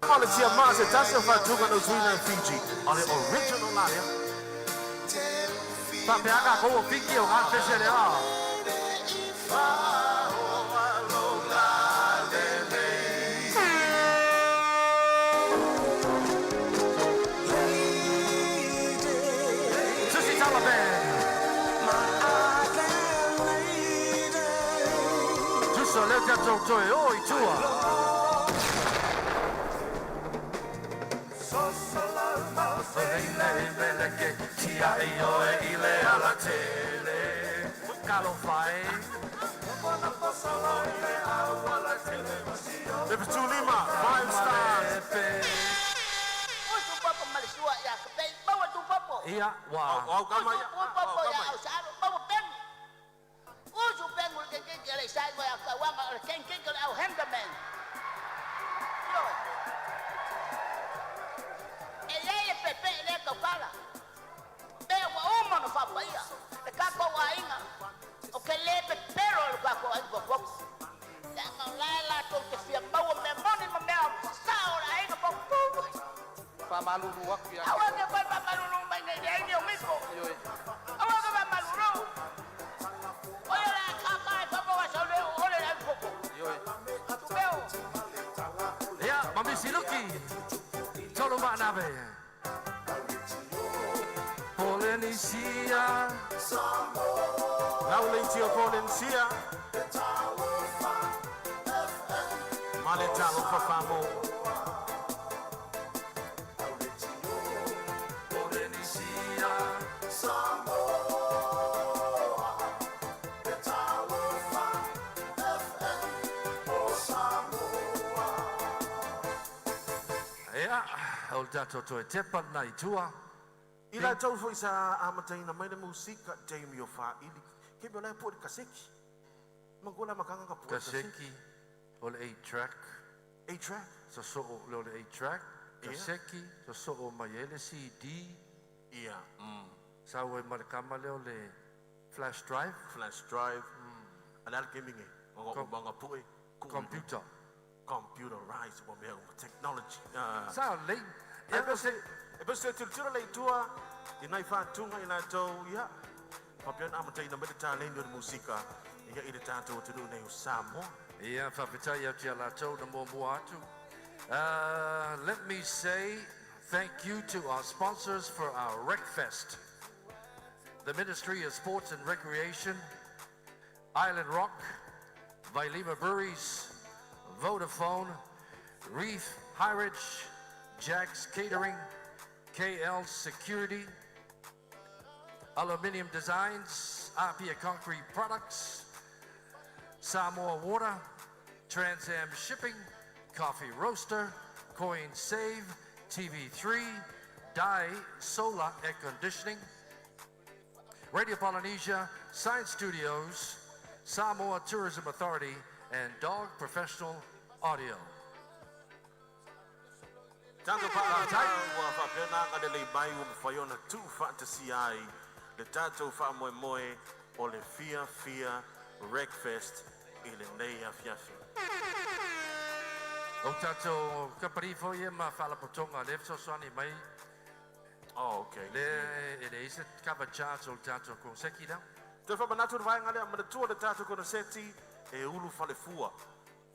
Quality of Mars, that's if I took on those in Fiji on the original line. Tapi agak kau fikir orang fashion dia. Susi Taliban. Just a little joy, oh, it's true. If it's too lima, 5 stars. Iya, wah. Wow, kamu ya. Malulu waktu ya. Awak ke Bapak Malulu banyak dia ini omiko. Awak ke Bapak Malulu. Oleh lah kakak kamu wasalnya oleh lah pokok. Tubeo. Ya, mami siluki. Solo mana be? Polynesia. Laulentia Polynesia. Maletalo fafamo. Dato to tepa na itua. Ila tau foi sa amatai na mai na musika Jamie Ofa ili. Ke bola po kaseki. Mangola makanga ka po kaseki. Ol 8 track. 8 track. So ol 8 track. Kaseki so mayele CD. Iya. Sa we markama le ole flash drive. Flash drive. Anal gaming e. Mga po e. Computer. Computerized technology. Sound late. Ebese tiltira leitua inai fatunga ina tau ya. Papian amatai na medita lendo musika. Ia ida tato tunu nei Samoan. Ia fapita ya tiala tau na momuatu. Let me say thank you to our sponsors for our Rec Fest. The Ministry of Sports and Recreation, Island Rock, Vailima Breweries, Vodafone, Reef High Ridge, Jack's Catering, KL Security, Aluminium Designs, Apia Concrete Products, Samoa Water, Trans Am Shipping, Coffee Roaster, Coin Save, TV3, Dye Solar Air Conditioning, Radio Polynesia, Science Studios, Samoa Tourism Authority, and Dog Professional Audio. Tanto para wa fa pena ngade le bai u fayona tu fantasy ai le tato fa moe o le Fiafia Rec Fest ile nei a Fiafia. O tato kaparifo ye ma fala potonga le so swani mai. Oh, okay. Le is it kabacha so tato con sekida. Te fa banato vai ngale ma tu le tato con seti e ulu fale fua.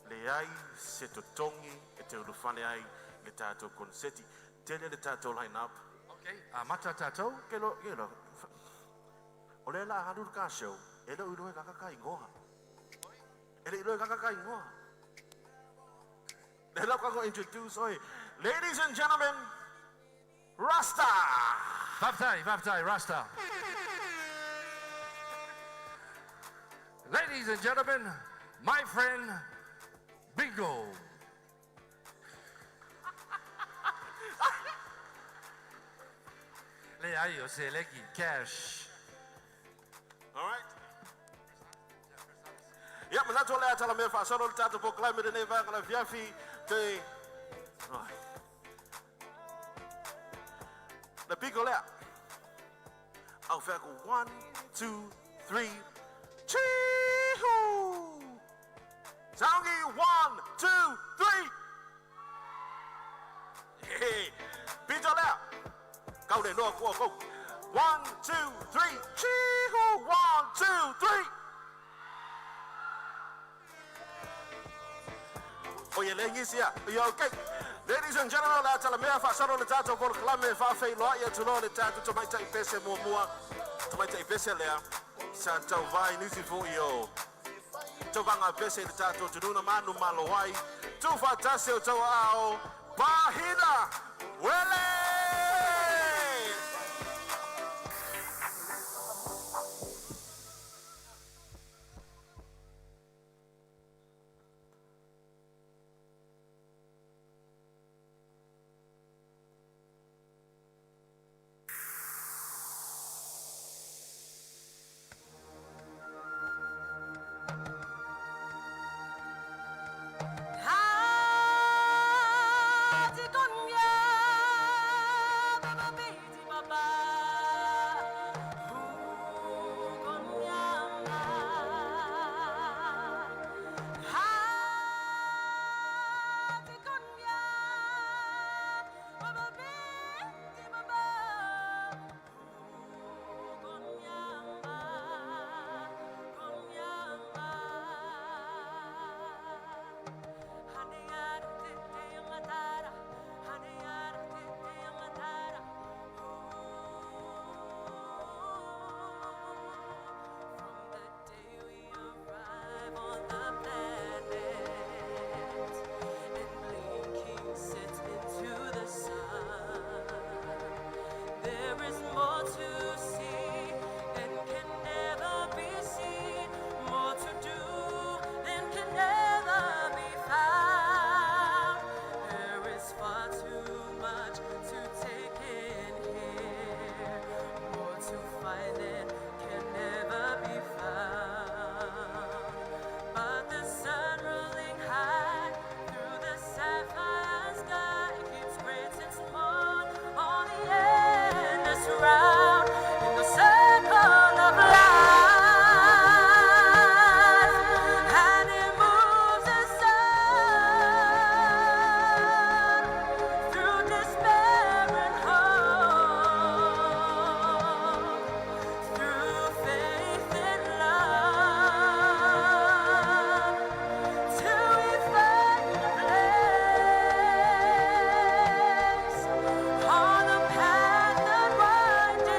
Le ai setotongi e te ulu fale ai le tato con seti. Tele le tato line up. Okay. Mata tato ke lo ole la hadur ka show. Ele ulo ka ka ingoha. Ele ulo ka ka ingoha. Let us introduce, ladies and gentlemen, Rasta. Vaptai, Rasta. Ladies and gentlemen, my friend, Bingo. Le ayo se leki cash. All right. Ja, maar dat wil je al meer van. Zo dat het op klein met de neef van de Fiafia. De picolé. I'll fact 1, 2, 3. Chee-hoo! Soundy 1, 2, 3. General there. Go there, no, go. 1, 2, 3. Chee-hoo. 1, 2, 3. Oh, yeah, ladies, yeah. You okay? Ladies and gentlemen, la tala mea fa saro le tato por klame fa fe loa ia tulo le tato to mai tai pese mo mua. To mai tai pese lea. Sa tau vai nisi fu io. To vanga pese le tato to nuna manu malo wai. Tu fa tasio to ao. Pahina. Wele! On the path that winds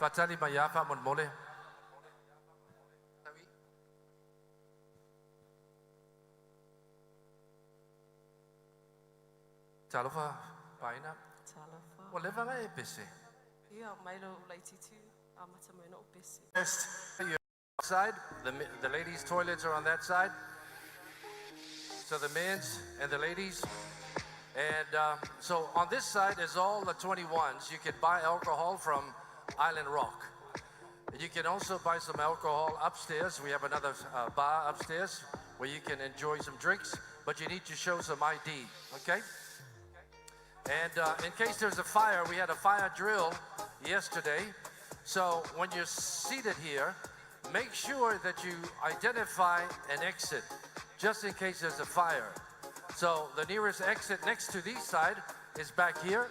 Fatali Fiafia mon mole. Talofa paina. Talofa. Whatever I pese. Ia mailo laititu amata mo no pese. Side, the ladies' toilets are on that side. So the men's and the ladies. And so on this side is all the 21s. You can buy alcohol from Island Rock. You can also buy some alcohol upstairs. We have another bar upstairs where you can enjoy some drinks, but you need to show some ID, okay? And in case there's a fire, we had a fire drill yesterday. So when you're seated here, make sure that you identify an exit, just in case there's a fire. So the nearest exit next to this side is back here.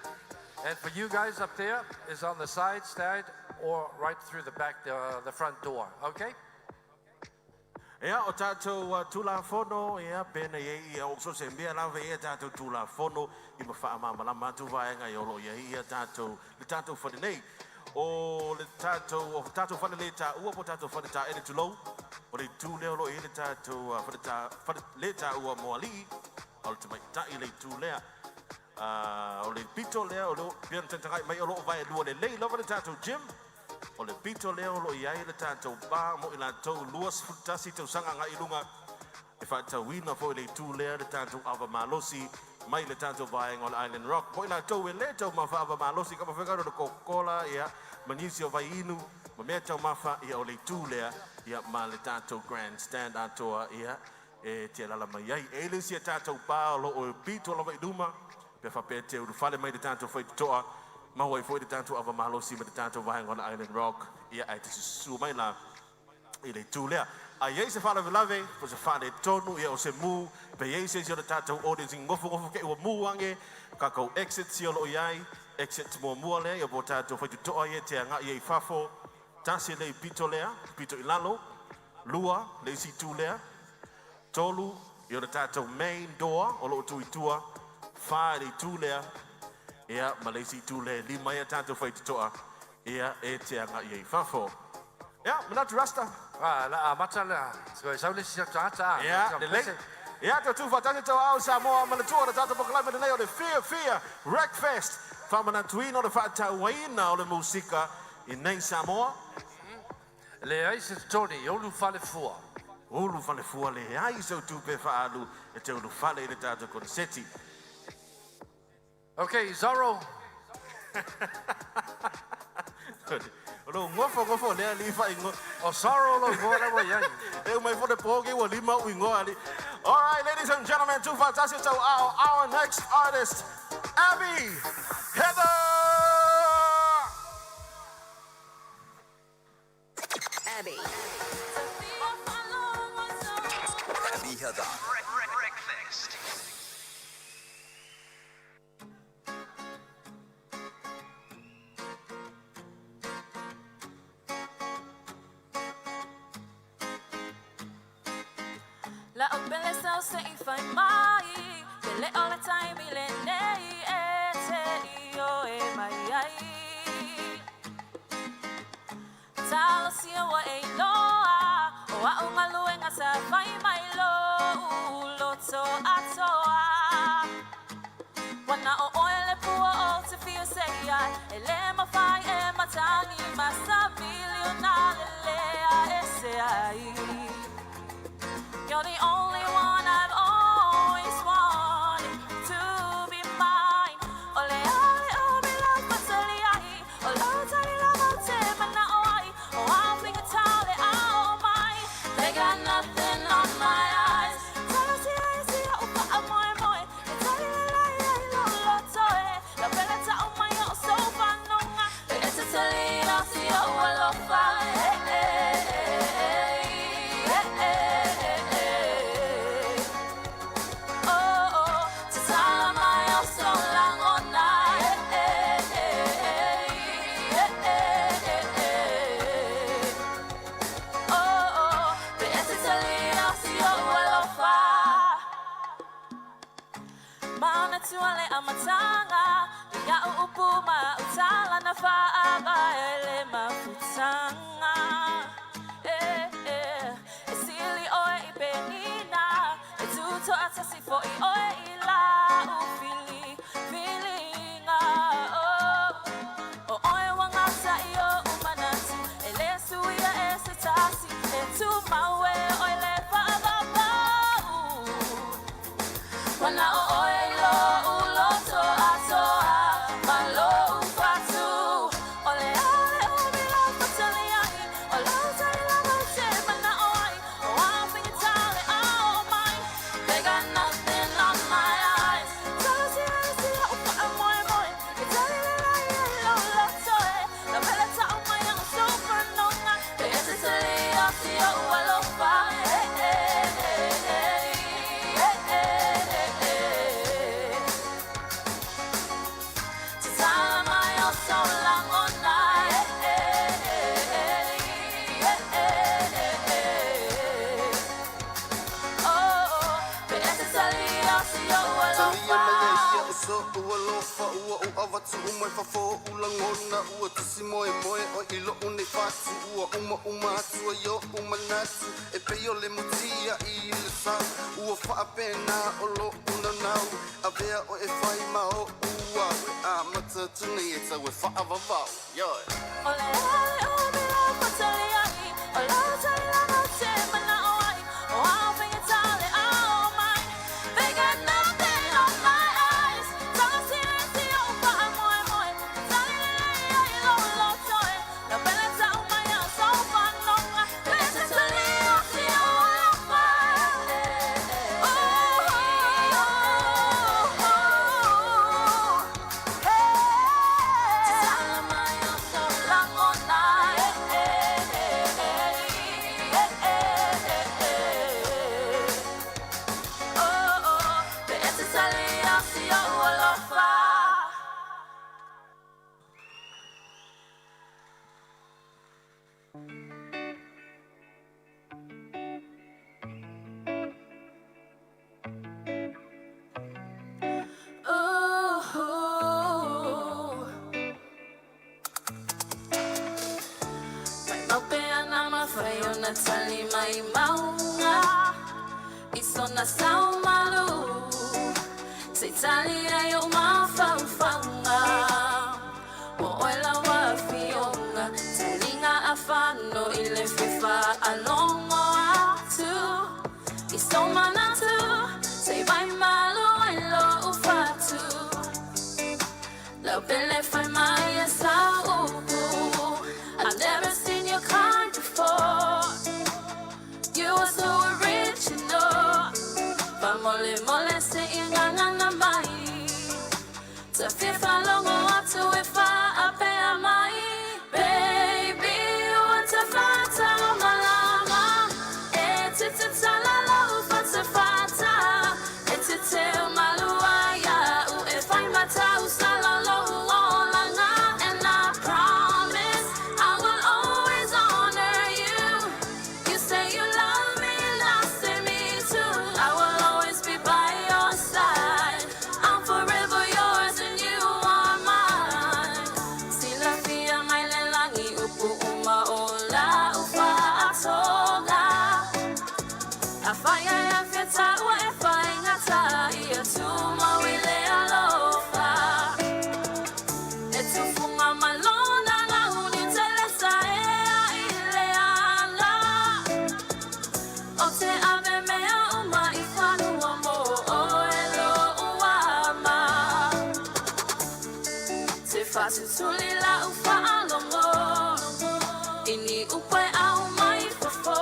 And for you guys up there is on the side or right through the back, the front door, okay? Ea o tātou tula fono, ea pēne ia o so se mea lawe ea tātou tula fono I mawha amamala matu vaenga I olo ia tātou, le tātou whane nei. O le tātou whane le tā ua po tātou whane tā ere tulou. O le tū leo lo e le tātou whane le tā ua moali. O le tamai tai le tū lea. O le pito lea o leo pian tantangai mai o lo vai lua le lei lava le tātou gym. O le pito leo lo iai le tātou bā mo I la tau luas futasi tau sanga ngai lunga. E whaatau wina fo le tū lea le tātou awa malosi mai le tātou vaenga on Island Rock. Poi nā tau e le tau mawhaava malosi ka mawhekaro na Coca-Cola ia manisi o vai inu ma mea tau mawha ia o le tūlea ia ma le tātou grandstand atoa ia e te lala mai ai. E le sia tātou pā o lo o pito la vai duma pe whapea te uru whale mai le tātou whaitoa ma hoi foi le tātou ava malosi ma le tātou vaenga on Island Rock ia ai te susu mai la i le tūlea. A iei se whale velave, po se whale tonu ia o se mū, pe iei se o le tātou audience ngofo ke ua mū ange, ka kau exit si o lo iai, exit mua lea, ia po tātou whaitutoa ia te anga iei whafo, tasi le pito lea, pito i lalo, lua, le isi tū lea, tolu, i o le tātou main door, o lo tui tua, wha le tū lea, ia ma le isi tū lea, lima ia tātou whaitutoa, ia e te anga iei whafo. Ia, manatu rasta. La mata la. So sauli si tata. Ja, de late. Ja, tot toe van dat au Samoan maar toe dat op gelijk met de neo de Fiafia Rec Fest. Van mijn twin op de Fatawin nou de musica in nee Samoa. Le ai se Tony, olu fale fua. Olu van de voor le ai zo toe pe faalu het olu fale de tato concetti. Okay, Zorro. Lo ngofo le ali fa ingo. O Zorro lo gora mo yai. Eu mai for the pogi wa lima wingo ali. All right, ladies and gentlemen, two fantastic to our next artist, Abby Heather. Abby Heather. Breakfast. La opele sau se I fai mai, pele all the time ile nei e te io e mai ai. Talo si wa e loa, o a unga luenga sa fai mai lo, loto atoa. Wana o oele pua o te fio sei ai, ele ma fai e matangi masa milionale lea e se ai. You're the only one I've always wanted to be mine. Ole ole ole love patali ai, ole tali love te mana oi. Oh, I'll think it's all they all mine. They got nothing on my eyes. Tell us here, see how far I'm moi. Tell you la lo lo toe. La bella ta on my own so far no nga. It's a tali I see how lo fine. Tuale amatanga, ya upuma utala na faaba ele mafutanga. Esili oe ipenina, etuto atasi fo I oe ila ufili filinga. Oe wangasa iyo umanatu, ele suya esetasi, etu mawe oile faaba pau. Wana oe tu umai fafo ulangona ua tusi moe moe o ilo une fatu ua uma atu yo umanatu e peo le mutia I le sa ua faa pena o lo una nau a vea o e fai mao ua a mata tuni e tau e faa vavau yo ole ole ole o patali ai o lo tali la no te mana o ai o au venga tale au mai they got nothing on my tali mai maunga Isona sao malu Say tali ai o mawhawhanga O oila wa fionga Talinga afano ile fifa alongo atu Isoma natu Say mai malu ailo ufatu Love bele fai mai asau I've never seen your kind before. You are so original. Pamole mole se inganga na mai. Te fifa longo atu ifa ape amai. Baby, you want to fata malama. Etitita la lo fata fata. Etite maluaya u efai mata usala lo olanga. And I promise I will always honor you. You say you love me, love me too. I will always be by your side. I'm forever yours and you are mine. Sila fia mai lelangi upu uma ola ufa atoga. Afaya ya feta wa efa ingata ia tuma wile alofa. Etufunga malona na unitelesa ea ileana. Ote ave mea uma ifanu amo oelo uama. Te fasu tulila ufa alongo. Ini upe au mai fofo.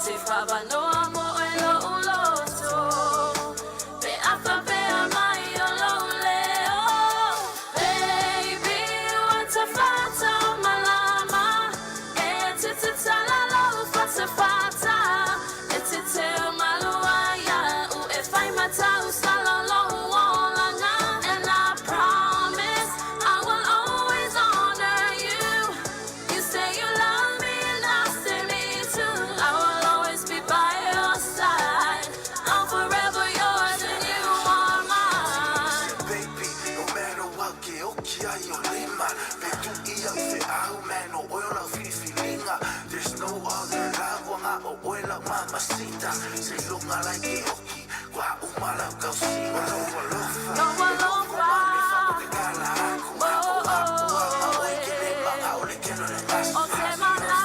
Te faba no amo oelo uloto. Pe apa pe amai olo leo. Baby, want to fata malama. Etitita la lo fata fata. Etite maluaya u efai mata usala lo olanga. And I promise I will always honor you. You say you love me, love me too. I will always be by your side. I'm forever yours and you are mine. Baby, no matter what, que o que hay o lima. Petu ia fe au man o oila filifilinga. There's no other lagwanga o oila mamacita. Say lunga like que oki, kwa umala kausinga. No walofa, No walofa. te kala aku. O apua, ma oike le manga o le keno le masu. O te mana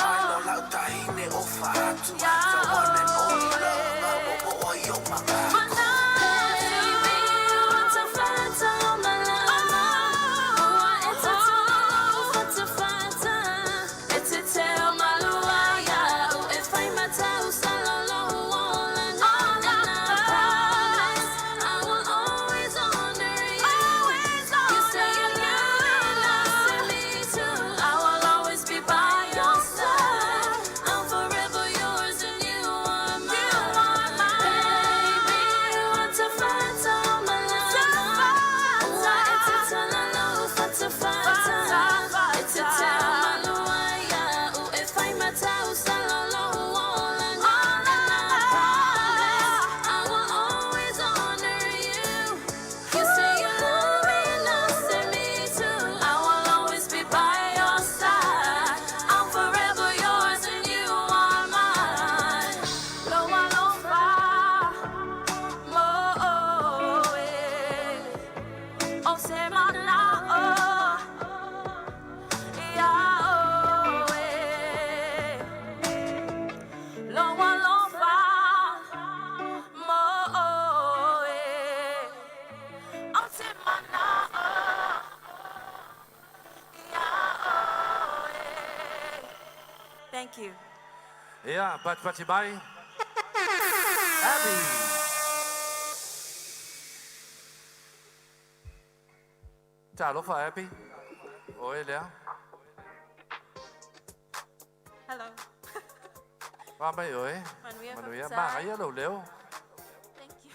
Mailo lau tahine o fahatu. The one and only love, ma o o yo manga. Thank you. Yeah, but bai. Abby. Talo for Abby. Oi, der. Hello. Hvad med oi? Manuia Manuia, from Maria lo leo. Thank you.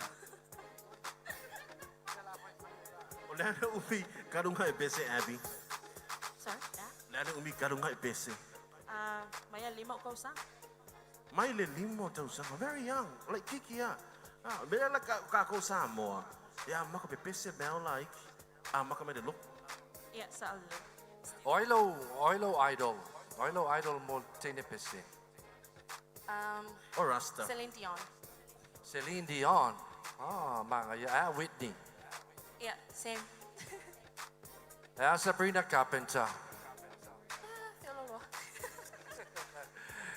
O lana umi karunga e pese Abby. Sorry, yeah. Lana umi karunga e pese. Maya lima ko sa. Mai le limo tau sanga, very young, like Kiki ya. Bela la ka ko sa mo. Ya maka pe pese bel like. Maka me de look. Yeah, sa Oilo idol. Oilo idol mo tene pese. Or Rasta. Celine Dion. Celine Dion. Mga ya. Whitney. Yeah, same. Sabrina Carpenter.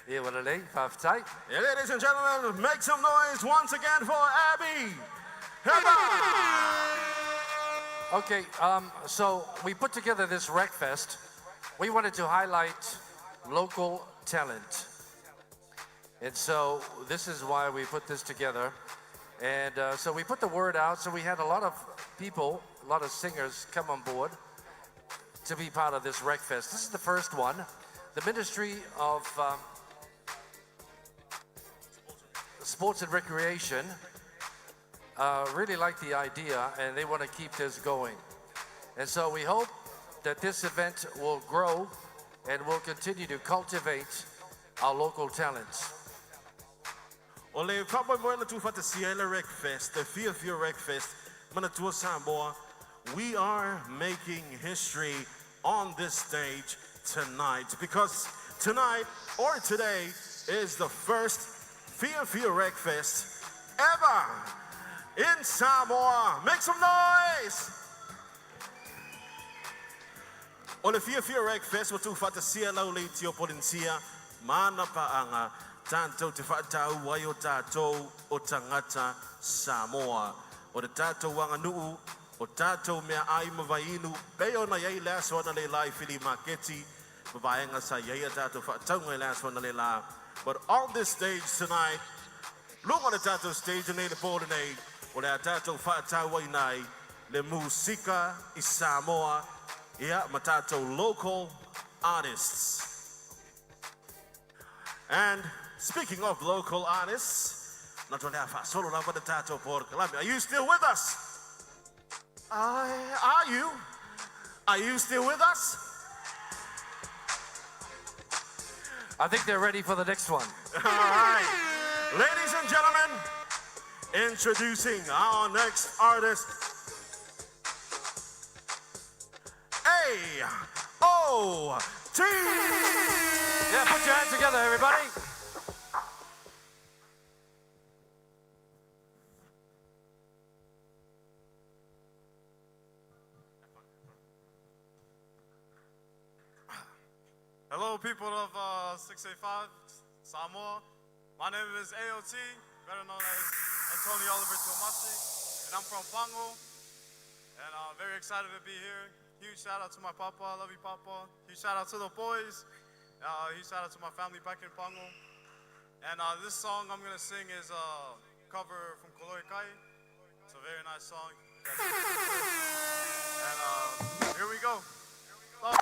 Yeah, what a late 5 tight. Yeah, ladies and gentlemen, make some noise once again for Abby. Okay, so we put together this Rec Fest. We wanted to highlight local talent. And so this is why we put this together. And so we put the word out. So we had a lot of people, a lot of singers come on board to be part of this Rec Fest. This is the first one. The Ministry of Sports and Recreation really like the idea, and they want to keep this going. And so we hope that this event will grow and will continue to cultivate our local talents. Ole kapa mo na tu fata Fiafia Rec Fest, the Fiafia Rec Fest, mana tu Samoa. We are making history on this stage tonight because tonight or today is the first Fiafia Rec Fest ever in Samoa. Make some noise! O le Fiafia Rec Fest watu fata CLO le tio polinsia mana paanga tanto te whaatau wai o tātou o tangata Samoa. O te tātou wanga nuu o tātou mea ai mawainu peo na iei lea sona le lai whiri maketi mawaenga sa iei a tātou whaatau ngai lea sona le la. But on this stage tonight, lunga le tātou stage nei le pōle nei o le a tātou whaatau wai nai le musika I Samoa ia ma tātou local artists. And speaking of local artists, are you still with us? Are you? Are you still with us? I think they're ready for the next one. All right. Ladies and gentlemen, introducing our next artist, AOT. Yeah, put your hands together, everybody. Hello, people of 685 Samoa. My name is AOT, better known as Anthony Oliver Tomasi, and I'm from Pango. And I'm very excited to be here. Huge shout out to my papa, I love you, papa. Huge shout out to the boys. Huge shout out to my family back in Pango. And this song I'm gonna sing is a cover from Koloi Kai. It's a very nice song. And here we go. Love.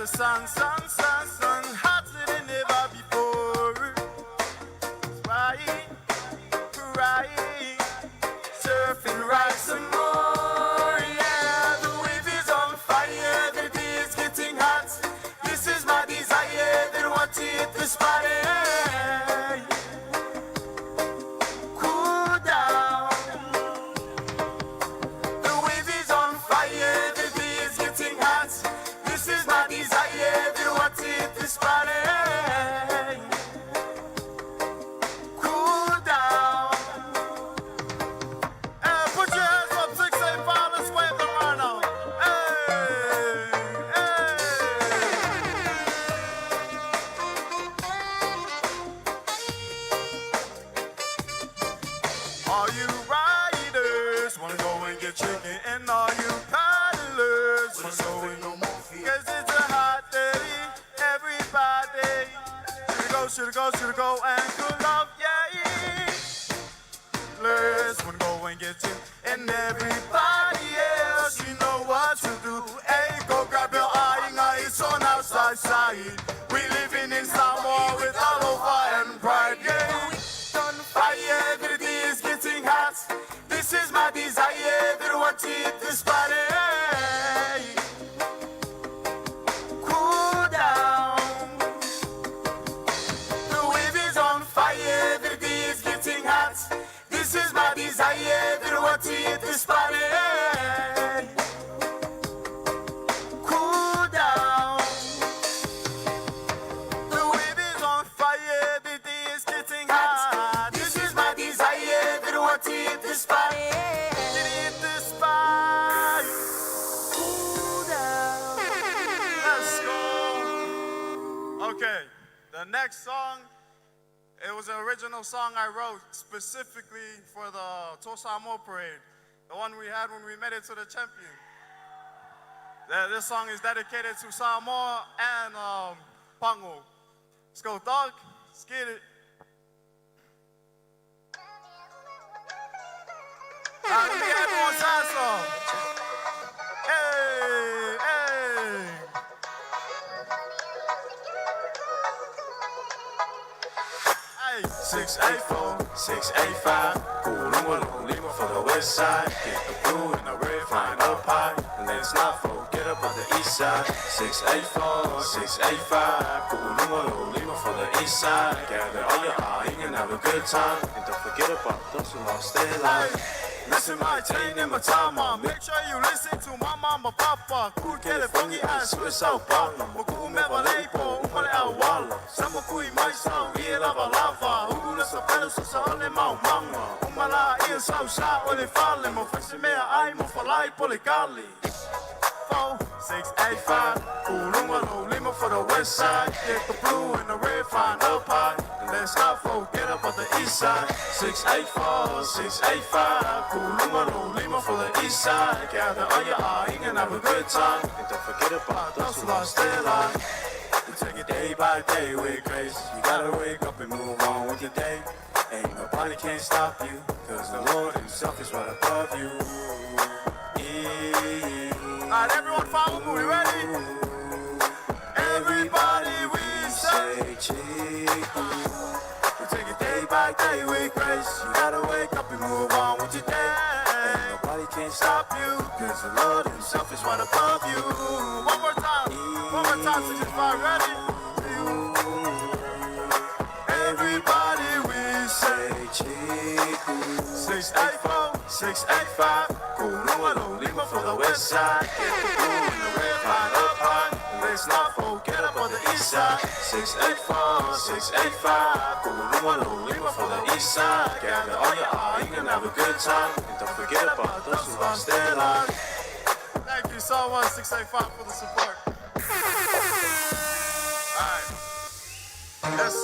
Sun, hotter than ever before. Right, surfing right some more. Yeah, the wave is on fire, the day is getting hot. This is my desire, that want to hit this party. and good love, yeah. Let's one go and get you. And everybody else, you know what to do. Hey, go grab your eye, it's on outside side. We living in Samoa with all over and pride, yeah. On fire, every day is getting hot. This is my desire, everyone to hit this party. Cool down. The wave is on fire, every day is getting hot. This is my desire, everyone to hit this party. Cool down. The wave is on fire, every day is getting hot. This is my desire, everyone to hit this party. Hit this spot. Cool down. Let's go. Okay, the next song, it was an original song I wrote specifically for the Tosamo parade, the one we had when we made it to the champion. This song is dedicated to Samoa and Pango. Let's go, dog. Let's get it. Let me get everyone's hands up. Hey, hey. Hey. 684, 685. Coolunga, Lima for the west side. Get the blue and the red flying up high. And let's not forget about the east side. 684, 685. Coolunga, Lima for the east side. Gather all your eye and have a good time. And don't forget about those who lost their life. Listen my chain and my tama. Make sure you listen to my mama, papa. Cool California and Swiss South Paulo. Maku meva leipo, umale awala. Sama kui mai sau, ia lava lava. Hula sa pelo sa sa ole mau mama. Umala ia sau sa ole fale. Mo fasi mea ai mo falai pole kali. 4, 6, 8, 5. Coolunga, Lima for the west side. Get the blue and the red flying up high. And let's not forget about the east side. 684, 685. Coolunga, Lima for the east side. Gather all your eye and have a good time. And don't forget about those who lost their life. We take it day by day with grace. You gotta wake up and move on with your day. Ain't nobody can stop you. Cause the Lord himself is right above you. Alright, everyone follow me, we ready? Everybody we say Chico. We take it day by day with grace. You gotta wake up and move on with your day. Ain't nobody can stop you. Cause the Lord himself is right above you. One more time, 65, ready? Everybody we say Chico. 684, 685. Coolunga, Lima for the west side. Get the blue and the red flying up high. Let's not forget about the east side. 684, 685. Coolunga, Lima for the east side. Gather all your eye and have a good time. And don't forget about those who lost their lives. Thank you so much, 685, for the support. Alright. Yes.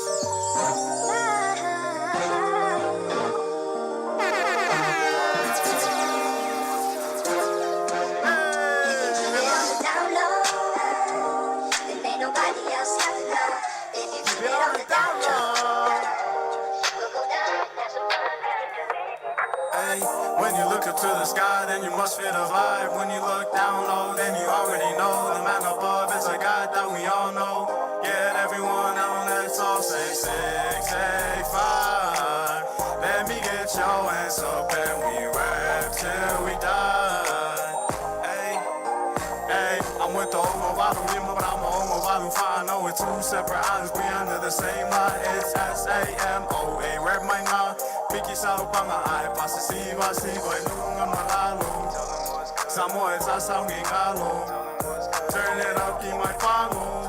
When you look up to the sky, then you must feel the vibe. When you look down low, then you already know the man above is a God that we all know. Get everyone out, let's all say 685. Let me get your hands up and we rap till we die. Hey, hey, I'm with the Omo Lima, but I'm a Omo Balu. I know we're two separate islands, we under the same line. It's S-A-M-O-A, rap my now. Piki sa upanga ay pasasiba sigo ay lunga malalo. Samoa is our ngalo. Turn it up, keep my pango.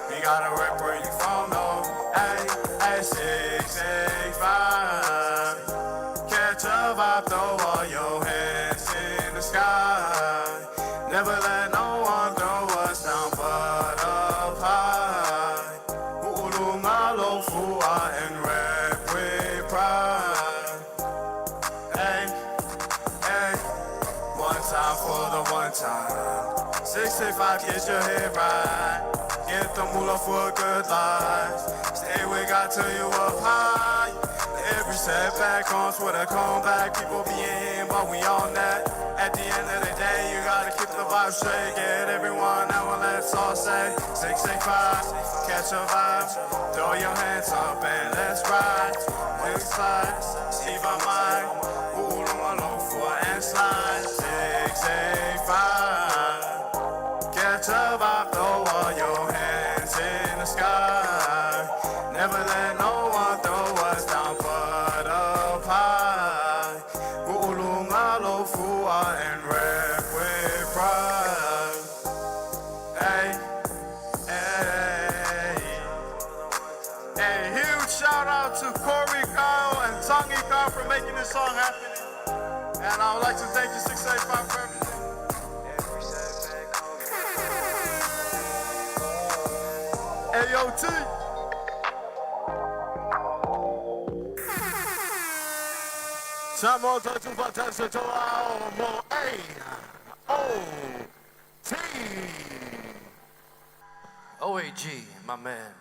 We gotta rap where you from, no. Ay, ay, 685. Catch a vibe, throw all your hands in the sky. Never let no one throw us down, but up high. Uulunga lo fua and rap with pride. Time for the one time. 685, get your head right. Get the move pull up for a good life. Stay with God till you up high. Every setback comes with a comeback. People be in, but we on that. At the end of the day, you gotta keep the vibe straight. Get everyone out and let's all say 685. Catch a vibe. Throw your hands up and let's ride. Quick slide. See my mind. Ooh, on low for and slide. 685. Catch a vibe. Throw all your hands in the sky. Never let no one throw us down but up high. Ulunga lo fua and rap with pride. Hey, hey, hey, huge shout out to Corey Kyle and Tongi Kyle for making this song happen. And I would like to thank you 685 for everything. AOT. Samoan to fantastic to our more A-O-T. OAG, my man.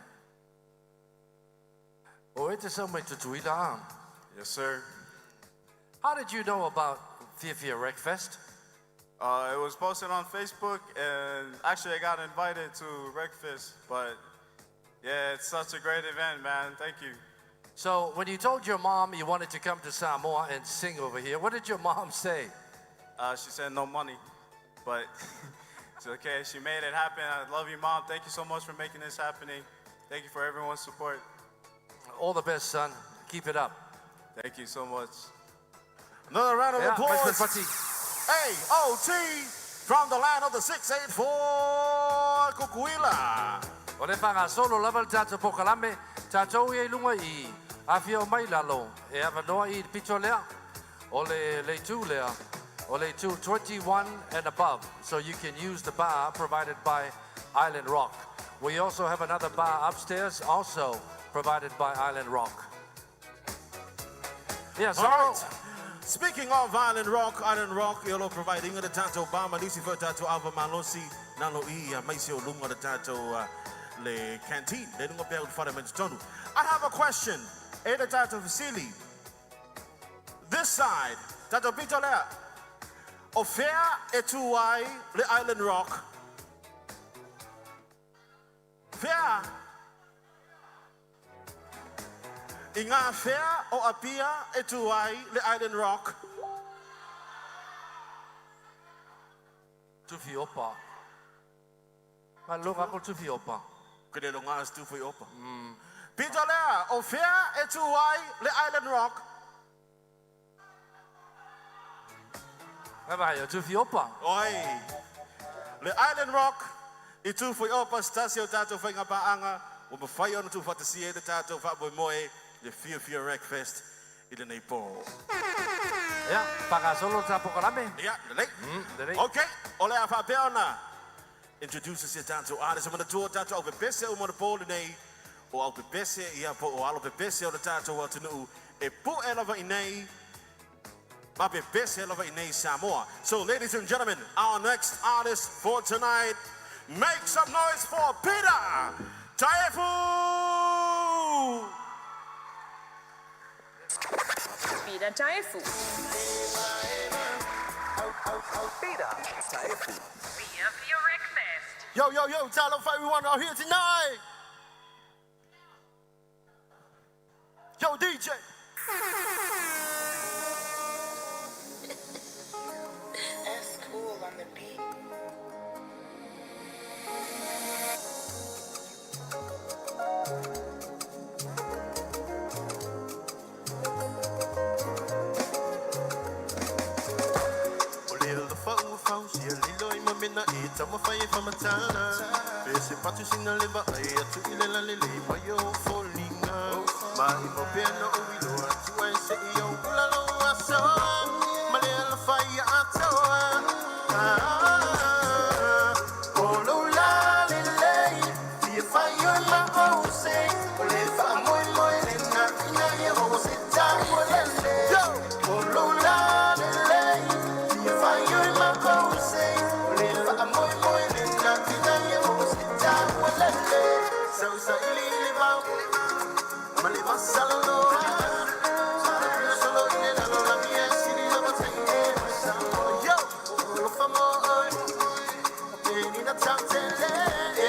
Oh, it's somewhere to tweet on. Yes, sir. How did you know about Fiafia Rec Fest? It was posted on Facebook, and actually I got invited to Wreckfest, but yeah, it's such a great event, man. Thank you. So when you told your mom you wanted to come to Samoa and sing over here, what did your mom say? She said no money, but it's okay. She made it happen. I love you, Mom. Thank you so much for making this happening. Thank you for everyone's support. All the best, son. Keep it up. Thank you so much. Another round of applause. Pati. AOT from the land of the 684 Kukuila. O le whanga solo level tātou pokalame, tātou e lunga I awhia mai lalo, e awanoa I pito lea, o le tū lea, o le tū 21 and above, so you can use the bar provided by Island Rock. We also have another bar upstairs, also provided by Island Rock. Yes, All right. Speaking of Island Rock, you'll providing the tato bama nisi for tato ava malosi nalo I maisi o lunga the tato le canteen. They don't be able to find them in Tonu. I have a question. Eda tato Vasili. This side, tato pitolea. Ofea etuai le Island Rock. Fair. Inga fair o apia etuai le Island Rock. Tufi opa. Malunga ko tufi opa. Kede lo nga stu for opa. Pitolea o fair etuai le Island Rock. Vai, tufi opa. Oi. Le Island Rock itu for opa stasio tato fenga paanga o mafai ona tu fatasie de tato fa boy moe le Fiafia Rec Fest I le Nepal. Ja, whanga solo tā pokalame. Yeah, the late. Okay, ole a fa peona. Introduce us tato artist on the tour tato o bese o mo de pole nei o au bese ia po o alo bese o de tato wa tunu e pu elava inei. Ma bese elava inei Samoa. So ladies and gentlemen, our next artist for tonight, make some noise for Peter Taefu. Peter Taefu. Peter Taefu. Fiafia Rec Fest. Yo, tell them everyone out here tonight. Yo, DJ. That's cool on the beat. Mina ita mafai famatana Pese patu sina leba ai atu ilela lele mayo folinga Mai mo pena o wilo atu ai se iyo ulalo aso Male ala fai atoa Olo la lele Fia fai o ma ose Ole fa moi moi le na ina ye o se ta mo lele Olo la lele Fia fai o ma ose I'm Sausa ililibaw Malimasalo Solo inenalo la mia Sini la matenge Yo, ulufamo Penina tamtele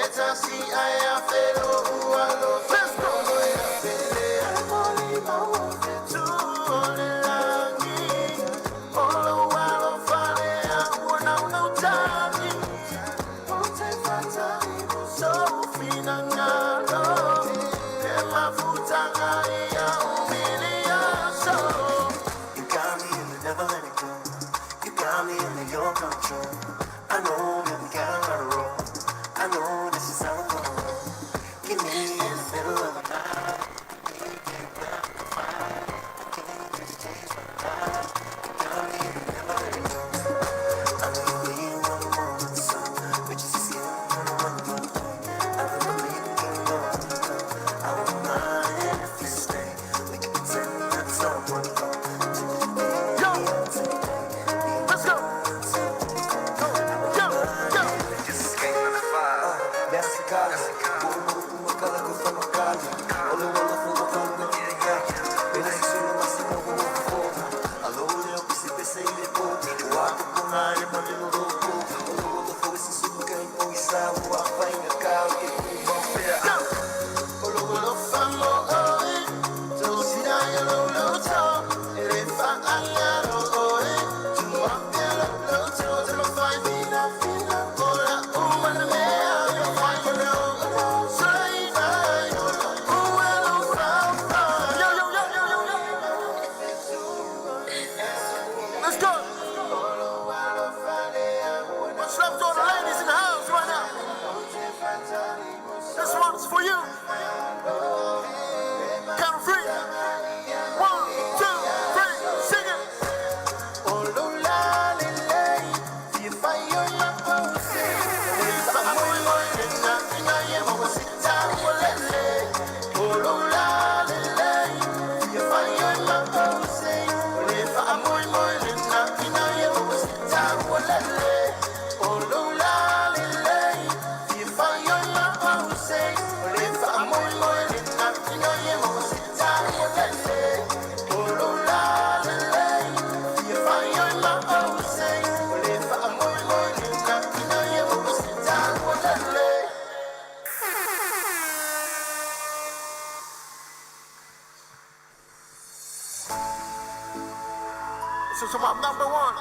Eta si aya felo ualo Let's go! This is my number one.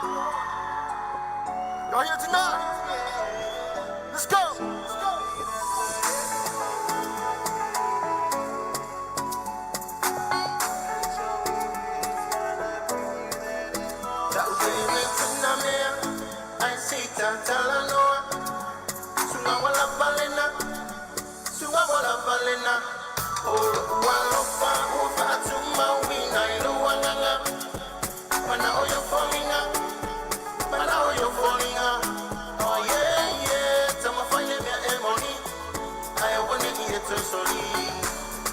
Y'all here tonight? Let's go. Let's go. I see Tantalanoa. Sungawala Valena. Sungawala Valena. Oh, Walofa, Ufa, Tuma, Wina, Luanga. Mana oh you're falling up, mana oh you're falling up. Oh yeah yeah, tama fanya mia emoni. I wanna eat it slowly.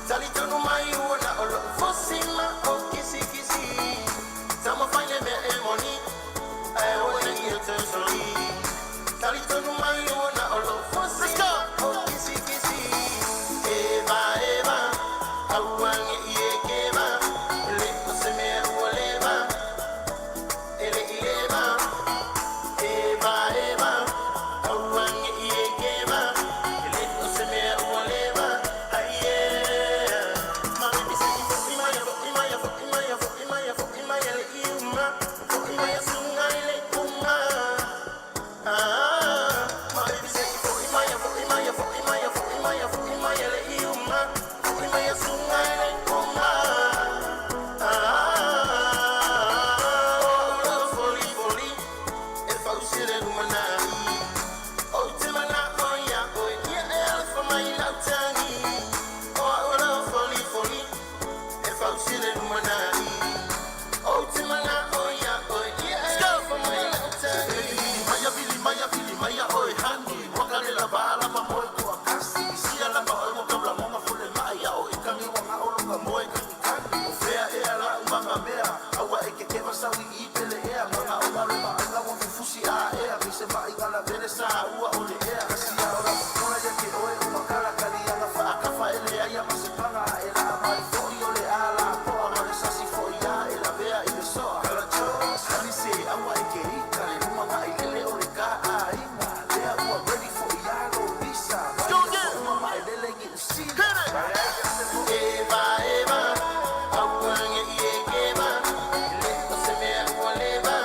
Talito no mai wana olo fosima oh kisi kisi. Tama fanya mia emoni. I wanna eat it slowly. Talito no mai wana olo fosima oh kisi kisi. Eva Eva, awangi iekeva. Leko semeru oleva. Maya oi hangi, wakale la bala ma moi tu akasi, sia la ma oi mo kabla mo ma fule ma Eva, Eva, auange iekeba, leko semea ualeba,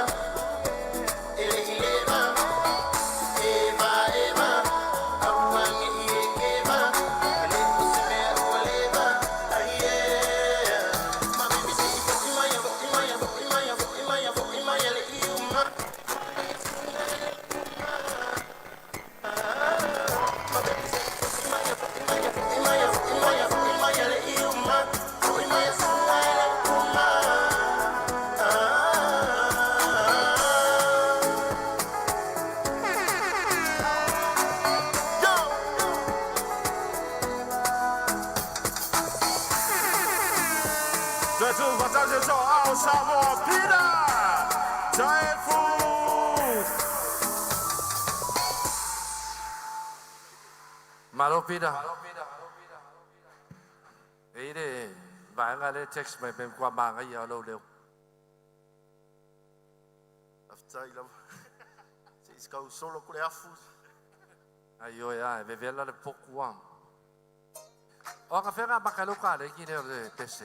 Eva, Eva, Eva, auange iekeba, leko semea ualeba, yeah. Mami bisi imaya, le iuma. Samoan Peter, giant food. Malo Peter. Ede, vài ngày lên text mày bên qua mạng cái giờ lâu đều. After I love, it's go solo kule afu. Ayo ya, về về là phục quang. Ở cà phê ngã bạc lô cả đấy kia đều test.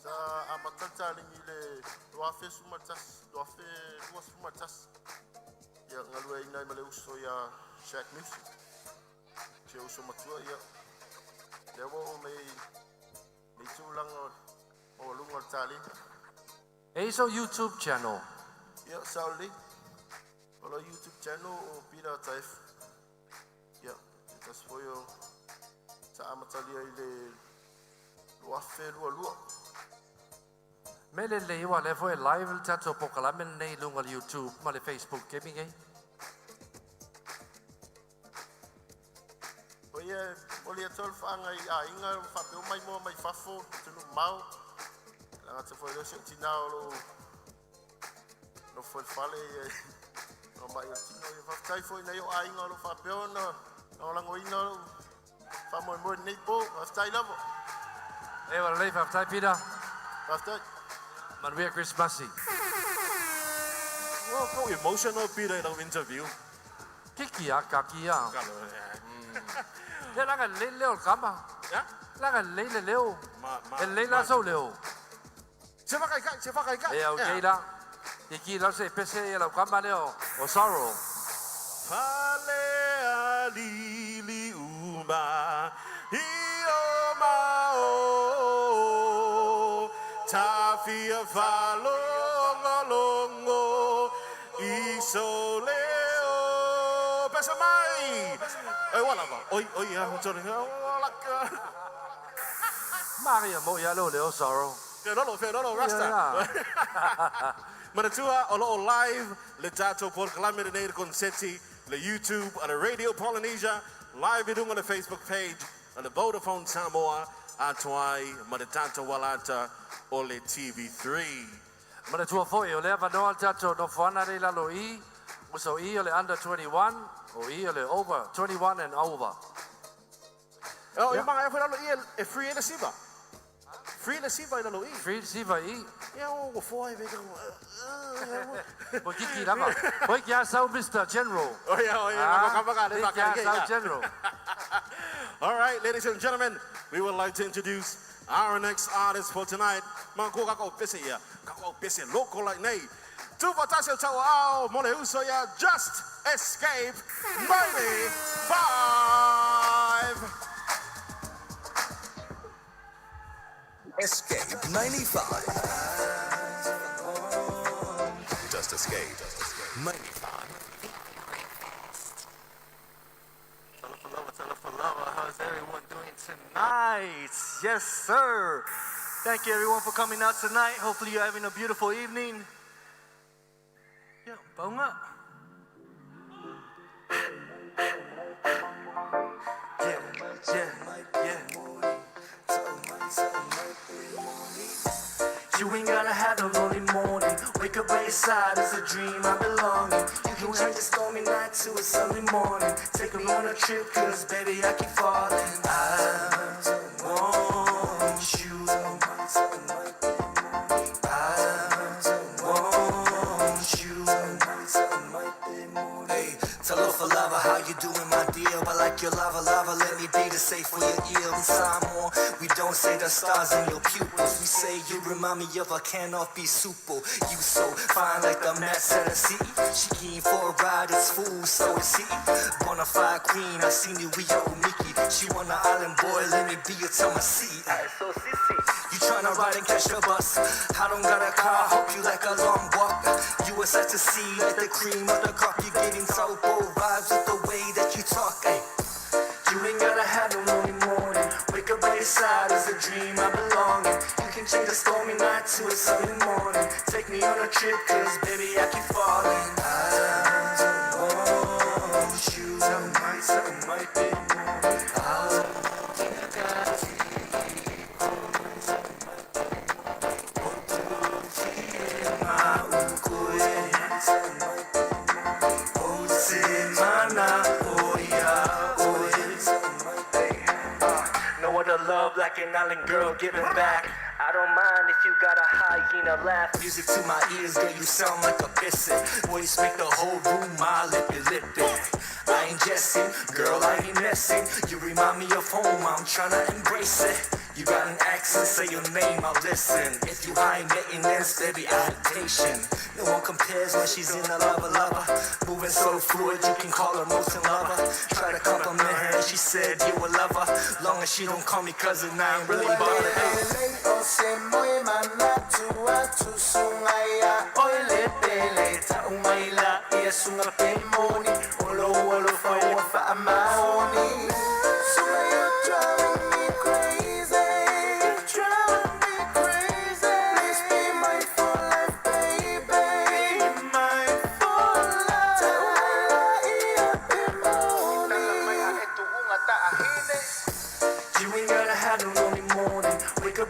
Sa amatata ni le doafe sumatas, doafe duas sumatas. Ya ngalua ina male uso ya Shack Music. Che uso matua ya. Dewo me tulang o lungal tali. Eso YouTube channel. Ya sauli. Kalau YouTube channel o Peter Taif. Ya, that's for you. Sa amatali ile doafe lua. Mele le wa le foi live chat po kala men nei lungal YouTube ma le Facebook ke mi ngai. Oye, oli atol fa ngai a inga fa pe mai mo mai fafo tunu mau. La ngata foi lo senti na lo foi fale no mai tino e fa tai foi na yo a inga lo fa pe ona. No la ngoina fa mo nei po, fa lavo. E wa le fa tai Peter. Fa Man weer Christmasy. Well, go emotional Peter in our interview. Kiki ya, kaki ya. Ya la le leo kama. Ya? La le leo. Le la so leo. Siapa kai. E okay la. Kiki la se pese la kama leo. O sorrow. Fale alili uma. Ioma o. Tafia falongo isoleo pesa mai wala ba oi ya sorry wala ka Maria mo ya lo leo sorrow. Fernando rasta Manatua olo live le tato por clamere neer concetti le YouTube and the Radio Polynesia live vidung on the Facebook page and the Vodafone Samoa atwai manatato walata ole TV3. Mana tua foi o le vanoa tato no fana le lalo I, uso I o le under 21 o I o le over 21 and over. Oh, yung mga lalo I free na siba. Free na siba lalo I. Free siva I. Ya o foi vega. Bo kiki lama. Bo kia sau Mr. General. Oh yeah, kia sau General. All right, ladies and gentlemen, we would like to introduce our next artist for tonight. Mangko kako pese ya. Kako pese local like nay. Tu vatasio tau ao mole uso ya Just Escape 95. Escape 95. Just Escape 95. How's everyone doing tonight? Yes, sir. Thank you, everyone, for coming out tonight. Hopefully, you're having a beautiful evening. Yeah, bông up. You ain't gotta have a lonely morning. Wake up by your side, it's a dream I belong in. You can change a stormy night to a sunny morning. Take them on a trip, cause baby, I keep falling. I want you. Hey, tell her for lava how you doing, my dear. I like your lava, let me be the safe for your ear in Samoan. We don't say the stars in your pupils. We say you remind me of a can of beef soup. You so fine like the mats at a city. She keen for a ride, it's food, so is he. Bonafide queen, I seen you with your Mickey. She want an island boy, let me be your seat. You tryna ride and catch the bus. I don't got a car, hope you like a long walk. You a sight to see, like the cream of the crop. You getting Topo vibes with the way that you talk. Ay. You ain't gotta have no lonely morning. Wake up by your side is a dream I belong in. You can change a stormy night to a sunny morning. Take me on a trip, cause baby I keep falling. I want you. Something might be more. Love like an island girl giving back. I don't mind if you got a hyena laugh. Music to my ears, girl, you sound like a biscuit. Voice make the whole room my lippy. I ain't jesting, girl, I ain't messing. You remind me of home, I'm tryna embrace it. You got an accent, say your name, I'll listen. If you high maintenance, baby, I have patience. No one compares when she's in a lover. Moving so fluid, you can call her molten lover. Try to compliment her and she said you a lover. Long as she don't call me cousin, I ain't really bothered.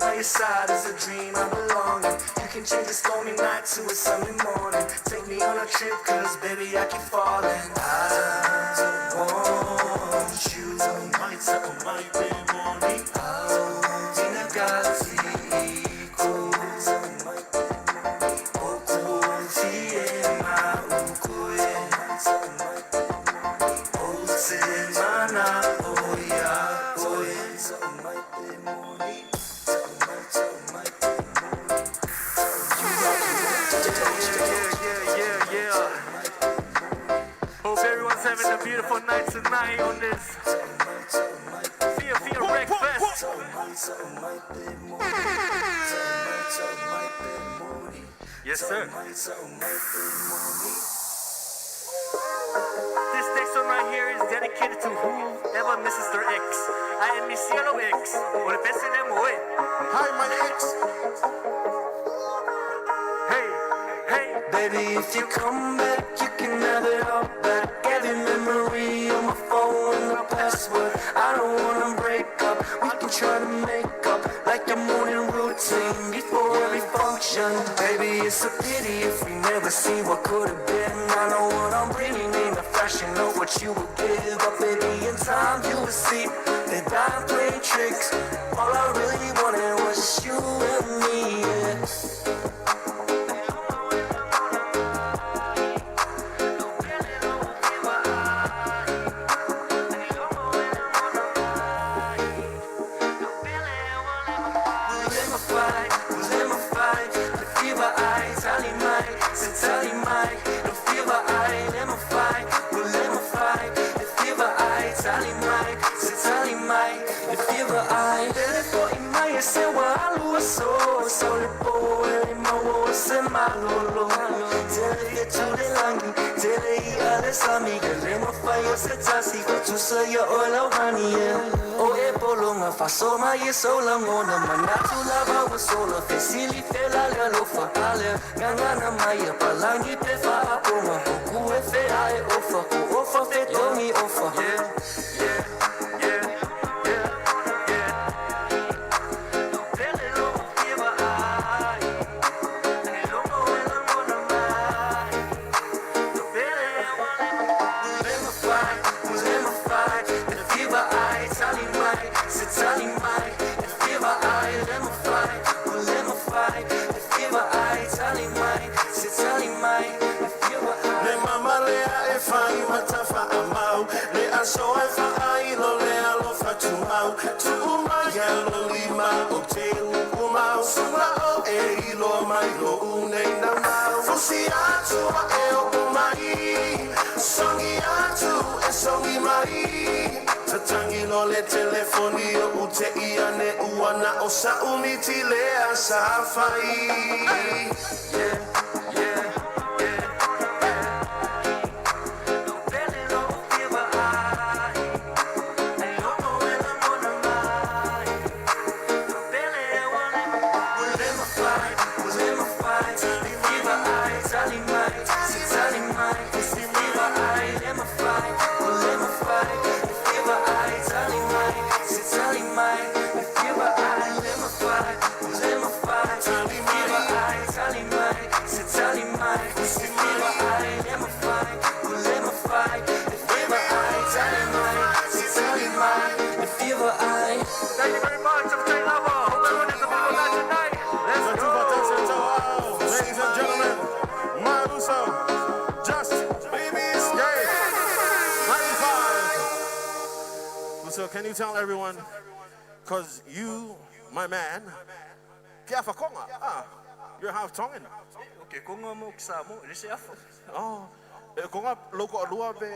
By your side is a dream I belong in. You can change a stormy night to a sunny morning. Take me on a trip, cause baby I keep falling. I want you. Something might be morning. Out in a galaxy. Having a beautiful night tonight on this Fiafia Rec Fest. Yes, sir. This next one right here is dedicated to whoever misses their ex. I am mi cielo ex. Or the best in them way. Hi, my ex. Hey, baby, if you come back, you can have it all back. Every memory on my phone, the password. I don't wanna break up. We can try to make up like a morning routine before every function. Baby, it's a pity if we never see what could have been. I know what I'm bringing in the fashion of what you would give up. Baby, in time you would see that I'm playing tricks. All I really wanted was just you and me. Yeah. Faso mai sola ngona manatu lava wa sola fesili fela la lofa ale ngana mai palangi pe fa akoma ku e fe ai ofa fe tomi ofa yeah so I Tuuma yalo lima o te ukuma suma o e ilo mai lo une na mau. Fusi atu a e o mai, songi atu e songi mai. Tatangi lo le telefoni o te iane uana o sa umiti le a sa fai. Thank you very much. I'm Jay Lover. Hope everyone has a beautiful night tonight. Let's go. Ladies and gentlemen, Maruso, just baby escape. 95. So can you tell everyone, because you, my man, Fiafia Konga, you're half Tongan. Okay, Konga mo Samoan, this is Oh, Konga loko alua be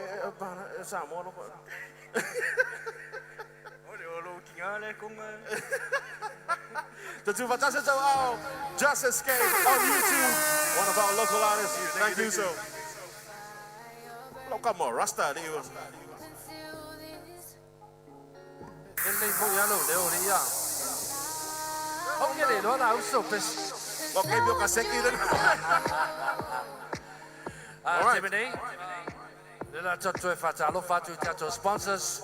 Samoa loko. Just Escape on YouTube. One of our local artists. Thank you so. Look more Rasta. Sponsors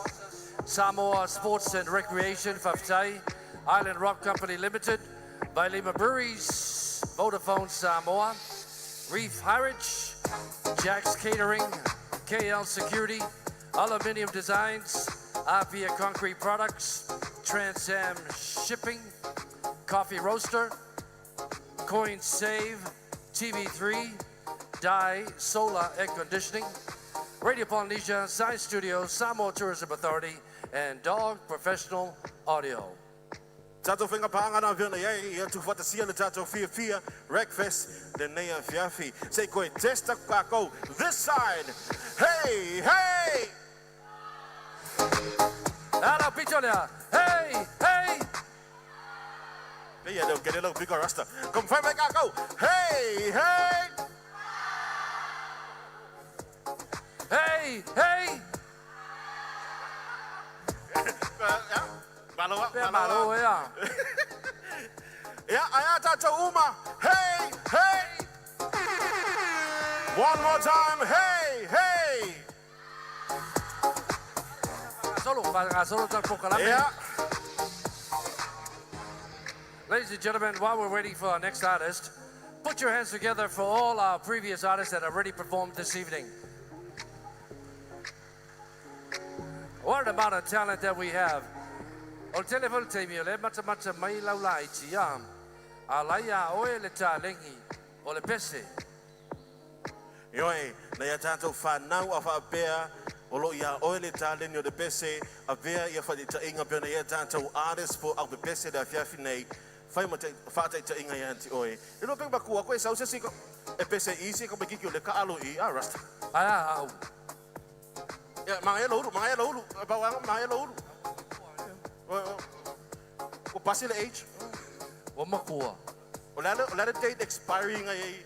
Samoa Sports and Recreation, Fiafia Island Rock Company Limited, Bailima Breweries, Vodafone Samoa, Reef Harwich, Jack's Catering, KL Security, Aluminium Designs, Fiafia Concrete Products, Trans Am Shipping, Coffee Roaster, Coin Save, TV3, Dye Solar Air Conditioning, Radio Polynesia, Science Studios, Samoa Tourism Authority, and Dog Professional Audio. Tato finga paanga vina ye tu fata sia le tato Fiafia Rec Fest the nea Fiafi. Say koi testa kako this side. Hey, hey. Hello, Pichonia. Hey, hey. Yeah, they'll get a little bigger rasta. Confirm it, kako. Hey, hey. Hey, hey. Malo, yeah. Yeah, ayata to Uma. Hey, hey. One more time. Hey, hey. Yeah. Ladies and gentlemen, while we're waiting for our next artist, put your hands together for all our previous artists that have already performed this evening. What an amount of talent that we have. O telefon te mi le mata mai laula I tia. Alaya oe le talengi o le pese. Yoi, na ya tanto whanau a whaapea, o lo ia oe le talengi o le pese, a vea ia whati ta inga pena ia tanto artist po au le pese da Fiafi nei, whai ma te whate ta inga ia anti oe. I lo pengba kua koe sau se siko, e pese isi ka makiki o le ka alo I, rasta. Aya, au. Ya, mga ulu, bawang mga ulu. O pasi le age. O makua. O lalo date expiring ay.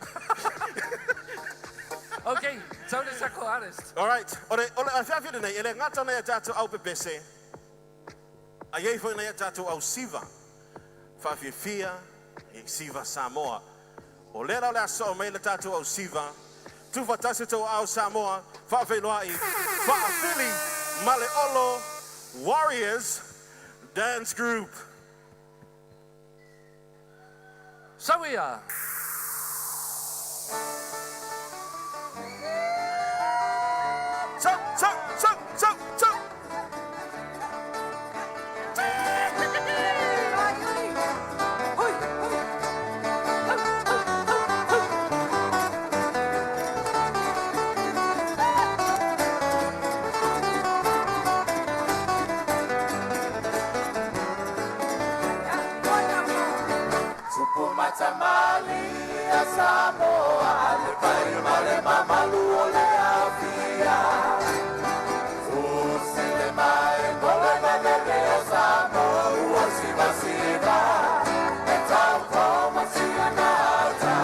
Okay, so let's go artist. All right. Ole Fiafia de nei ele ngata na tato au pepese. Ai foi na tato au Siva. Fiafia e Siva Samoa. O lera la so mai le tato au Siva. Tu fatasi to au Samoa. Fa'afeloai. Fa'afili Maleolo Warriors Dance Group. So we are. So. matamali ya Samoa ale mamalu ole afia usile mai bole na bebe ya Samoa uasibasiba etampo masianata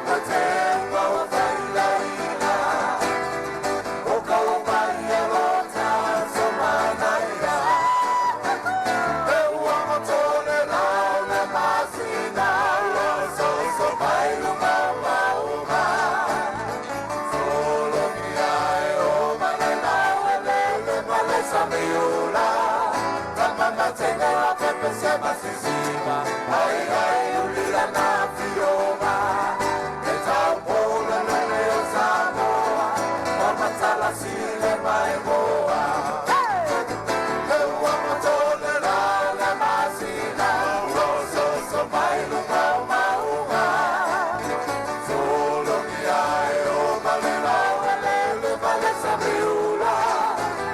watemba wafailaila ukaubaya lota somanaila ewa motole launa masina loso sobailu maumauma solo miai o malela welele malesa miula tamama tene la pepe se masisima ai ai ulila na fioma etaupola lele o Samoa mamatala sile mai moa ewa motole launa masina loso sobailu maumauma solo miai o malela welele malesa miula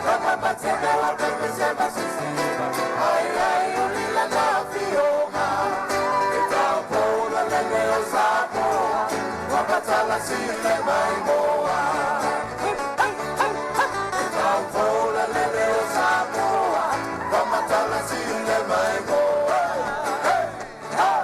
tamama tene la pepe se masisima ai ai ulila na fioma etaupola lele o Samoa mamatala sile mai moa etaupola lele o Samoa mamatala sile mai moa hey ho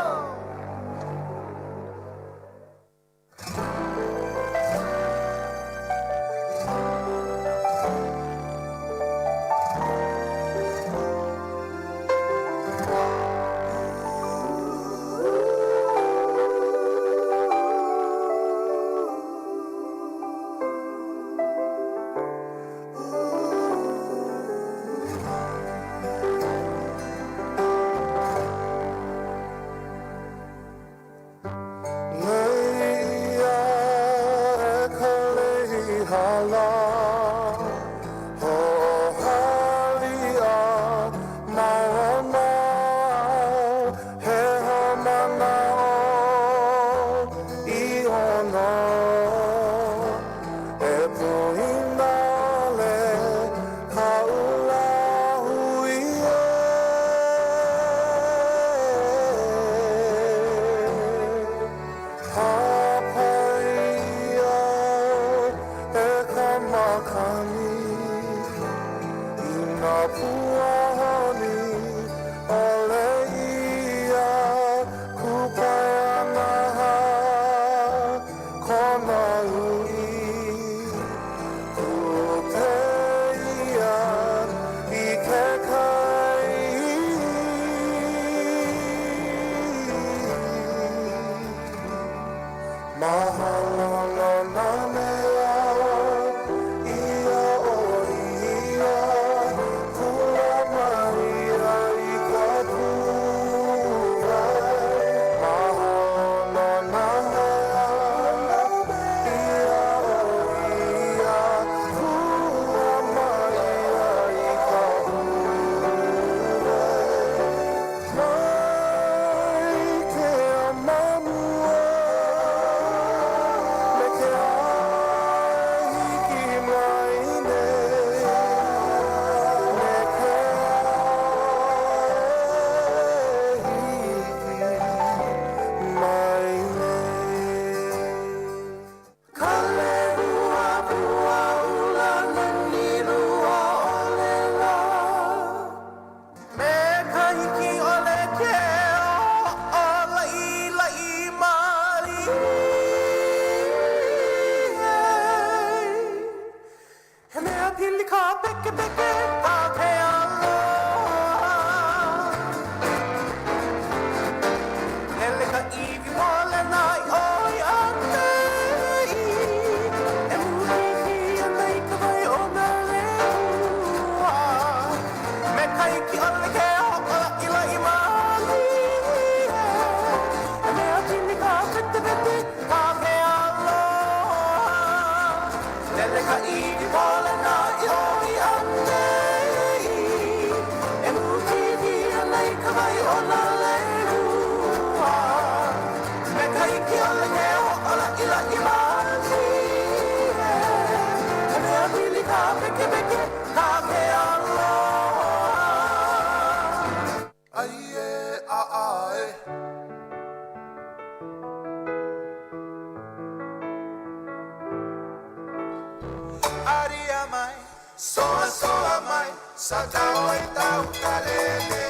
soa soa mai, sa tau e tau kalele.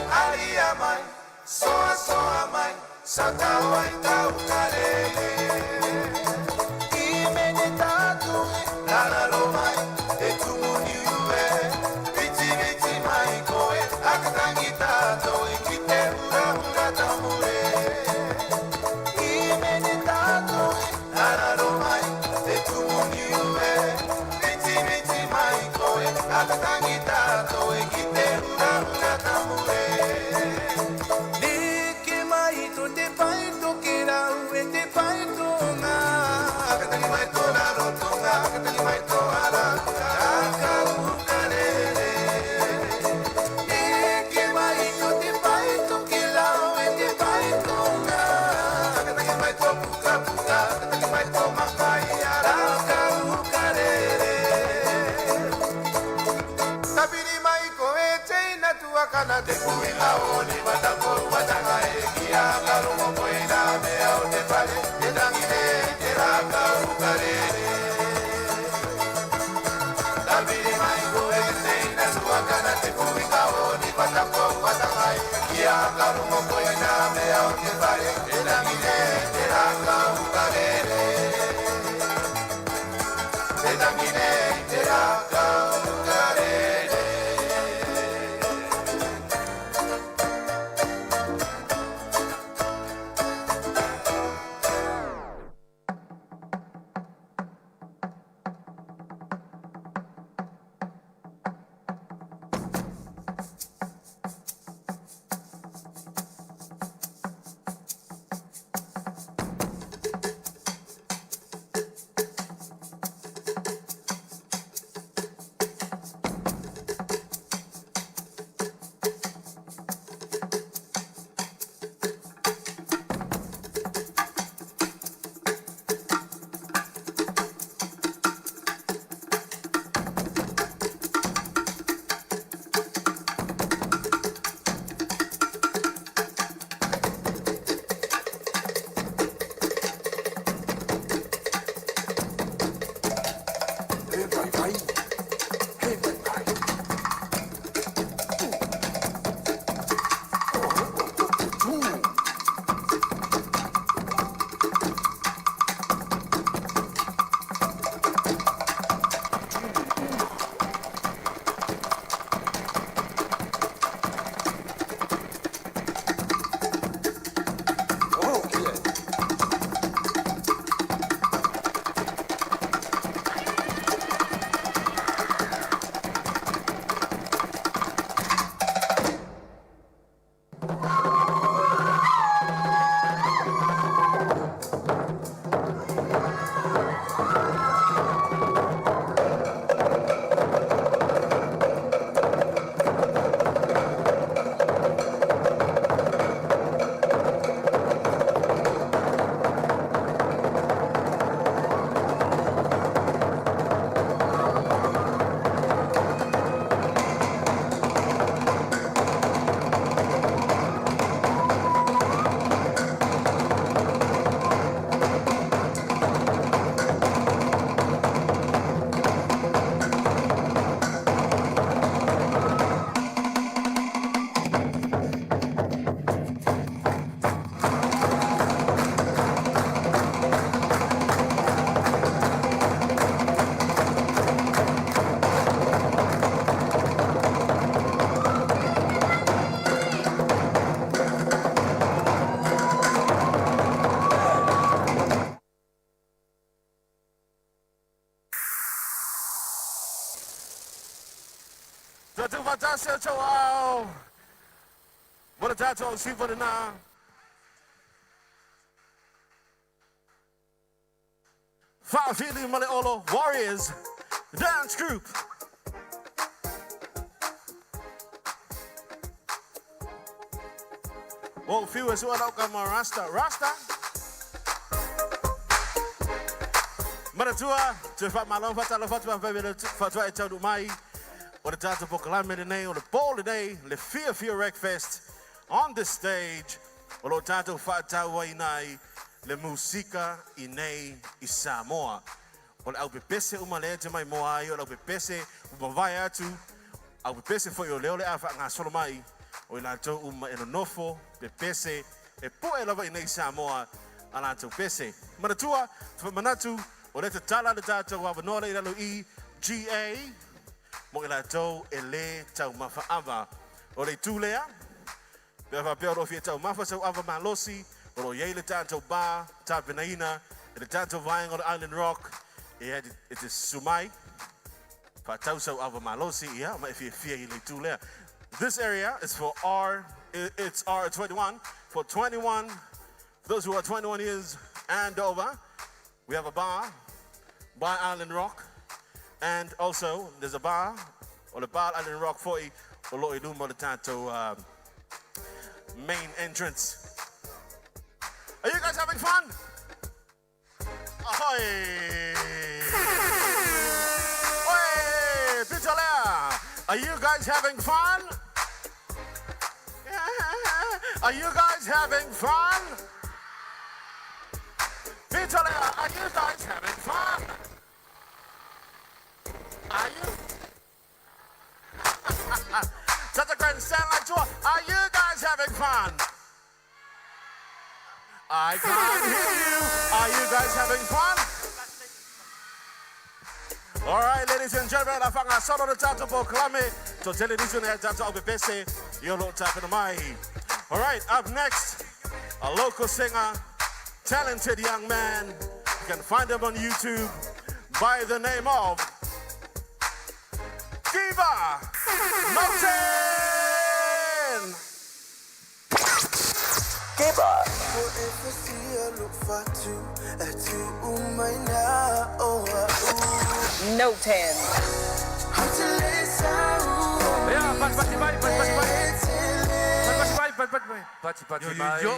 Alia mai, soa soa mai, sa tau e tau kalele. I mene tatu e lalalo mai, e tumuni ue, viti viti mai koe, akatangi tato e kite hura hura tamure. I mene tatu e lalalo mai, e tumuni ue, viti viti mai koe, akatangi tato e kite hura hura tamure. Niki mai to te pai to kirau e te pai to ngā. Akatangi mai to raro to ngā, akatangi mai to ara, aka ukarere. Niki mai to te pai to kirau e te pai to ngā. Akatangi mai to puka puka, akatangi mai to makai ara, aka ukarere. Tabiri mai ko e teina tua kana te kuila o ni matako matanga e kia karongo koina me au te pale e tangine te raka ukarere. Tabiri mai ko e teina tua kana te kuila o ni matako matanga e kia karongo koina me au te pale e tangine te raka ukarere. E tangine te raka ukarere. Fantastic wow. What a title see for the now. Fiafia Rec Warriors dance group. Well, few as well come Rasta. Maratua, to fight my love, Fatwa et Tadu Mai. What a title for Calamity Day on the ball today, the Fiafia Rec Fest on the stage. What a title for Tawainai, the Musica Inei Samoa. O le au pepese umale te mai moa I o le au pepese umawai atu. Au pepese fo I o leo le afa ngā solo mai. O I lātou uma e nofo, pepese, e po e lava I nei Samoa a lātou pese. Manatua, te manatu, o le te tala le tātou wawanoa I lalo I GA. Mo I lātou e le tau mafa ava. O le tūlea, pia whapea ro fia tau mafa sau ava malosi, o lo iei le tātou bā, tā penaina, e le tātou vaenga o le Island Rock, e te sumai, pa tau sau ava malosi, ia, ma e fia I le tūlea. This area is for it's R21, for 21, for those who are 21 years and over. We have a bar by Island Rock, and also there's a bar, or the bar Island Rock 40, or lo iluma le tātou main entrance. Are you guys having fun? Ahoy! Oi, Pitolea! Are you guys having fun? Are you guys having fun? Pitolea, are you guys having fun? Are you? Such a grand stand like tour. Are you guys having fun? I can't hear you. Are you guys having fun? All right, ladies and gentlemen, I found a solo tato po klame to television at tato obepese yolo tapin mai. All right, up next, a local singer, talented young man. You can find him on YouTube by the name of Kiva Mountain. Kiva. No 10. Yeah, Yo.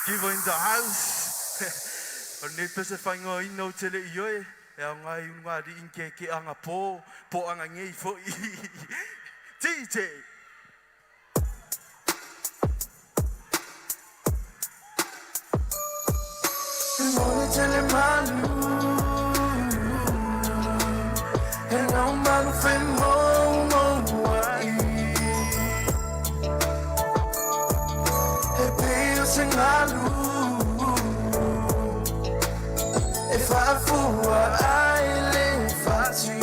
Kiva in the house. O ne pese whaingo I no tele I oe. E au ngai unwari inke ke anga po anga ngei fo I. TJ. Mone tele malu. E não malu fe mo ai. E peo sem malu. E fa fua ai le fati.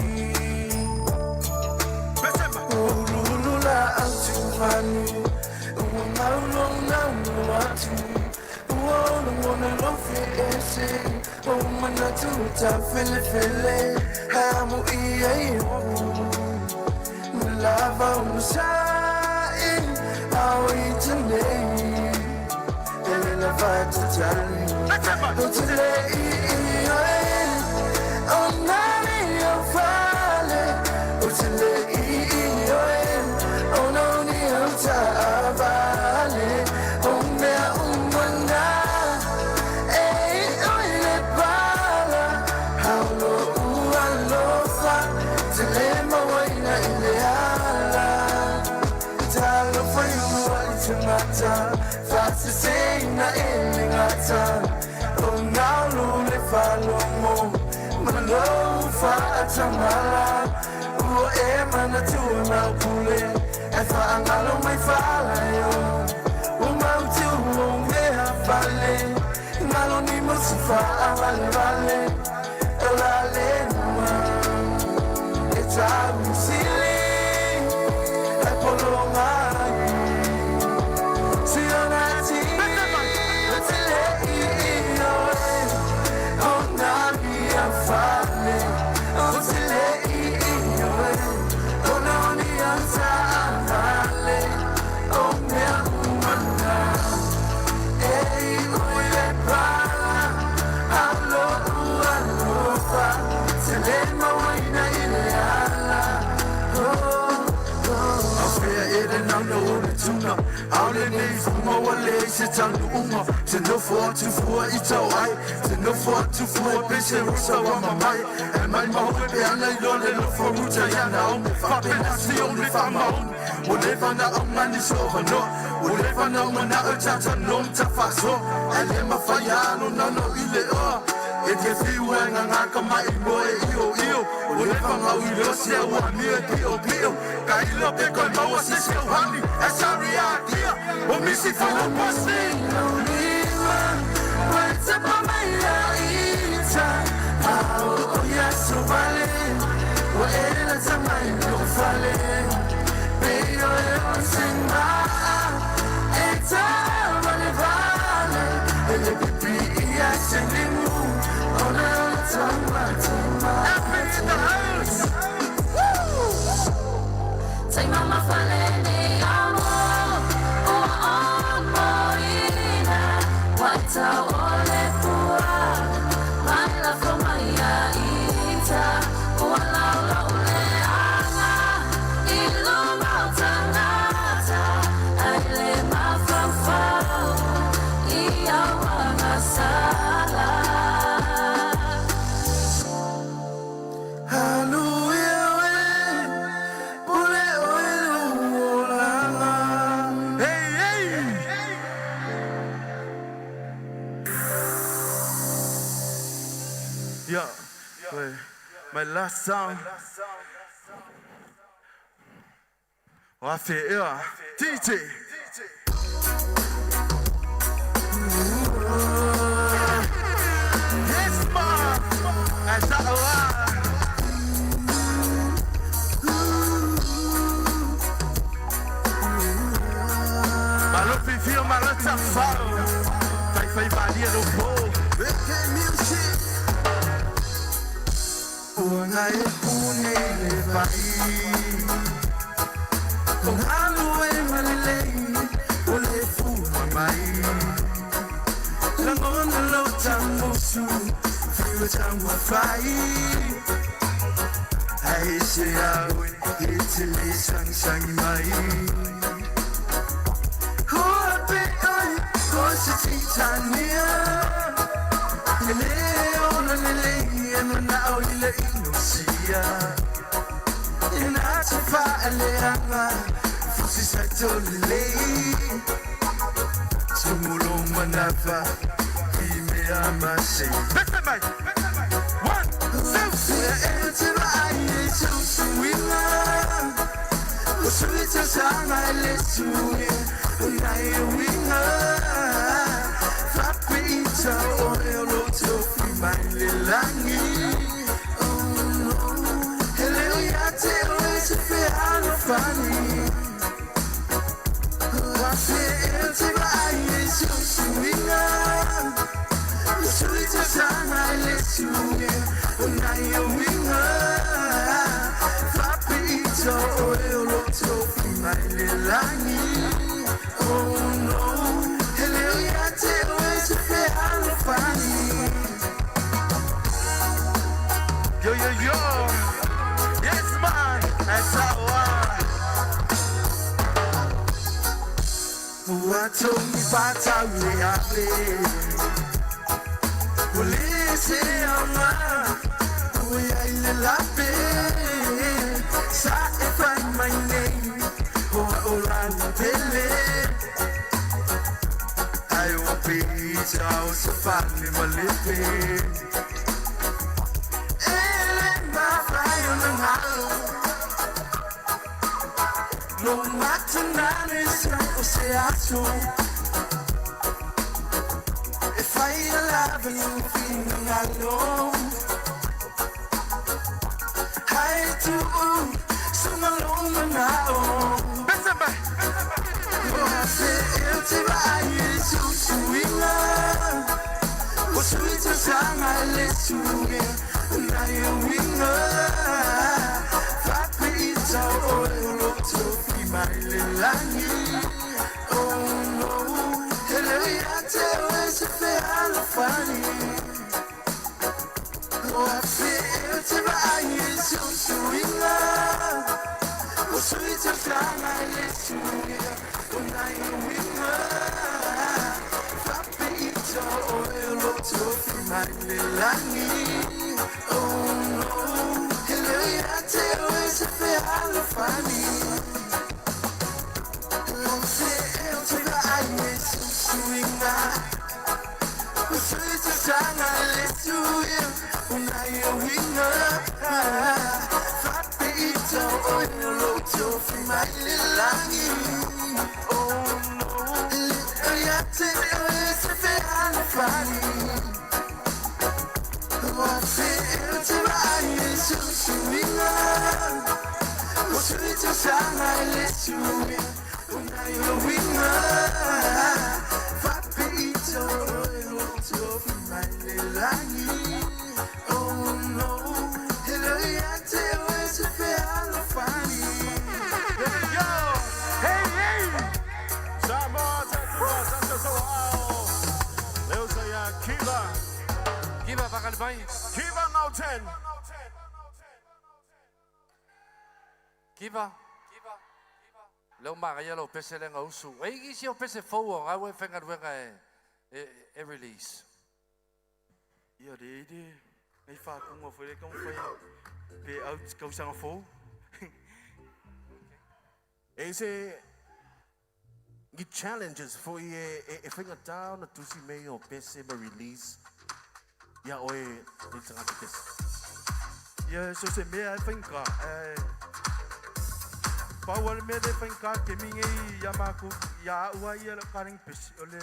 Ulula antu manu. Umaulo na matu. Wanna love it, oh man, I do ta fele, hamu iye, lava usai, how it today, and I fight to tell you, today, oh nani of fale, today, oh no, ni ota vale, oh mea umana. Fast to say na elingata. Oh now lule follow mo. Malo fa atamala. Oh emana tu na pule. Efa angalo mai fala yo. Oh mau tu me afale. Ngalo ni musifa avale. Ela le numa. It's a ceiling. Epolonga. Tangu uma Tendo forte fua itawai Tendo forte fua Pese rusa wa mamai E mai mahope pe ana ilole Lo foruta yana ome Fape nasi ome famaun Uleva na umani soha no Uleva na umana utata nom tafaso Ele mafayano nano ile o E ke fiwa ngaka mai mo e io. O le panga ui lo se ua mia pio. Ka ilo pe koi maua se se uhani. E saria kia. O misi fulu posi. Niwa. What's up on my ita. Oh ya so vale. O ela tamai no fale. Pero eu singa. Eta vale vale. Ele pipi ia sendimu. Ona tama. Every in the house. Woo! Say mama falene amo. Oh moina. Wata ole pua. My love for my ita. Wala ole anga. Ilu mautanata. Aile mafafa. Ia wanga sala. Yeah, my last song. Fiafia DJ. Yes, ma. That's a Malo fifio, malo tafao. Fai valia no povo. Music. Una e le vai. Con algo e malilei. O le fuma mai. La ngona lo tamusu. Fiwa tamwa fai. Ai se awe. Itili sang mai. Hope oi. Kosi titania. Leo na lele na oile inosia. Ina tfa aleanga fusi sato lele. Tumulo manava ime amase. Listen mate. 1, 2, 3. Aye susuina. Usuita sana lesuye. Unaye winga. Fapita oyo tofi my langi. Oh no. Hello yate oese fe alofani. Wafe ete ba aye susuina. Usuita sana lesuye. Unaye winga. Fapita oyo tofi my langi. Oh no. Hello yate oese fe alofani. Yo, yes man, that's how Wato mi bata we have. Police ama, we are lape. Sa if I my name, Orlando Pele. I will be out so finally my lippy. No matter if I alive and you feeling alone, I do some alone now. I say it's I so sweet. What sweet as I let you get, now you're winner. Pizza oil to my langi. Oh no, hello yate oese fe alofani. Oh I feel to my eyes so swinga. Oh sweet as I let you hear. When I am winner, pizza oil to my langi. Oh no, hello yate oese fe alofani. Swing, swing, swing, swing, swing, swing, swing, unai o winga. Fate ito o loto fi mai le langi. Oh no, ayate o se fe ala fani. What feel to my so swinga. What feel to sana let you in. Unai o winga. Fate ito o loto fi mai le langi. Oh no, ayate o se fe ala fani. There we go. Hey, hey. Samoa, that's so wow. Leo saya Kiva. Kiva pakalmai. Kiva now 10. Kiva. Lo makaya lo pese lenga usu. Ei si o pese fou nga we fenga wenga e release. Ia de nei fa kunga foi kom foi pe out kau sanga fo. Ese the challenges for ye if you down to see me or pese be release. Ya oi it's a kiss. Ia so se me ai finka Power me de finka ke mingi ya maku ya ua ia la karing pes ole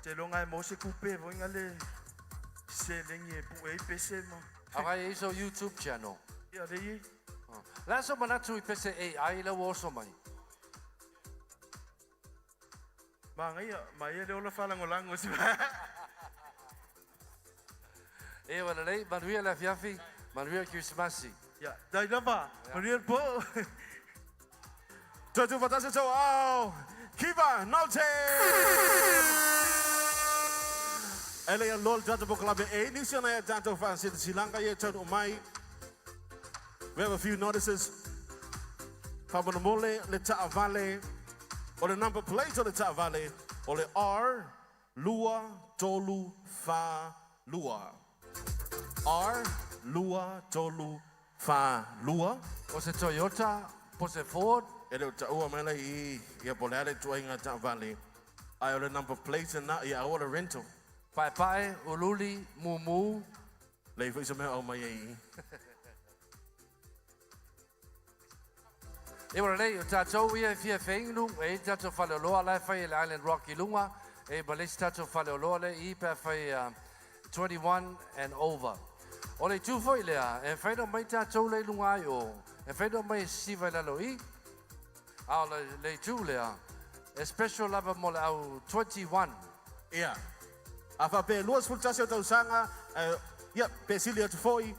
te longa mo se kupe voinga le se lengi pu e pese ma. Akai iso YouTube channel. Ia de Laso manatu I pese AI la woso mai. Mangai mai le ola fala ngolango si. E wala lei manuia la fiafi, manuia Christmasi. Ja, dai lava. Manuia po. Tutu fatasa so wow. Kiva now 10. Ele lol data boklabe e ni sona ya data van sit Sri Lanka ye turn umai. We have a few notices. Fabanamole le Ta Valley or the number plate on the Ta Valley or the R Lua Tolu Fa Lua. R Lua Tolu Fa Lua. O se Toyota, po se Ford. Ele ta ua mele I polare tuinga Ta Valley. I or the number plate and na I order rental. Pai pai, ululi, mumu. Le foi me o mai ai. E wala lei, o tātou ia fia whaingu, e tātou whale loa lai whai le Island Rock I lunga, e balesi tātou whale loa le I pia whai 21 and over. O le tūwhoi lea, e whaino mai tātou le lunga ai o, e whaino mai siwa lalo I, au le tū lea, e special lava mo le au 21. Ia. A fa pe luas fultasi o tau sanga, ia pe sili atu foi,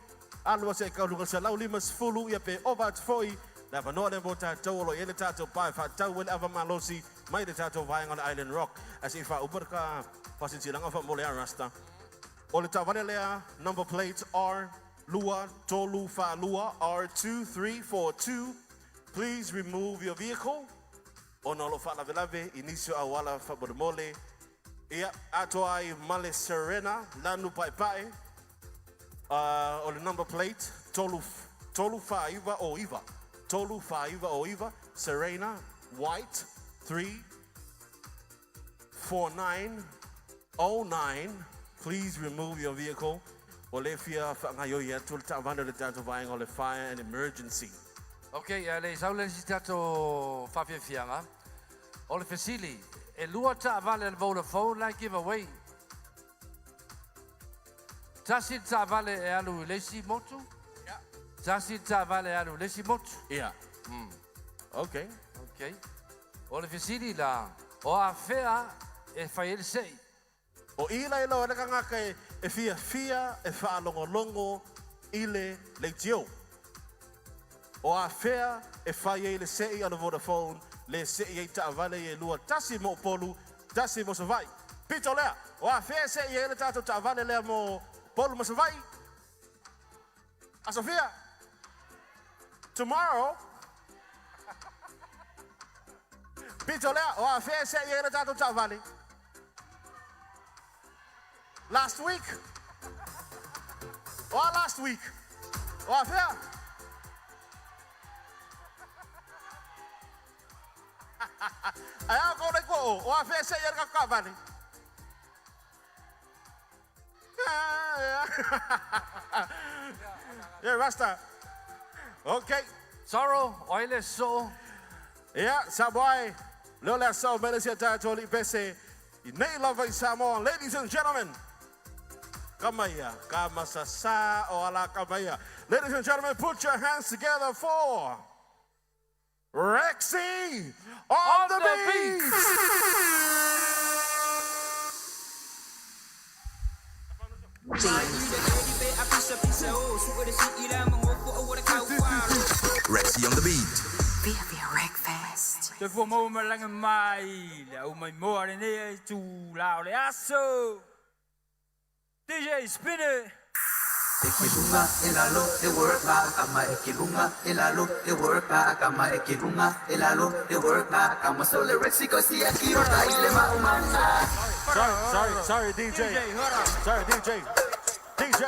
a luas e kaulunga sa lau limas fulu, ia pe ova atu foi, na wanoa le mo tātou olo ele tātou pai whatau wele awa malosi mai le tātou vaenga on Island Rock as if a uber ka pasinsilanga wha mole a rasta. O le tāwane lea number plates R Lua Tolu Fa Lua R2342. Please remove your vehicle. O nolo wha lave lave inisio a wala wha mole. Ia ato ai Male Serena lanu pai pai. O le number plate Tolu Fa Iva o Iva. Tolu Faiva o Iva, Serena, White, 34909. Please remove your vehicle. Olefia Fangayoya, Tultavanda the Tatavang on the fire and emergency. Okay, le saule si tato Fiafia o le fasili, e lua ta vale le Vodafone like giveaway. Tasi ta vale e alu lesi motu? Tasi ta vale alu lesi motu? Yeah. Okay. Okay. O le fasili la, o a fea e fai sei. O ila ila o kanga kai e Fiafia e whaalongolongo ile le tio. O a fea e fai e le sei ala Vodafone le sei e ta vale e lua tasi mo polu tasi mo savai. Pito lea. O a fea sei e le tato ta vale le mo polu mo savai. A Sofia. Tomorrow. Pito lea. O a fea sei e le tato ta vale. Last week? Or last week? Or fair? Ayaw ko na ko. Or fair sa yan kakabali. Yeah, Rasta. Okay. Sorrow, oile so. Yeah, Samoan. Lola so, Malaysia Toli Bese. Nei love Samoan. Ladies and gentlemen. Kamaya, Kamasasa, Oala Kamaya. Ladies and gentlemen, put your hands together for Rexy on the beat. Rexy on the beat. Fiafia Rec fest. Tôi vô mô mà lăng mai là mình mua đến đây chủ lao để aso. DJ spin it. Ekibunga elalo e work back kama ekibunga elalo e work back kama ekibunga elalo e work back kama sole Rexy kosi akiro ile maumana. Sorry, DJ. Sorry, DJ.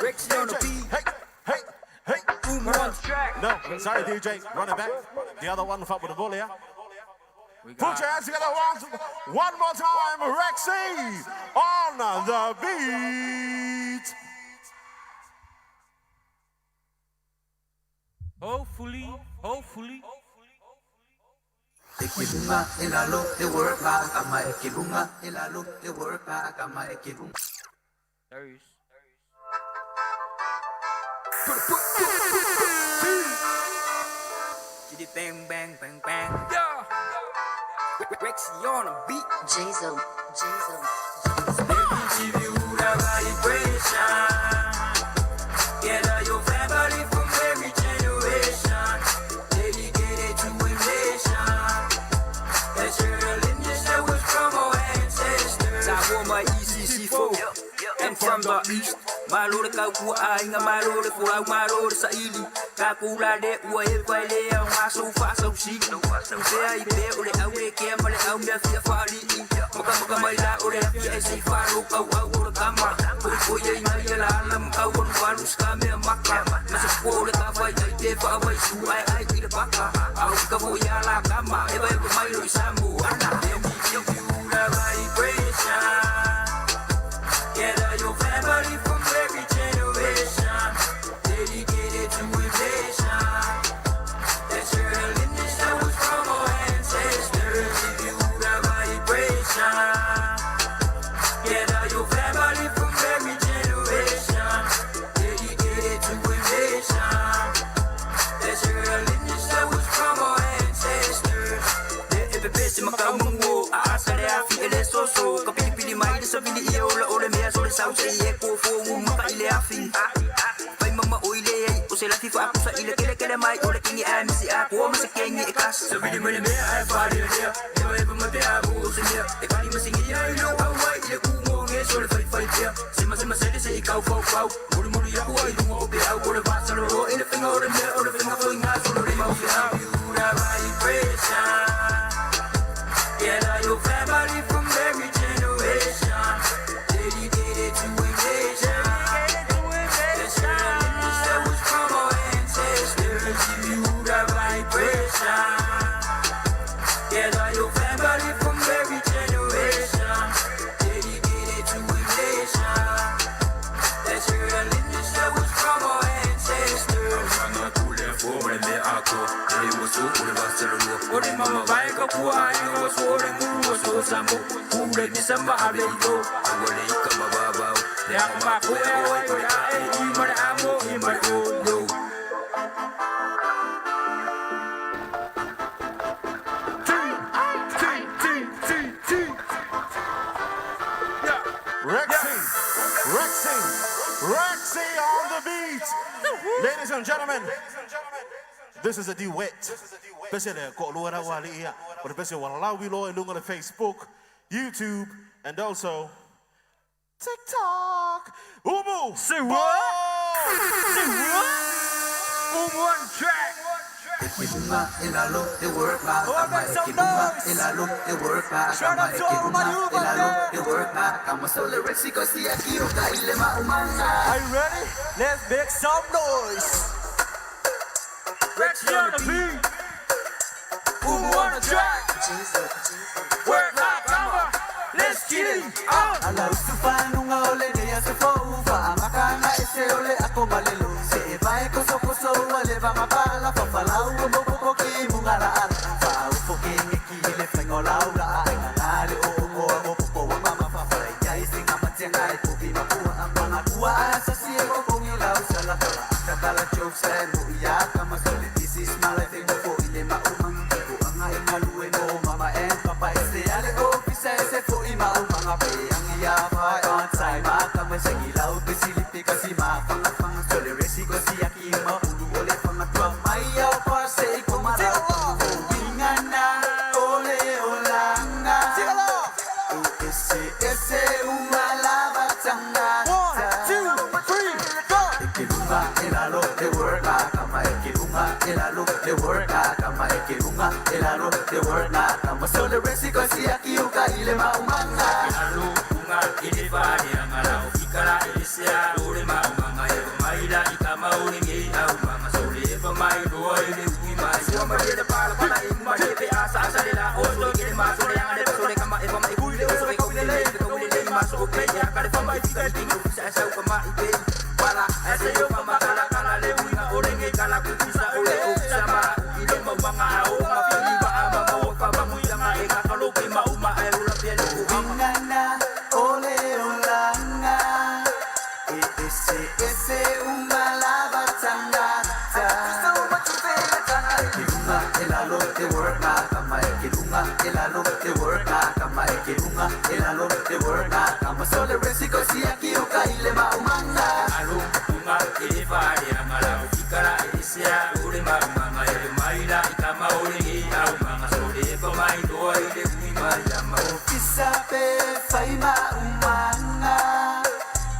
Rexy on the beat. Hey. No, sorry, DJ. Run it back. The other one, fuck with the bull, yeah? Put your hands together one more time. Rexy on the beat. Hopefully. Ekibunga elalo e work back kama ekibunga elalo e work back kama ekibunga. There is. Bang. Yeah. Rexy on a beat. Jason. Baby, give you the vibration. Gather your family from every generation. Dedicated to a nation. That's your lineage that was from our ancestors. I wore my ECC4 and from the east. Malore ka ku ai nga malore ku au malore sa ili ka kula de ua e vai le au maso fa so si no se ai be ore au e ke male au me fia fali maka mai la ore fia si fa ro ka au ore kama ko ye mai la lam ka won walu ska me maka na se ko ore ka vai te fa vai su ai ki le baka au ka vo ya la kama e vai ko mai lo samu ana you the vibration. Gather your family from every generation, dedicated to a nation. That's your lineage that was from our ancestors. Give you the vibration. Gather your family from every generation, dedicated to a nation. That's your lineage that was from our ancestors. The best in my kamungo, I said I feel it so. Kapili mai sa bili iyo la ore mea so le sau se e ko fo maka ile afi. Pai mama oile ai o se la tifa aku sa ile kele mai ore kingi ami si aku o mase kengi e kas. Sa bili mele mea ai fari lea. Eo e mate abu o se mea. E kani masingi ai lo au ai ile ku mo nge so le fai pia. Sema se i kau fau. Muri aku ai lungo o be au ore basa lo ro ile finga ore mea ore finga fo inga so lo rima o se au. Pura vibration. Gather your family from every generation, dedicated to a nation. That's your lineage that was from our ancestors. Give you the vibration. Gather your family from every generation, dedicated to a nation. That's your lineage that was from our ancestors. Ore mama vai ka kuai no so ore mu so sambo ure ni samba abelo ore ikama baba ya ma ko e oi ai i mara amo i mara o Rexy on the beat. Ladies and gentlemen, this is a duet. Especially ko luara wali ia. But especially wala wi lo ilunga on Facebook, YouTube, and also TikTok. Umu. Say what? Umu on track. Ekibunga elalo e work back kama ekibunga elalo e work back kama ekibunga elalo e work back kama sole Rexy kosi akiro ka ile maumana. Are you ready? Let's make some noise. Rexy on the beat. Umu on the track. Work hard, kama. Let's get it. Ala usufanu nga ole ne ya sefo ufa makana ese elalo te worna kama sole resiko siaki uka ile maumanga elalo unga ile bari angala ukara elisia ule maumanga ego maila ikama ulingi au mama sole eva mai do ile uima soma ile para para ima ile asa asa la oso ile masole yang ada sole kama eva mai kuile sole kuile le masuk ke ya kare fama tika tingu bisa sa kama ibe para asa yo kama kala kala le uina olingi kala kuisa ole usama ile maumanga au mafili ba ama mo pa ba muya mai ka kalo ke mauma ai ula pele ngana ole olanga ese umalaba tanga so much kirunga elalo te worka kama kirunga elalo te worka kama kirunga elalo te worka kama sole resiko siaki uka ile maumanga alo unga ile bari amala ukara isia ule maumanga ile maila kama ule au manga sole pa mai do ile uima yama kisabe faima umanga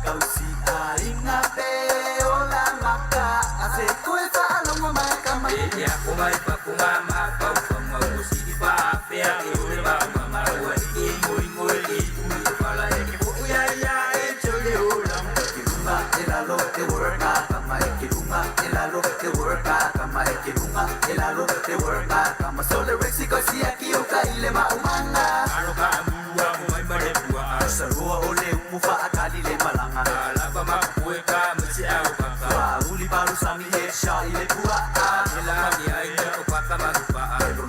kausi ainga be ola maka ase kueta alongo mai kama ya kumai pa kumama pa kama usidi pa pea ule mama wa ngoi pala ya chole ola kirunga elalo te worka kama kirunga elalo te worka kama kirunga elalo te worka kama sole resiko siaki uka ile maumanga aloka amua mai mare bua sarua ole umufa akali le malanga alaba makueka msi au kaka uli baru sami hesha ile bua ela dia ile kopaka marupa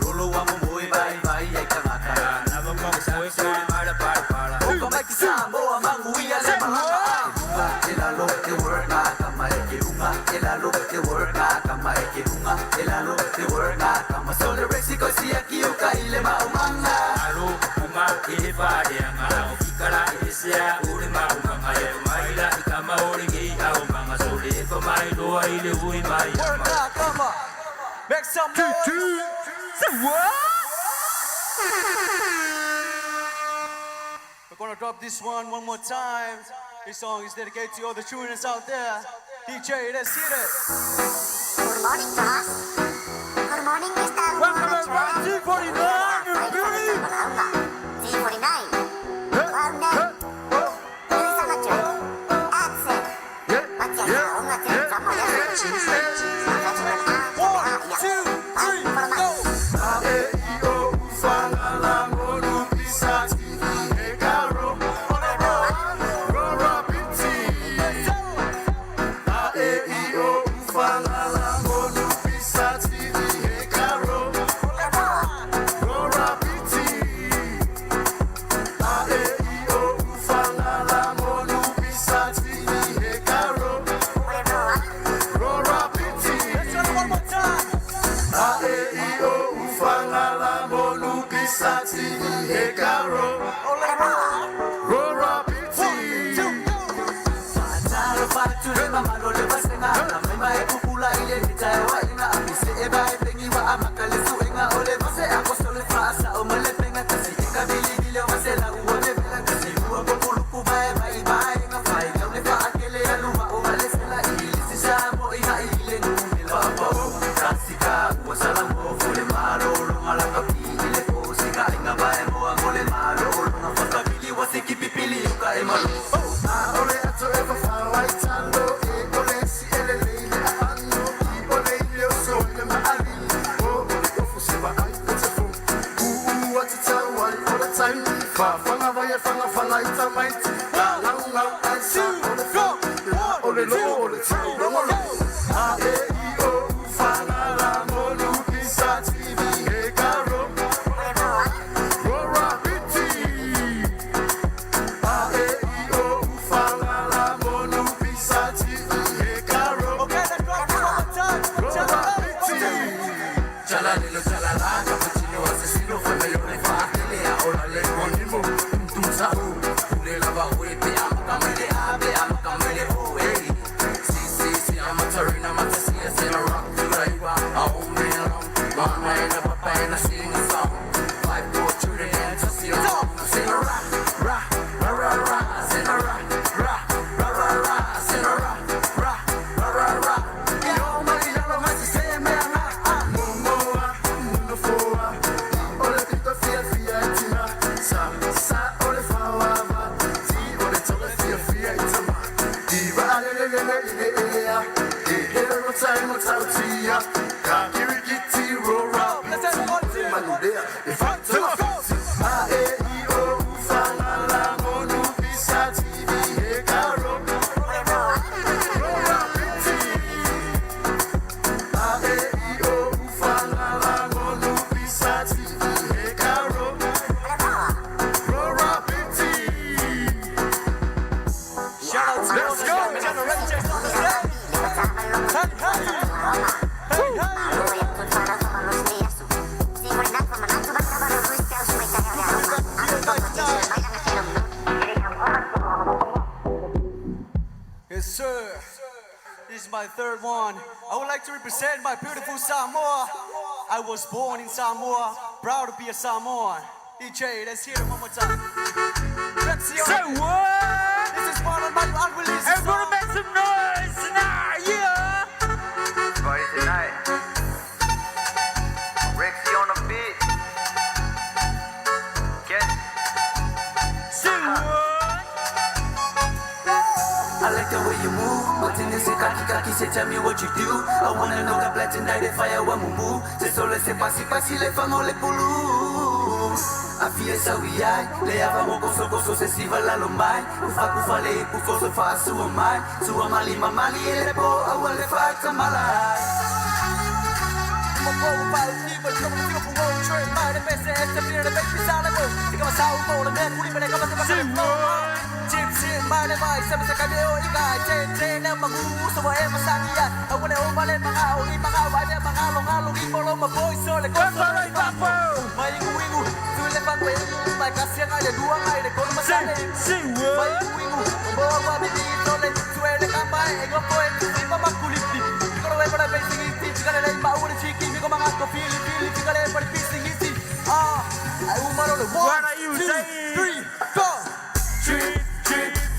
lolo wa moe bai bai ai kamaka laba makueka mara para kama kisambo amangu ya le malanga elalo te worka kama kirunga elalo te worka kama kirunga elalo te worka kama sole resiko siaki uka ile maumanga alo uma ile bari angala ukara isia ule maumanga ya maila kama olingi au manga sole pa mai do ile ui mai worka kama make some noise say what. We're gonna drop this one more time. This song is dedicated to all the tuners out there. DJ, let's hit it. Good morning, boss. Good morning, Mr. Welcome everybody, G49, everybody. G49. Well, no. Listen, Macho. Accent. Macho, Chala lilo chala la, cappuccino asesino, fue meglio le fa, che le ha, ora le buoni mo. this is my third one. I would like to represent my beautiful Samoa. I was born in Samoa, proud to be a Samoan. DJ, let's hear it one more time. Say what? This is one of my unreleased songs. Everybody make some noise tonight, yeah. Party tonight. Rexy on the beat. Say what? I like the way you move. Martinez say kaki kaki, say tell me what you do. I wanna know that black tonight if I want to move. Say solo say pasi pasi le fango le pulu. A fiesta we ai, le avamo coso coso se si va la lomai. Ufa kufa le kuso se fa su mai. Su mali mamali le po a le fa tamalai. Một bộ phải đi một trong những cuộc ngồi chuyện bài đến BC sẽ đi đến BC sao lại bộ thì các bạn sao bộ là nên đi bên đây các bạn sẽ chìm chìm bài đến bài xem sẽ cái điều ý cái trên em mà ngu sao mà em mà sang đi à ông này ôm ba lên bằng áo bài bên bằng áo lông đi bolo mà boy so lại có so lại bắp mày ngu tôi lên bằng quên bài cá xiên ai để đua ai để con mà sang đây mày ngu bố qua đi tôi lên tôi lên cam bài anh có quên đi mà mặc culit đi kalau lepas dah basic ini, jika ada yang bau dan ciki, miko mangat ko feel, jika ada yang berpising isi. I umar oleh 1, 2, 3, go.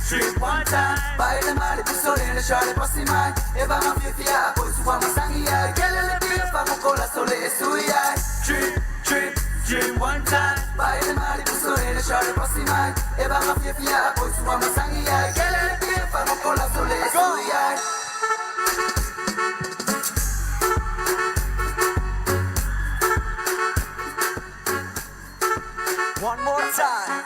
Trip, one time. Baile mali pisole le shale pasi mai, eba ma fiafia, poi su ama sangia, kelele pia famo kola sole esuia. Trip, one time. Baile mali pisole le shale pasi mai, eba ma fiafia, poi su ama sangia, kelele pia famo kola sole esuia. One more time.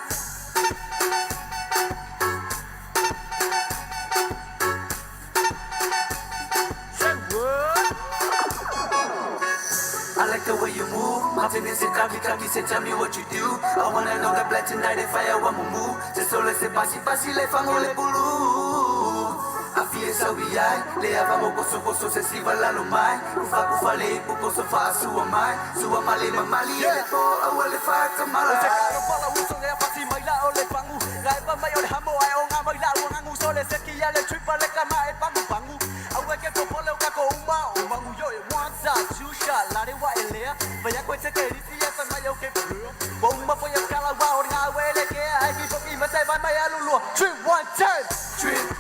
Say what? I like the way you move. Martinez say kaki, say tell me what you do. I wanna know that black tonight if I want to move. Say solo say pasi le fango le bulu. A fiesta we ai, le avamo coso se si va la lomai. Kufa le kuso fa su mali mamali le po awale fa tamala. Se caro pala uso le pasi mai la ole pangu. Gai pa mai ole hamo ai onga mai la onga so le se kia le tripa le kama e pangu. Awe ke ko pole ka ko uma yo e one shot, two shot, la de wa elea. Vaya ko se ke ri ya sa mai o ke. Bomba foi a kala wa ori ha we le ke ai ki po ki ma sai vai mai alu. 3 1 10.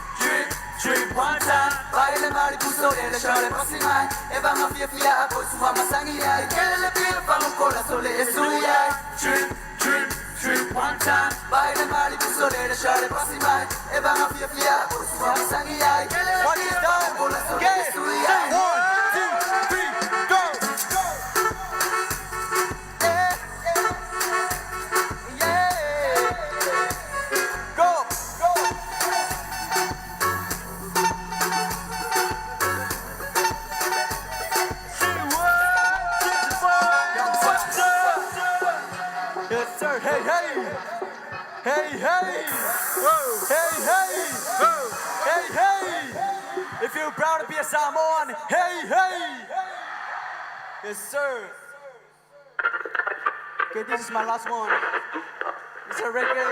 Trip one time, baile mali puso le shale pasi mai, eba ma fiafia poi su ama sangia, kelele pia famo kola sole esuia. Trip one time, baile mali puso le shale pasi mai, eba ma fiafia poi su ama sangia, kelele pia famo kola sole esuia. 1, 2, 3, go. If you're proud to be a Samoan, hey! Yes, sir. Okay, this is my last one. It's a reggae.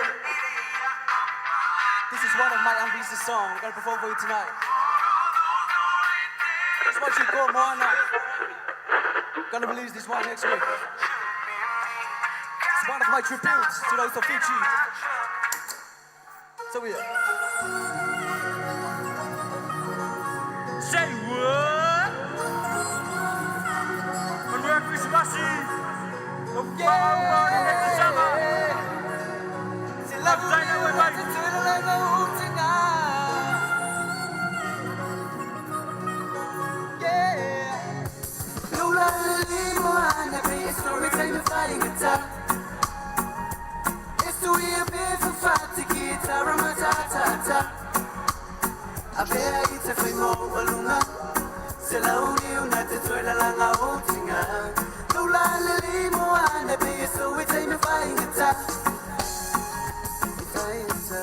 This is one of my unreleased songs. I'm gonna perform for you tonight. This one should go Moana. Gonna release this one next week. It's one of my tributes to those of Fiji. So yeah. Say what? Menurut visi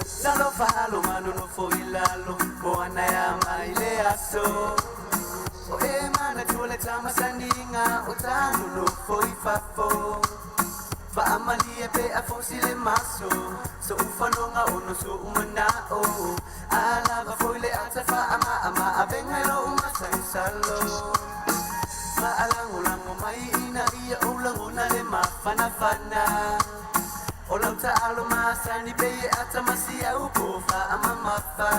Salo falo mano no foi lalo Moana ya maile aso O e mana tole tama sandinga O tano no foi fafo Faamali e pe a fosile maso So ufanonga ono so umanao Ala foile ata ama Abengelo umasa insalo Maalangulango mai ina ia ulanguna le mafana Olau ta'alo masani peye ata masia upo ama mafa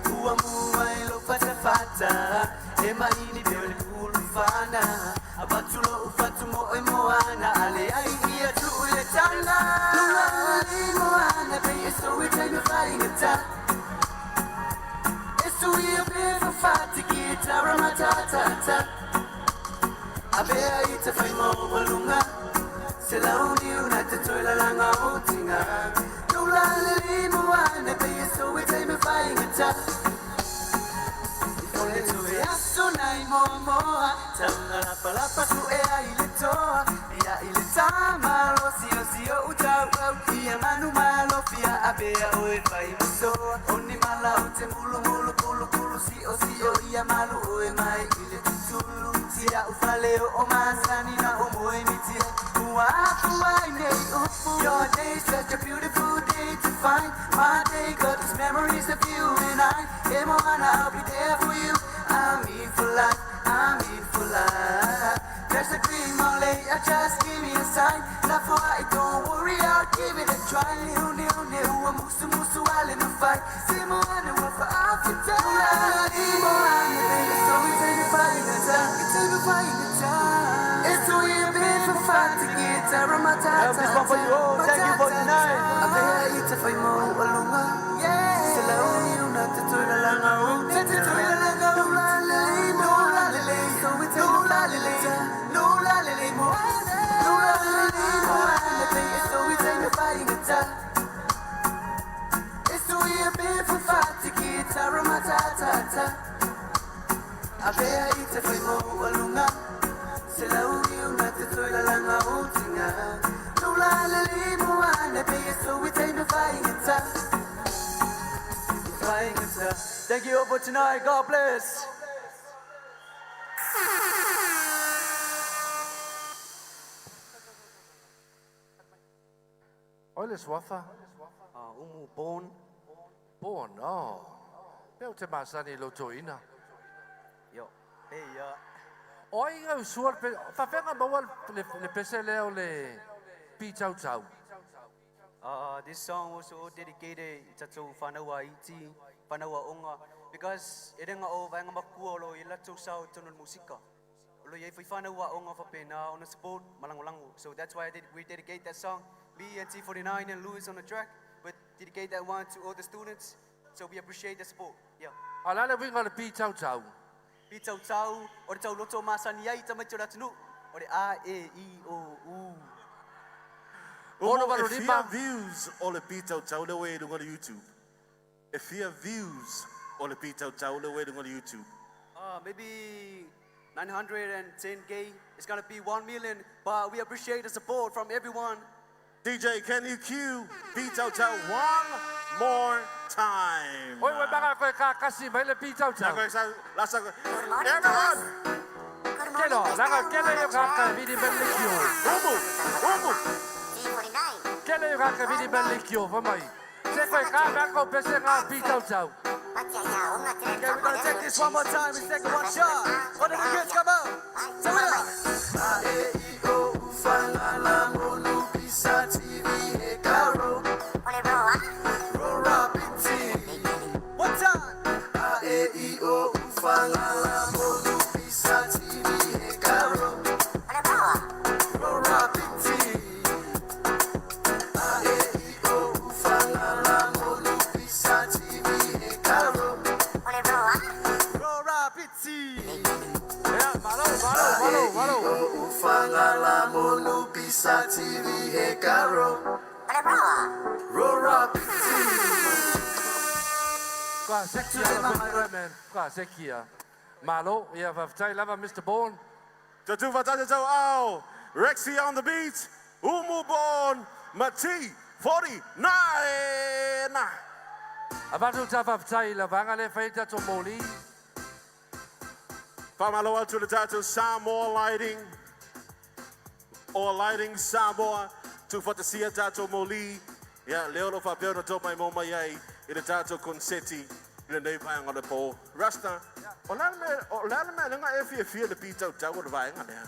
Ua muai lo fata E maini beole kulufana Abatulo ufatu moe moana Ale ai ia tuule tana Lulali moana peye so we take a flying attack Esu ia befa fati kita ramatata Abea ita fai mo walunga Se la uniuna te toila langa utinga Lulali moana peye so we take a flying attack Ifole tue aso nai moa Tanga la palapa tu e a ile toa Ia ile tama lo sio utau Ia manu malo fia abea oe fai masoa Oni mala o te mulu sio ia malu oe mai ile tutulu Sia ufaleo o masani na o moe mitia Uafu ai nei upu Your day's such a beautiful day to find My day got these memories of you and I Hey Moana, I'll be there for you I'm in for life, I'm in for life There's a green molly, just give me a sign Not for I, don't worry, I'll give it a try Neu, musu, I'll in a fight See Moana, what for Africa Moana, baby, so we take a fight in the time We take a fight in the time It's too early, baby, for fight to get Ramatata, this one for you all, thank you for tonight I pay it for you, Alunga Yeah, it's a lonely, not to turn along It's a turn along So we take a fight in the time No lalele, Moana baby, so we take a fight in the time It's too early, for fight to get Ramatata I pay it for you, Alunga Sila uniuna te toila langa utinga Nulalali moana peye so we take the flying attack Flying attack Thank you all for tonight, God bless Oile swafa. Umu born Born, oh. Peo te masani lo toina. Yo, hey Oi ngau suar pe whawhenga maua le pese leo le pi tau tau. This song was all dedicated to whanaua iti, whanaua onga, because e renga o vaenga makua lo I lato sao tono musika. Lo iei whi whanaua onga whapena on the support malangolango. So that's why we dedicate that song. Me and T49 and Louis on the track, but dedicate that one to all the students. So we appreciate the support. Yeah. Alale winga le pi tau tau. Pi tau tau, o le tau loto masani ai tamai tō ratunu, o le A, E, I, O, U. If you have views o le pi tau tau le way to go to YouTube. If you have views o le pi tau tau le way to go to YouTube. Maybe 910K. It's gonna be 1 million, but we appreciate the support from everyone. DJ, can you cue pi tau tau one more time? Oi, baka koe ka kasi mai le pi tau tau. Everyone! Kelo, langa kele yo ka vidi bellikio. Umu! Kele yo ka vidi bellikio, vamai. Se koe ka bako pese nga pi tau tau. Okay, we're gonna take this one more time. Let's take one shot. What are the kids come out? So one time. TV e caro. Rora Qua sekia man. Qua sekia. Malo, ia whaftai lava Mr. Bourne. Tatu whatata tau au. Rexy on the beat. Umu Born. Mati 49. Abatu ta whaftai la vanga le whaita to moli. Whamaloa to the tatu Samoan lighting. All Lighting Samoa, tu whatasia tātou moli, ia leo lo whapeo na tō mai mō mai ai, i le tātou konseti, i le nei vāenga le pō. Rasta, o lana me lenga e fia le pītau tau o le vāenga lea.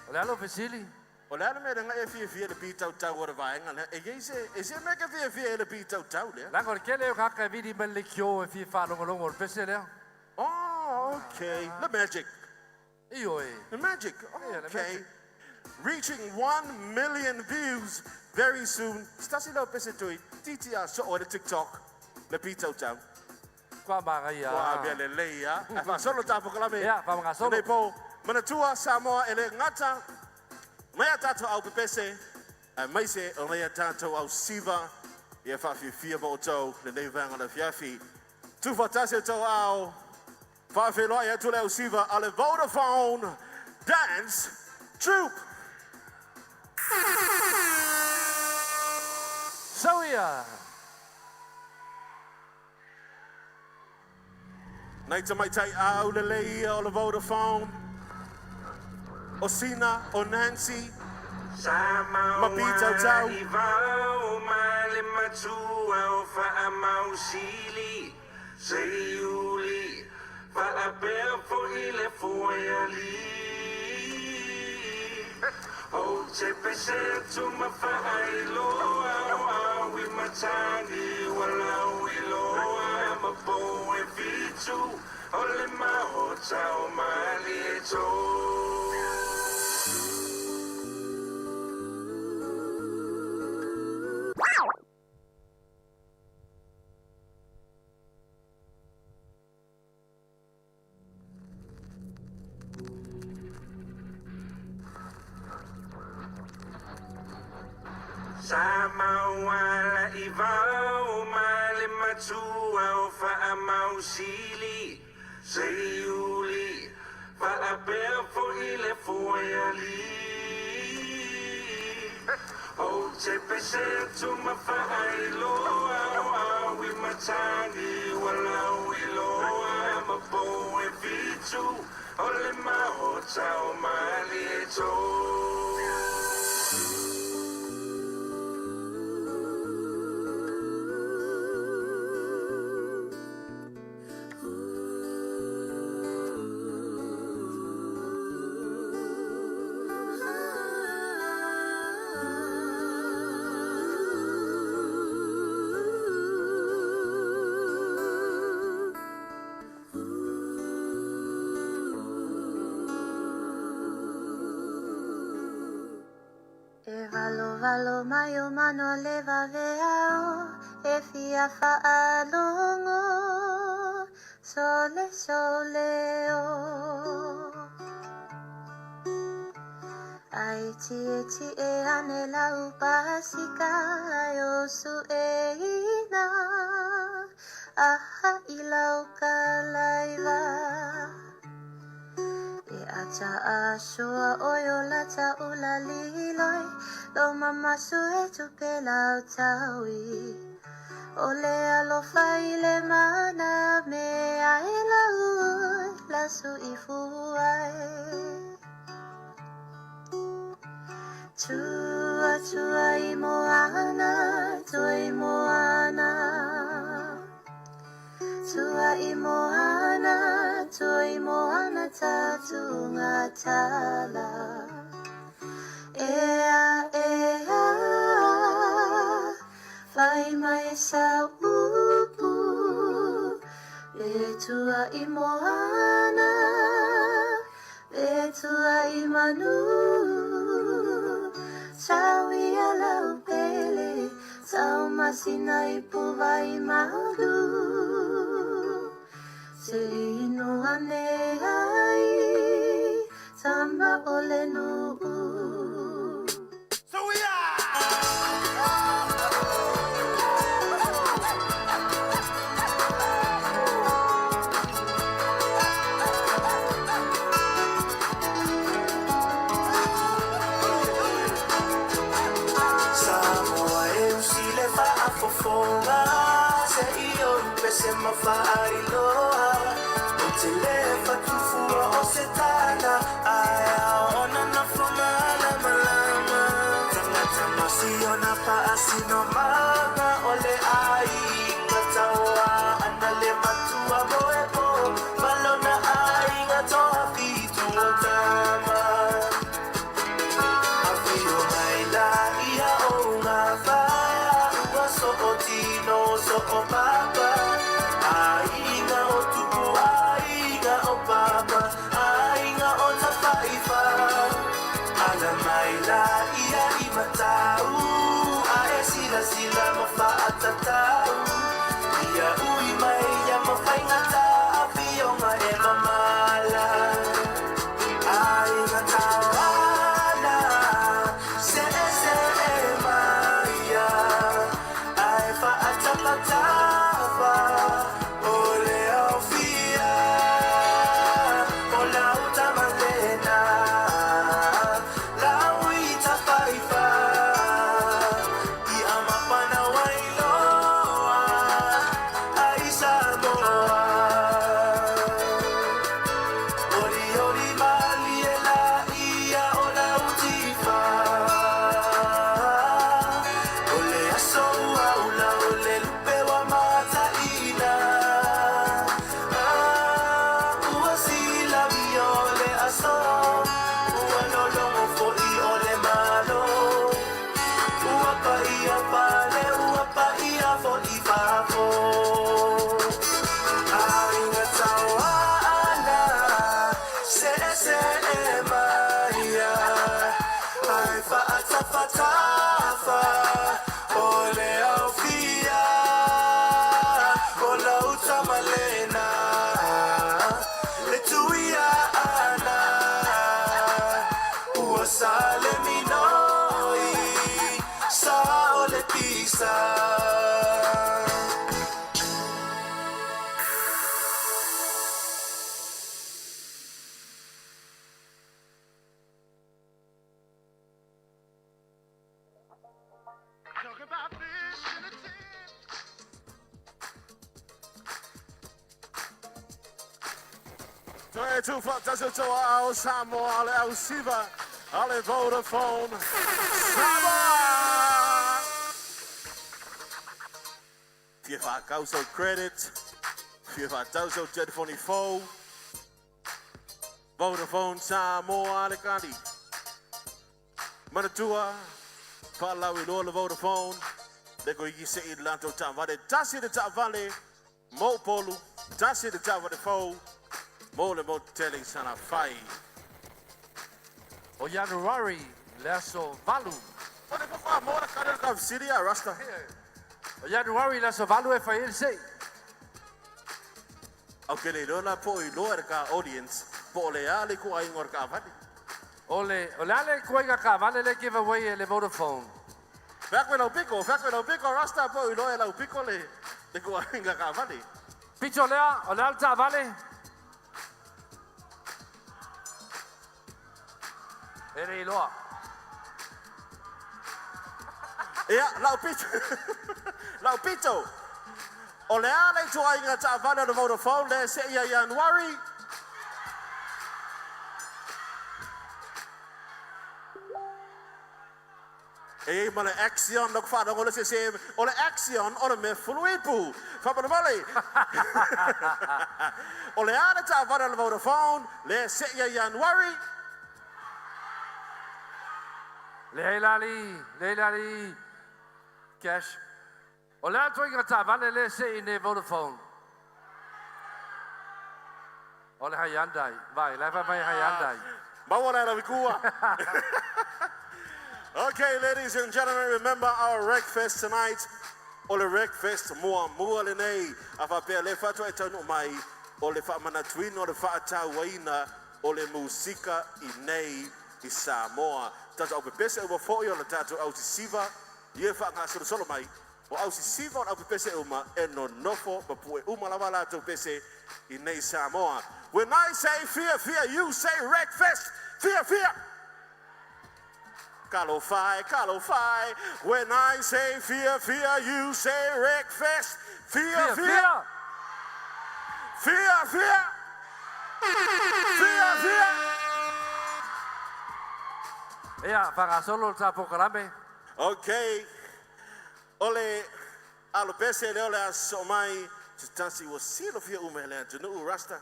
O lalo Vasili. O lana me lenga e fia le pītau tau o le vāenga lea. E se meka fia le pītau tau lea. Lango le kele o kaka vidi me le kio e fia whanongalongo o le pese lea. Oh, okay. The magic. The magic. Okay. Reaching 1 million views very soon. Stasi lo pese tui. TTR so o le TikTok. Le pītau tau. Kwa mga ia. Kwa bia le leia. Fa solo tapo kalame. Ia, fa mga solo. Nei po, manatua Samoa ele ngata. Mea tato au pepese. Mai se o mea tato au siva. Ia fa Fiafia mo tau. Le nei vanga le Fiafi. Tu fatase tau au. Fa loa ia tu le au siva. Ale Vodafone Dance Troupe. So ia. Nei te mai tai au le leia o le Vodafone. O Sina, o Nancy. Mapita tau. I vau male matua o wha mausili. Se iuli. Wha pea fo I le foiali. O te pese tu ma wha iloa. Au I matani walau iloa. Ma po e vitu. O le mahota o mali e tō. Samawala I vau male matua o wha mausili. Se iuli, wha pea fo I le foiali. O te pese tu ma wha iloa. Au I matani walau iloa. Ma po e vitu, o le mahota o mali e tō. Valo mai o mano leva veao e fia whaalongo sole sole o ai ti e ane lau pasika ai o su e ina aha I lau kalaiva e acha asua oyo lata ula liloi lo mama su e tu pela taui o le alo fai le mana me ai la su I fuai tua I moana tua I moana tua I moana tua I moana tatu ngatala ea fai mai sa upu e tua I moana e tua I manu sau I ala upele sau masina I puva I malu se inu ane ai samba ole nu se ma fai loa o te lefa tu fua o se tana ai ona na funa la mala Ona paasino manga ole ai Katawa anale matua moepo Malona ai ngatoa fitu otama Afio maila ia o ngā whaia Ua so o tino so o papa Ainga o tupu ainga o papa Ainga o ta whaifa Ala maila ia I matau Ae sila sila mawhaatatau Ia ui mai ia mawhaingata Afio ngā e mamala Ai ngatau ana Se se e maia Ai whaatapatapa Ole au fia Ola utamalena Lau I ta whaifa I amapana wailoa Ai Samoa Ori ori mali e la ia o la utifa Ole aso aula ole lupe wa mata ina Ua sila mi ole aso Ua nolongo fo I ole malo Ua pa ia pale ua pa ia fo I fafo Ainga tawa ana Se se e maia Ai whaatapatafa Ole au fia Ola utamalena Le tuia ana Ua sale minoi Sa ole pisa Talk about fish in a tin. Twee toevallig, dat is het zo al Samoan, alle au Siva, alle Vodafone. Samoan! Fiafia Causo credit, Fiafia Causo telefonie Vodafone Samoa le kandi. Manatua, Pala we lola Vodafone. Lego yi se Atlanto town. Vale tasi de ta vale. Mo polu. Tasi de ta vale fo. Mo le mo telling sana fai. O Januari, leso valu. Ode ko fa mo ka ka Syria rasta. O Januari, leso valu e fa il sei. Okay, le lola po I loa ka audience. Po le ale ko ai ngor ka vale. Ole ale kuinga ka vale le give away le Vodafone. Fakwe lau piko rasta po I loa lau piko le ko ai nga ka vale. Picho lea, ole alta vale. Ere iloa. Ja, lau pito. Lau pito. Ole ale to ai nga ta vale de Vodafone le se ia Januari. E maar een action nog vader ole se ole action ole me fluipu. Van de valley. Ole aan ta vale de Vodafone le se ia Januari. Leilali. Cash. Ole alto inga ta vale le se in Vodafone. Ole Hyundai. Vai, leva vai Hyundai. Bawala la vikua. Okay, ladies and gentlemen, remember our Rec Fest tonight. Ole Rec Fest mua le nei. Afa pe le fatwa etanu mai. Ole fa mana twin ole fa ta waina. Ole musika I nei I Samoa. Tata op pese over for yo tatu au siva. Ye fa nga solo mai. O au siva o op pese uma eno nofo papue uma la wala to pese I nei Samoa. When I say fear, you say Rec Fest. Fear. Kalofai. When I say fear, you say Rec Fest. Fear. Ja, para solo ta programe. Okay. Ole alopese le ole asomai tansi was seal of your umele to no rasta.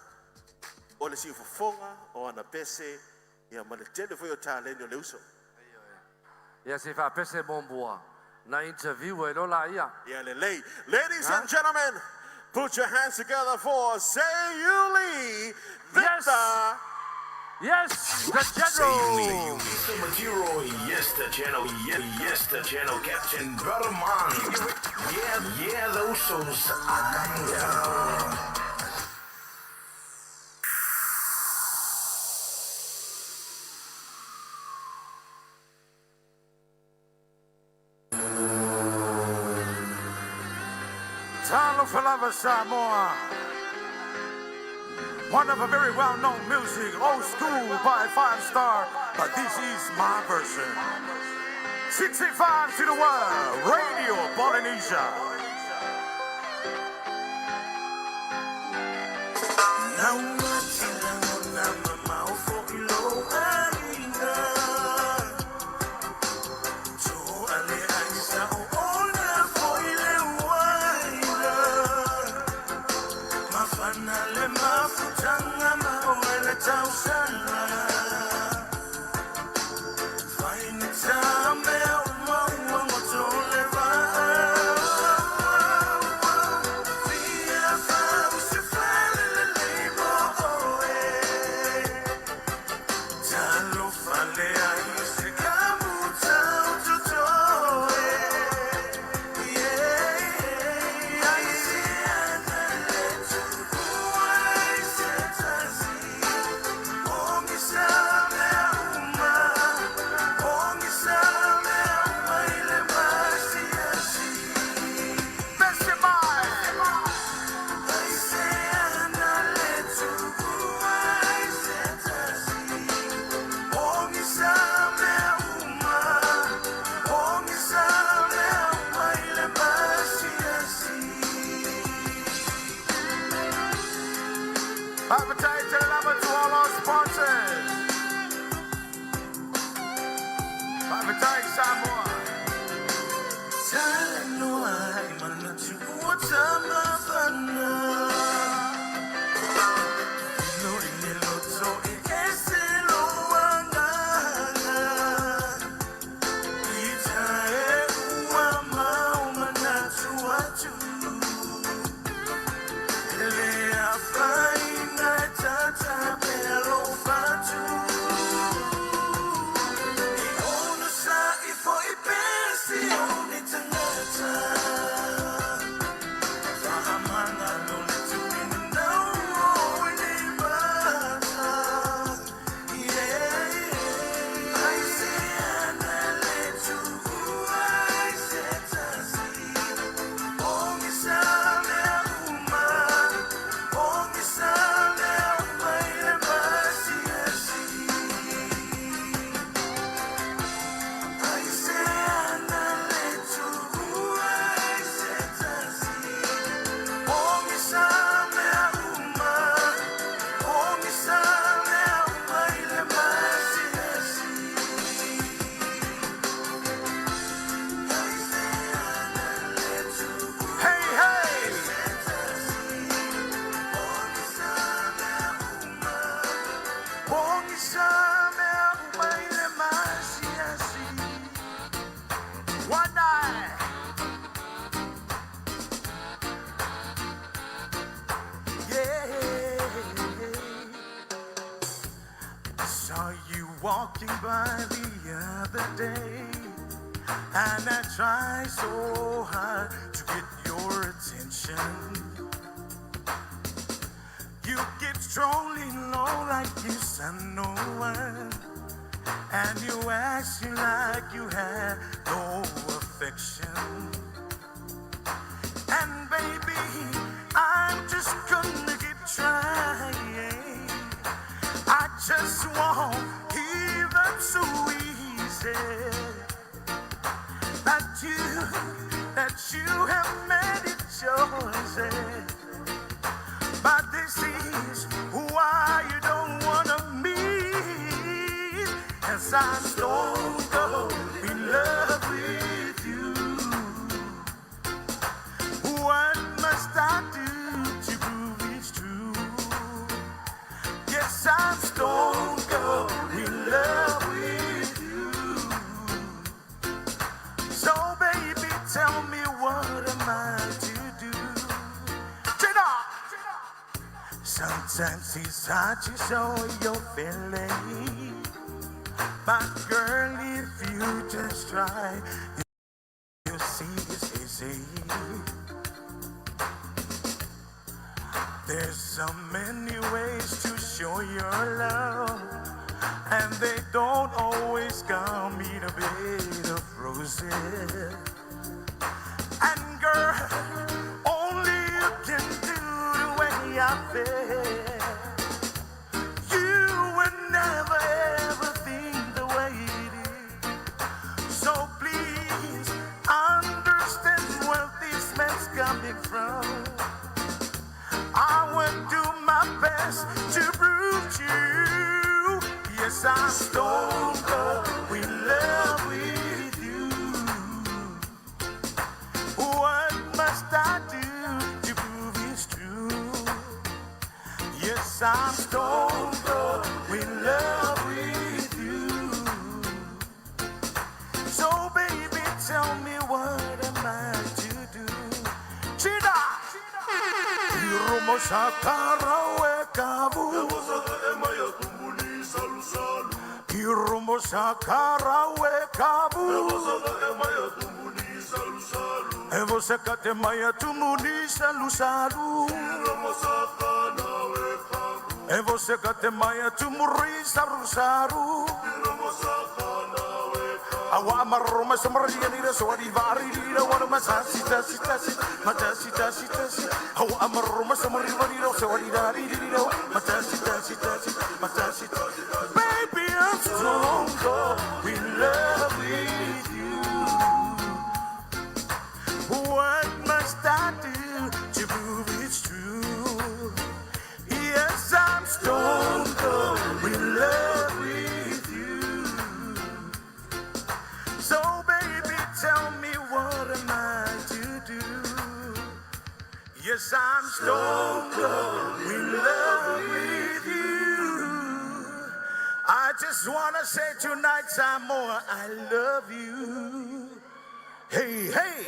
Ole si fonga o ana pese ya maletele for your talent yo leuso. Yes, if I pese bombua. Na interview e lola ia. Yeah, ladies and gentlemen, put your hands together for Say You Lee, Victor. Yes, the general. Mr. Matiro, yes, the general, yes, the general, Captain Brotherman. Yeah, those souls. Talo Fiafia Samoa. One of a very well-known music, old school by 5-star, but this is my version. 65 to the world, Radio Polynesia. Walking by the other day, and I try so hard to get your attention. You keep strolling low like you saw no one, and you act like you had no affection. And baby, I'm just gonna keep trying. I just won't give up so easy. That you have made it choices. But this is why you don't wanna meet, as I'm so in love with you. Sometimes it's hard to show your feeling, but girl, if you just try, you see it's easy. There's so many ways to show your love, and they don't always come in a bed of roses. And girl, only you can do the way I feel. You would never ever think the way it is. So please understand where this man's coming from. I will do my best to prove to you. Yes, I'm stone cold in love with you. What must I do to prove it's true? Yes, I'm stone cold in love with you. So baby, tell me what am I to do? Chida! Irumo shakara wekabu. Irumo shakara wekabu. Evo sekate maya tumunisha lusalu. Evo sekate maya tumurisa rusaru. Awa maroma samaria nira sawari vari nira wana masasi tasi tasi matasi tasi tasi. Awa maroma samaria nira sawari dari nira matasi tasi tasi matasi tasi. Baby, I'm stronger in love with you. What must I do to prove it's true? Yes, I'm stronger in love with you. So baby, tell me what am I to do? Yes, I'm stronger in love with you. I just wanna say tonight, Samoa, I love you. Hey, hey.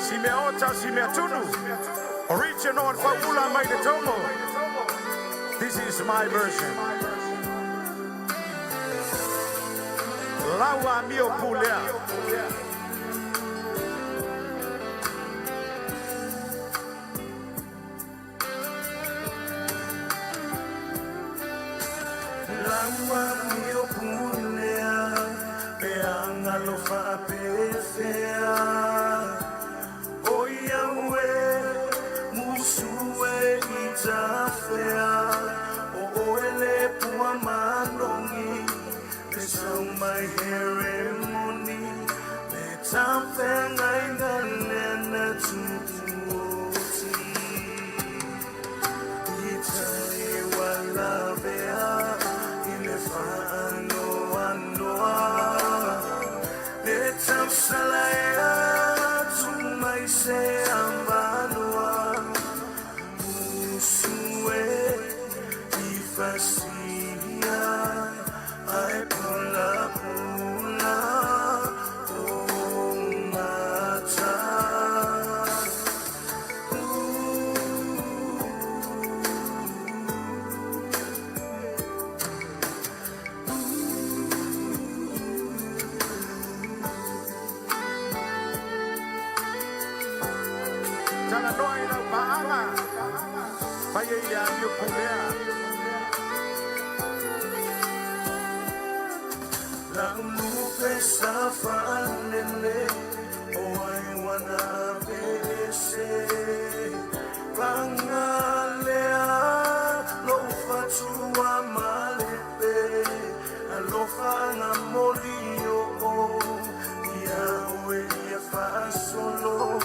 Simeota, Simeatunu, original Faula Maidetomo. This is my version. Lawa mio pulea. Lawa mio pulea, peanga lo fa pefea. Oyawe, musue itafea. Oele pua manongi. So my ceremony, let's have a night and to Italy, what love in the fano and let's have Salaya to my say Ambanua, Musue, if I see ya. I pull up, oh my time. Talanoy ng paama, payayaan yung pulea. La mufe safanele, oh I wanna bese. Pangalea, lo fatua malepe, alofa na molio, Yahweh ya fa solo,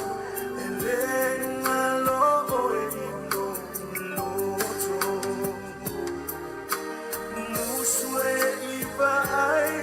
elenga lo ino loto, muswe ibai.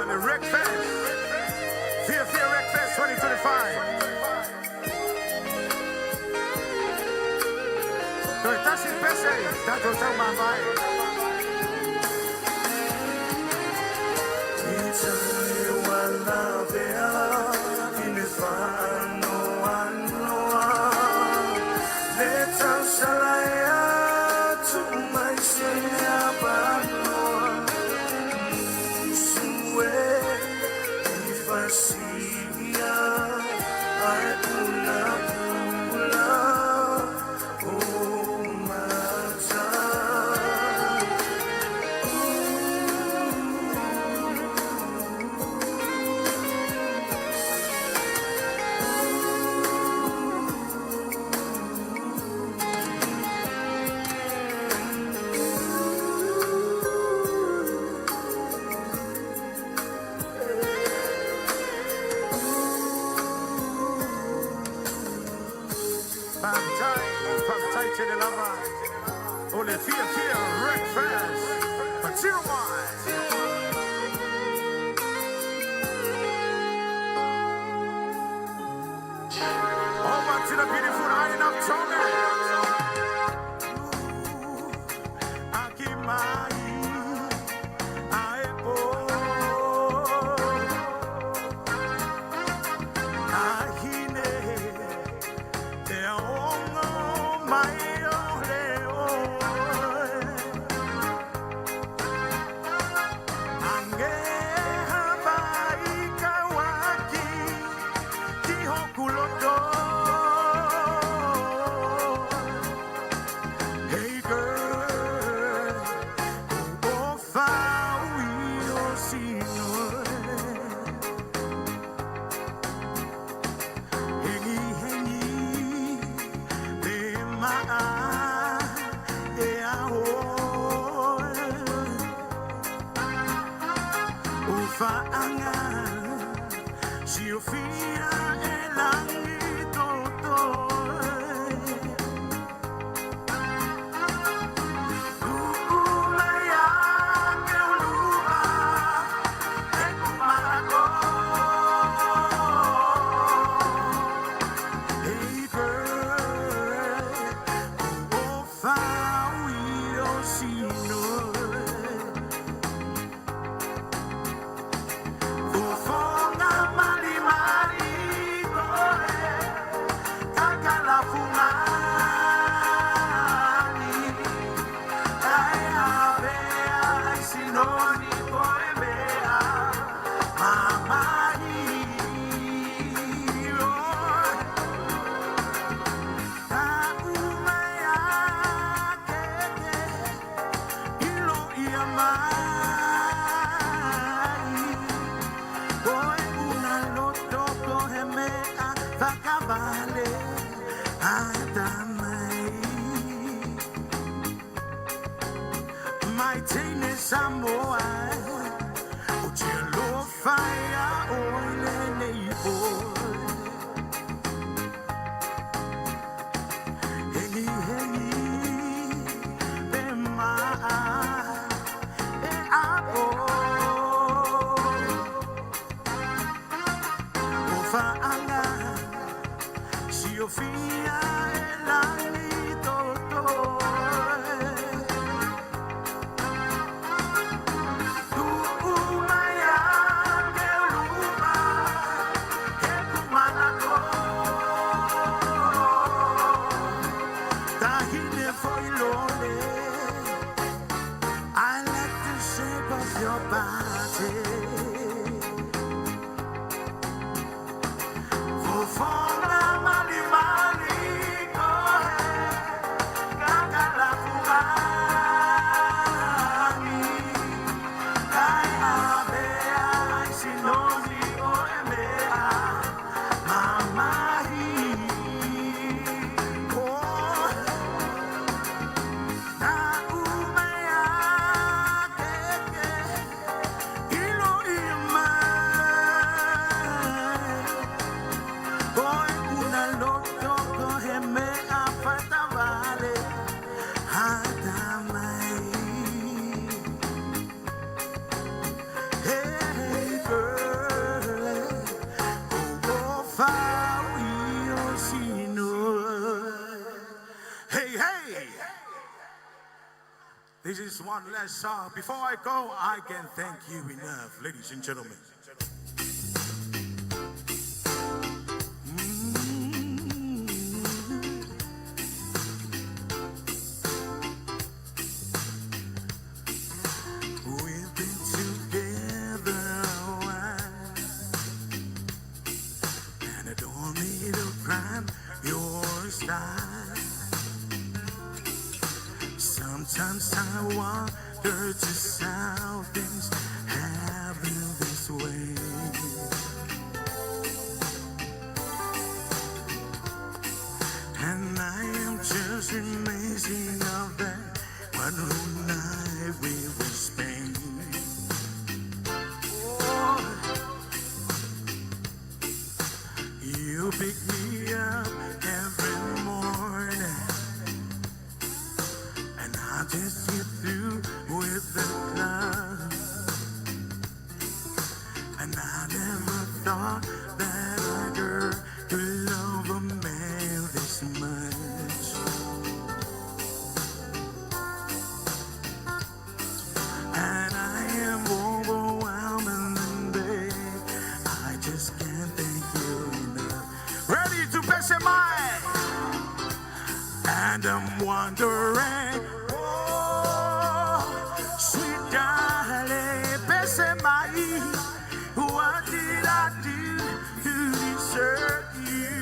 The Rec Fest, Fiafia Rec Fest 2025. So that's his best day. That's what's on my mind. It's only one love there in the fun, no one. Let's to my if I see ya, I pull up, oh my time. From tight to the lover, only Fiafia Rec Fest, but 0 over to the beautiful island of Tonga. Akimai, Aepo, Ahine, hey girl, oh fawi osino, hengi de maa e aho, ufa anga si ofia elangi toto. Samoan, Ujelo fire, oil and Hengi, Bema, Apo, Ufa Anga, Siofia, Elani, Toto. I like the shape of your body. For mali, go ahead. This is one last song. Before I go, I can thank you enough, ladies and gentlemen. We've been together a while, and I don't need to climb your style. Sometimes I wonder just how things happen this way. And I am just amazing of that one whole night we will spend. Oh, you pick me up every morning, and I just get through with the club. And I never thought that a girl could love a man this much. And I am overwhelmed, and babe, I just can't thank you enough. Ready to pass a mile, and I'm wondering, oh, sweet darling, pass a mile. What did I do to deserve you?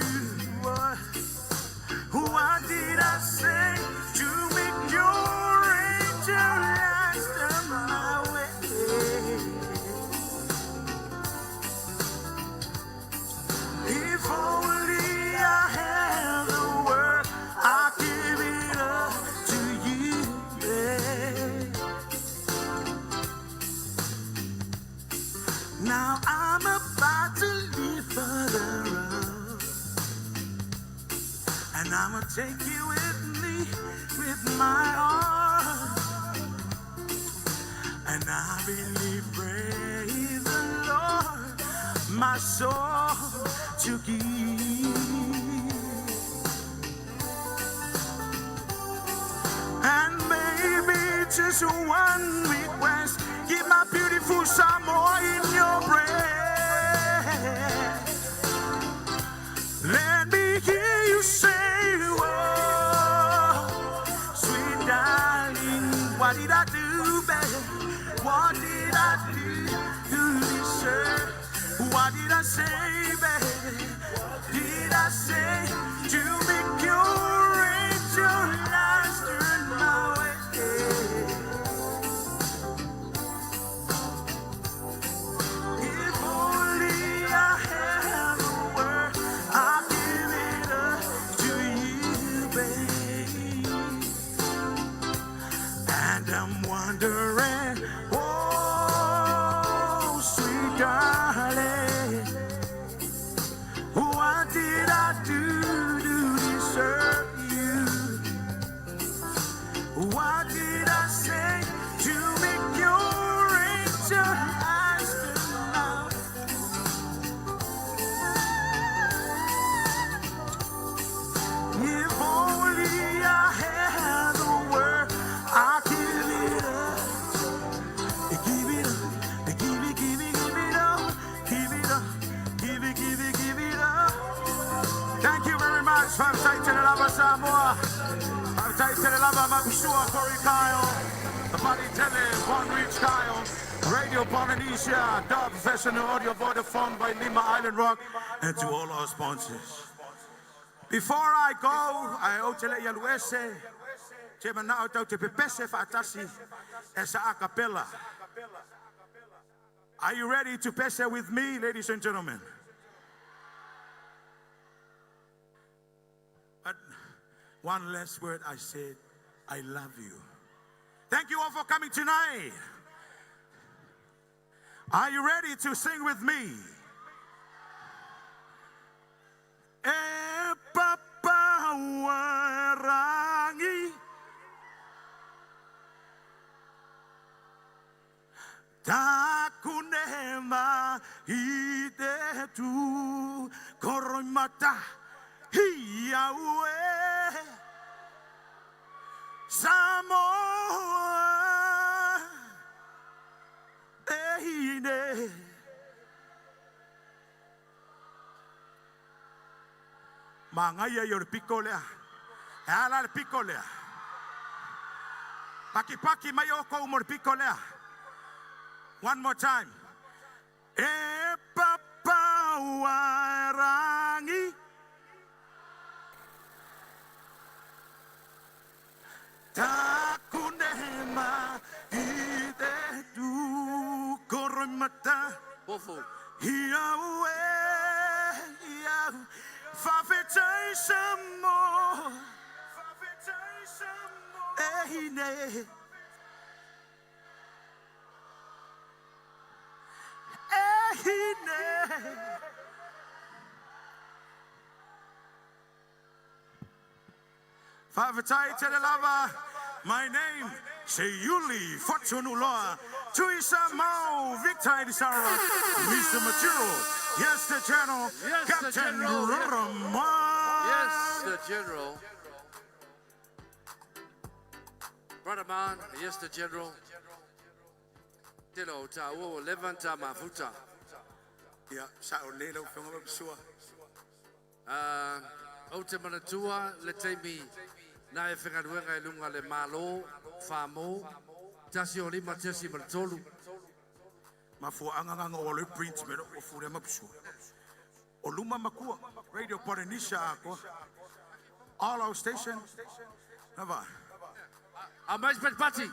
What did I say to make your angel last my way? If only I had the word, I'd give it up to you, babe. Now I'm about to leave for the road, and I'ma take you with me, with my heart. And I really pray the Lord my soul to keep. And maybe just one request, keep my beautiful Samoan in your breath. Let me hear you say, oh, sweet darling, what did I do, babe? What did I do to deserve? What did I say, baby? Did I say to make your angel last turn my way? If only I had a word, I'd give it up to you, babe. And I'm wondering, oh, sweet darling, what did I do to deserve you? What did I say to make your angel last enough? If only I had the word, I'd give it up. Give it up. Give it, give it, give it up. Give it up. Give it, give it, give it up. Thank you very much. From Tight to the Lava Samoa. From Tight to the Lava Mabishua, Corey Kyle. The Body Tele, One Reach Kyle. Radio Polynesia, Dub Professional Audio Vodafone by Lima Island Rock. And to all our sponsors. Before I go, I owe to let you know, Jema na auto te pepese fatasi esa a cappella. Are you ready to pese with me, ladies and gentlemen? But one last word, I said, I love you. Thank you all for coming tonight. Are you ready to sing with me? E papa warangi takunema itetu koromata hiyawe Mangaya your picolea. Ala picolea. Paki paki mayoko umor picolea. One more time. E papa warangi. Takunema ide du koromata. Bofu. Yahweh, Yahweh, Fiafia Samoan. Ehine. Ehine. Fiafia Telelava, my name, Seyuli Fortunuloa, Tuisa Mao, Victor Disaro, Mr. Maturo, yes, the General, Yes, the Captain General. Rorama. Yes, the General. Brother man, yes, the General. Tilo ta wo levanta mafuta. Yeah, Sao Lelo from Sua. Otemanatua, let me na e whengaruenga e lunga le malo, whamo, tasi o lima tasi maratolu. Mafuanga o le print mero o fure mapsu. O luma makua, Radio Polynesia ako. All our station. Nava. A mais pet party.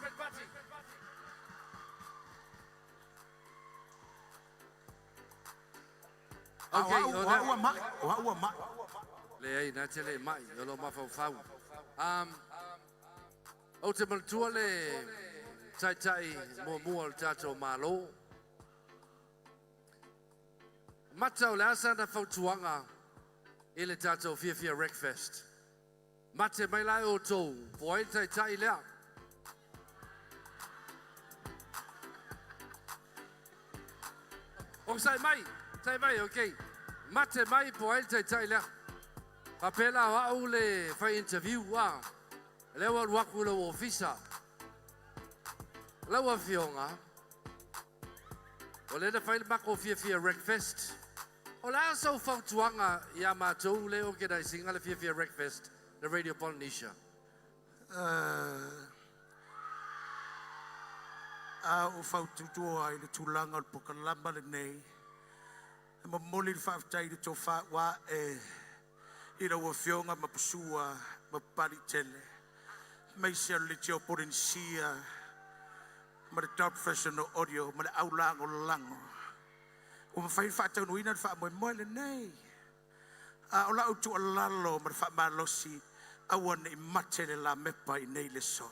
Okay, wa ma. Le ai na tele mai, o lo mafau. O te manatua le tai mo mua o tato malo. Mata o le asa na fautuanga i le tato Fiafia Rec Fest. Mate mai lai o tō, poe tai lea. O sai mai, okay. Mate mai poe tai lea. Papela wa ule fai interview wa. Lewa waku lo ofisa. Lewa fionga. O le na fai mako Fiafia Rec Fest. O la so fautuanga ia mātou le organizing ala Fiafia Rec Fest na Radio Polynesia. O faututua i le tulanga o pokalamba le nei. Ma moli le whaafitai le tō wha i rau a whionga ma pusua ma pari tele. Mai sea le teo porensia ma le top professional audio ma le aulango lango. O ma whai whaatau nuina le wha moe le nei. O la utu a lalo ma le wha malosi awana I mate le la mepa I nei le so.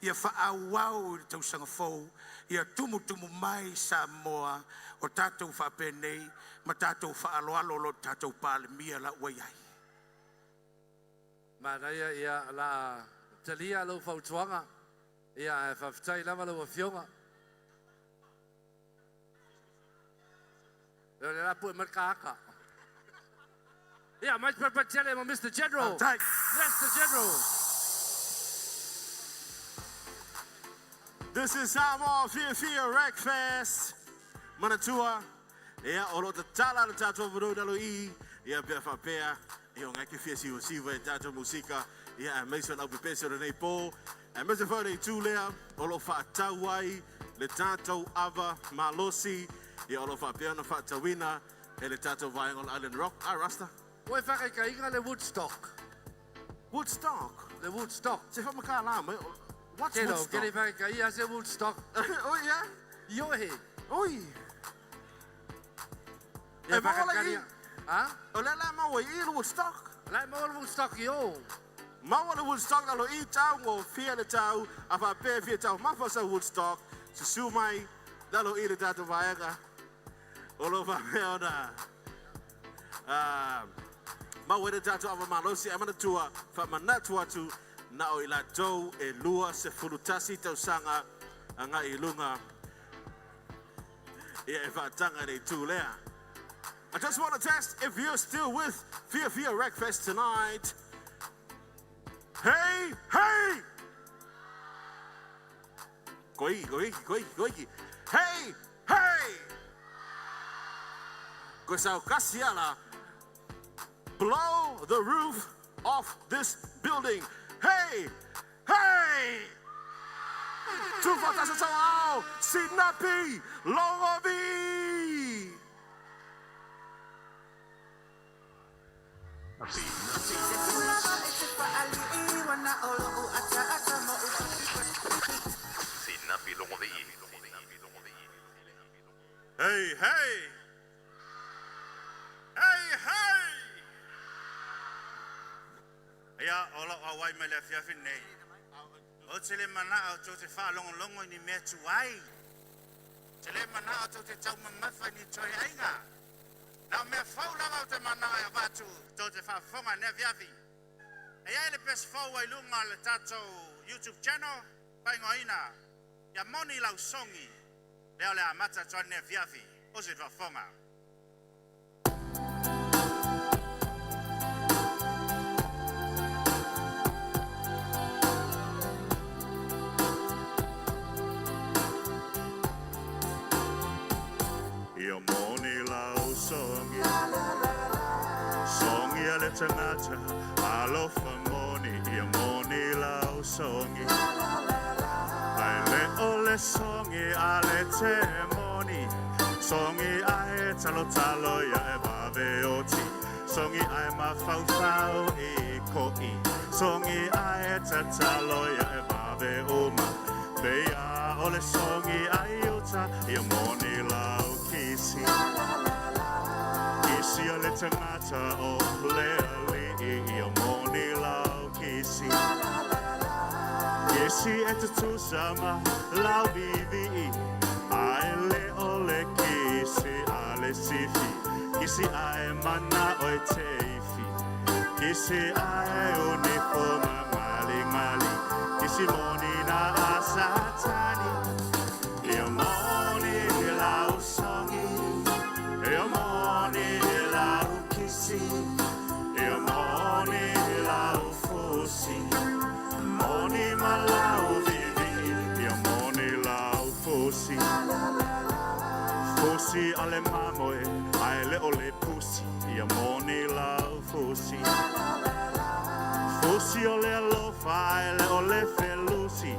Ia wha awau I le tausanga fau. Ia tumu mai Samoa o tātou wha penei ma tātou wha aloalo lo tātou pāle mia la waiai. Manaia ia la talia lo fautuanga. Ia whaftai lama lo fionga. Ia le lapu e markaaka. Ia mais perpetele mo Mr. General. Yes, the General. This is Samoan Fiafia Rec Fest. Manatua. Ia olo te tala na tātou whanau I. Ia bea whapea. Ia o ngaki fia siwa siwa e tātou musika. Ia e meisa nau pepese nei pō. E meisa whaurei tūlea. Olo whaatau ai. Le tātou ava malosi. Ia olo whapea na whaatawina. E le tātou Viangon Island Rock. Ai Rasta. Oe whakaikainga le Woodstock. Woodstock? Le Woodstock. Se whamaka la me. What's Kelo, Woodstock? kele whakaikaia se Woodstock. Oh yeah? Iohe. Oi. E whakakaria. Ha? O le la maua I le Woodstock. Lai mo le Woodstock io. Maua le Woodstock na lo I tau ngō fia le tau. A whapea fia tau mawha sa Woodstock. Susu mai. Na lo I le tātou vaianga. O lo whapea o na. Maua le tātou ava malosi. Amana tua. Whamanatua tu. Na o I la tau e lua se fulutasi tau sanga. Anga I lunga. Ia e whaatanga nei tūlea. I just want to test if you're still with Fiafia Rec Fest tonight. Hey, hey! Koi. Hey, hey! Ko sao kasi ala. blow the roof off this building. Hey! Hey! Tufa tasa sao, sinapi, longovi! Hey, hey! Hey, hey! Ya, ola awai mele fiafi nei. O tele mana o te fa longo ni me tuai. Tele mana o te tau mamafa ni toi ainga. Na me fau lava o te mana ya batu te fa fonga ne fiafi. E ai le pes fau ai lunga le tato YouTube channel paingoina. Ya moni lau songi. Leo le amata toi ne fiafi. O se fa fonga. Ia moni lau songi Songi ale tangata Alofa moni Ia moni lau songi Ai le ole songi Ale te moni Songi ai talo talo Ia e babe oti Songi ai ma fau fau I koi Songi ai te talo Ia e babe oma Bea ole songi ai uta Ia moni lau Kisi ale tangata o lea li I moni lau kisi Kisi e te tusama lau vivi Ai le ole kisi ale sifi Kisi ai mana o te ifi Kisi ai uniforma ngali ngali Kisi moni na asatani Ia moni lau songi Ia moni lau kisi Ia moni lau fusi Moni malau vivi Ia moni lau fusi Fusi ale mamoe Ai le ole pusi Ia moni lau fusi Fusi ole alofa Ai le ole felusi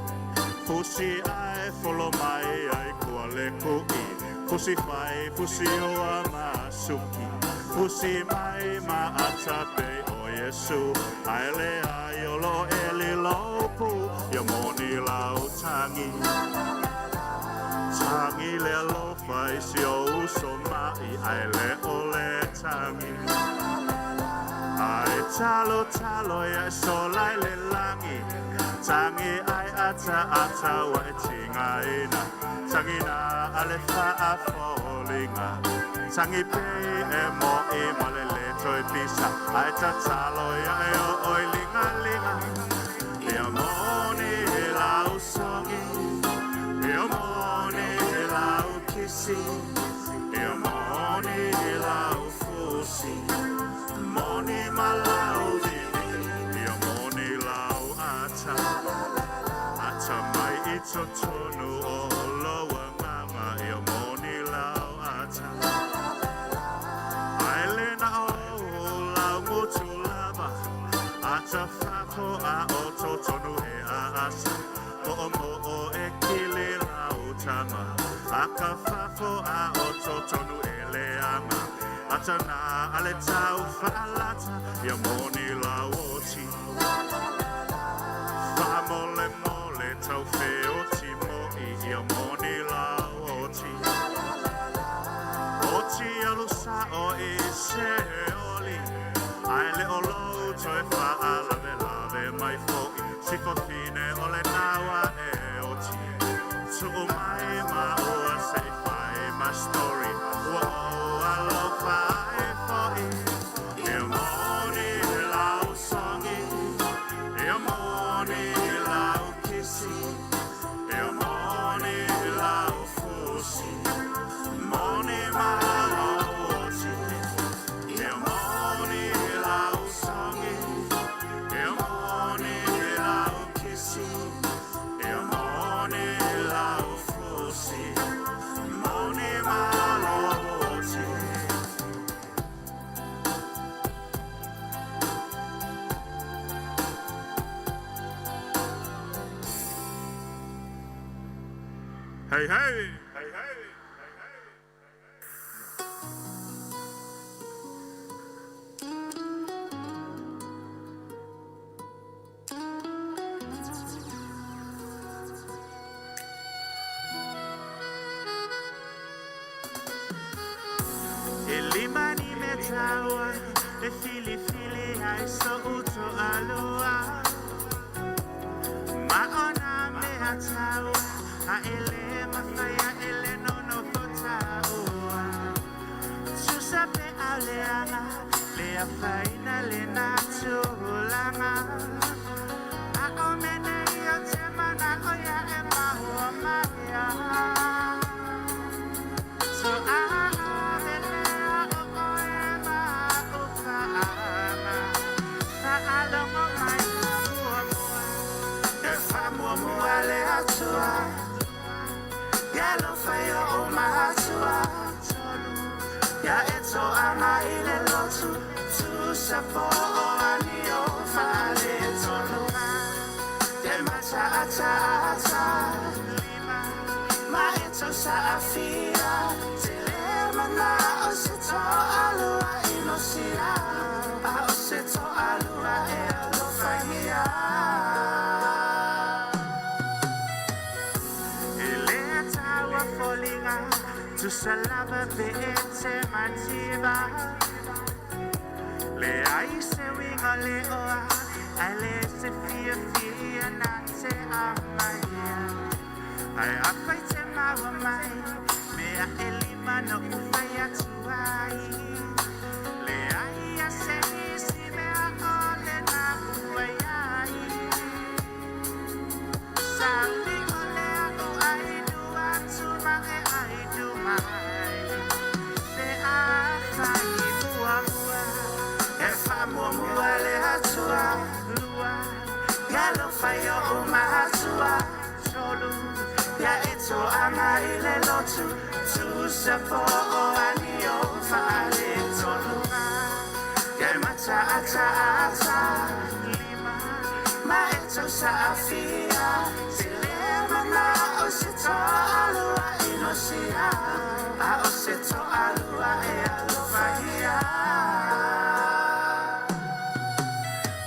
Fusi ai folo mai Ai kua le kui Fusi fai, fusi o amasuki Fusi mai ma atape o Yesu Aele ai o lo eli lopu Ia moni lau tangi Tangi le alofa isi o uso mai Aele o le tangi Ai talo talo ia solai le langi Tangi ai ata wa e tinga ina Tangi na ale faa fallinga Tangi pe e mo e malele toi pisa Ai ta talo ia e o oi linga linga Ia moni lau songi Ia moni lau kisi Ia moni lau fusi Moni malau vivi Ia moni lau ata Ata mai ito tonu o loa nganga Ia moni lau ata Aile na o lau ngutu lava Ata fako a o to tonu e a asa Ko o mo o e kili lau tama Aka fako a o to tonu e le ama Ata na ale tau faalata Ia moni lau oti Famole mole tau fe oti moi Ia moni lau oti Oti alusa o i se oli Ai le o lou toi faalave lave mai foi Sifo fine ole nawa e oti Tu'u mai ma ua se fai ma story Ua o alofa e foi Ia moni lau songi Ia moni lau kisi Ia moni lau fusi Moni malau oti Ia moni lau songi Ia moni lau kisi Ia moni lau fusi Moni malau oti Hey, hey. Hey, hey. Elimani metawa, e fili ai so uto aloa. Maona me atawa, a ele mafaya ele no potawa. Susape aleanga, le afaina le natulanga. A omene yo temana oya e mahua maya. So Yellow fire on my heart, ya eto ama ile lotu tu sapo ani ofale toluma del mata ata lima ma eto sa afia telemana osito alua inosia a osito alua e alofania tu salava ve'ete mativa le ai se winga le oa ai le se fia na te amaya ai apai te mawa mai mea elima no ufaya tuai le ai a se isi mea ole na uayai saudi ole aku ai dua tuma e ai duma se afai mua e fa mua le atua lua ya lo fai o matua solo ya eto ama ile lotu tu sapo o anio fale toluma ya mata ata lima ma eto sa afia telemana osito alua inosia a osito alua e alofahia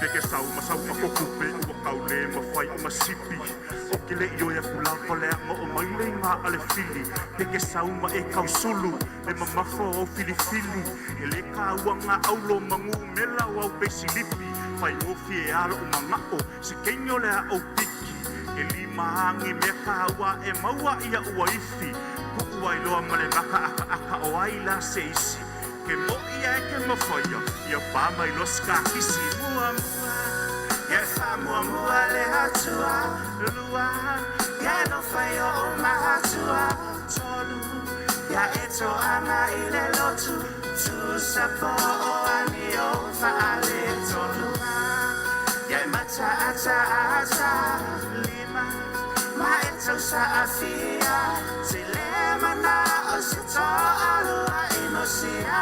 Peke sau masau makokupe ua kaule mawhai o masipi o kile i oia kulapa le anga o maile ngā ale fili Peke sau ma e kausulu le mamafo o filifili e le kāua ngā aulo mangu mela o au pesilipi Whai ofi e ala o mangao se kenyo le au piki e lima hangi me kāua e maua ia ua ifi Kuku ai loa male maka aka o aila se isi Ke mo ia e ke mawhaia ia pāma i loska kisi mua ya fa mua le atua lua ya no fai o mahatua tolu ya eto ama ile lotu tu sapo o anio fale toluma ya mata ata lima ma eto sa afia telemana osito alua inosia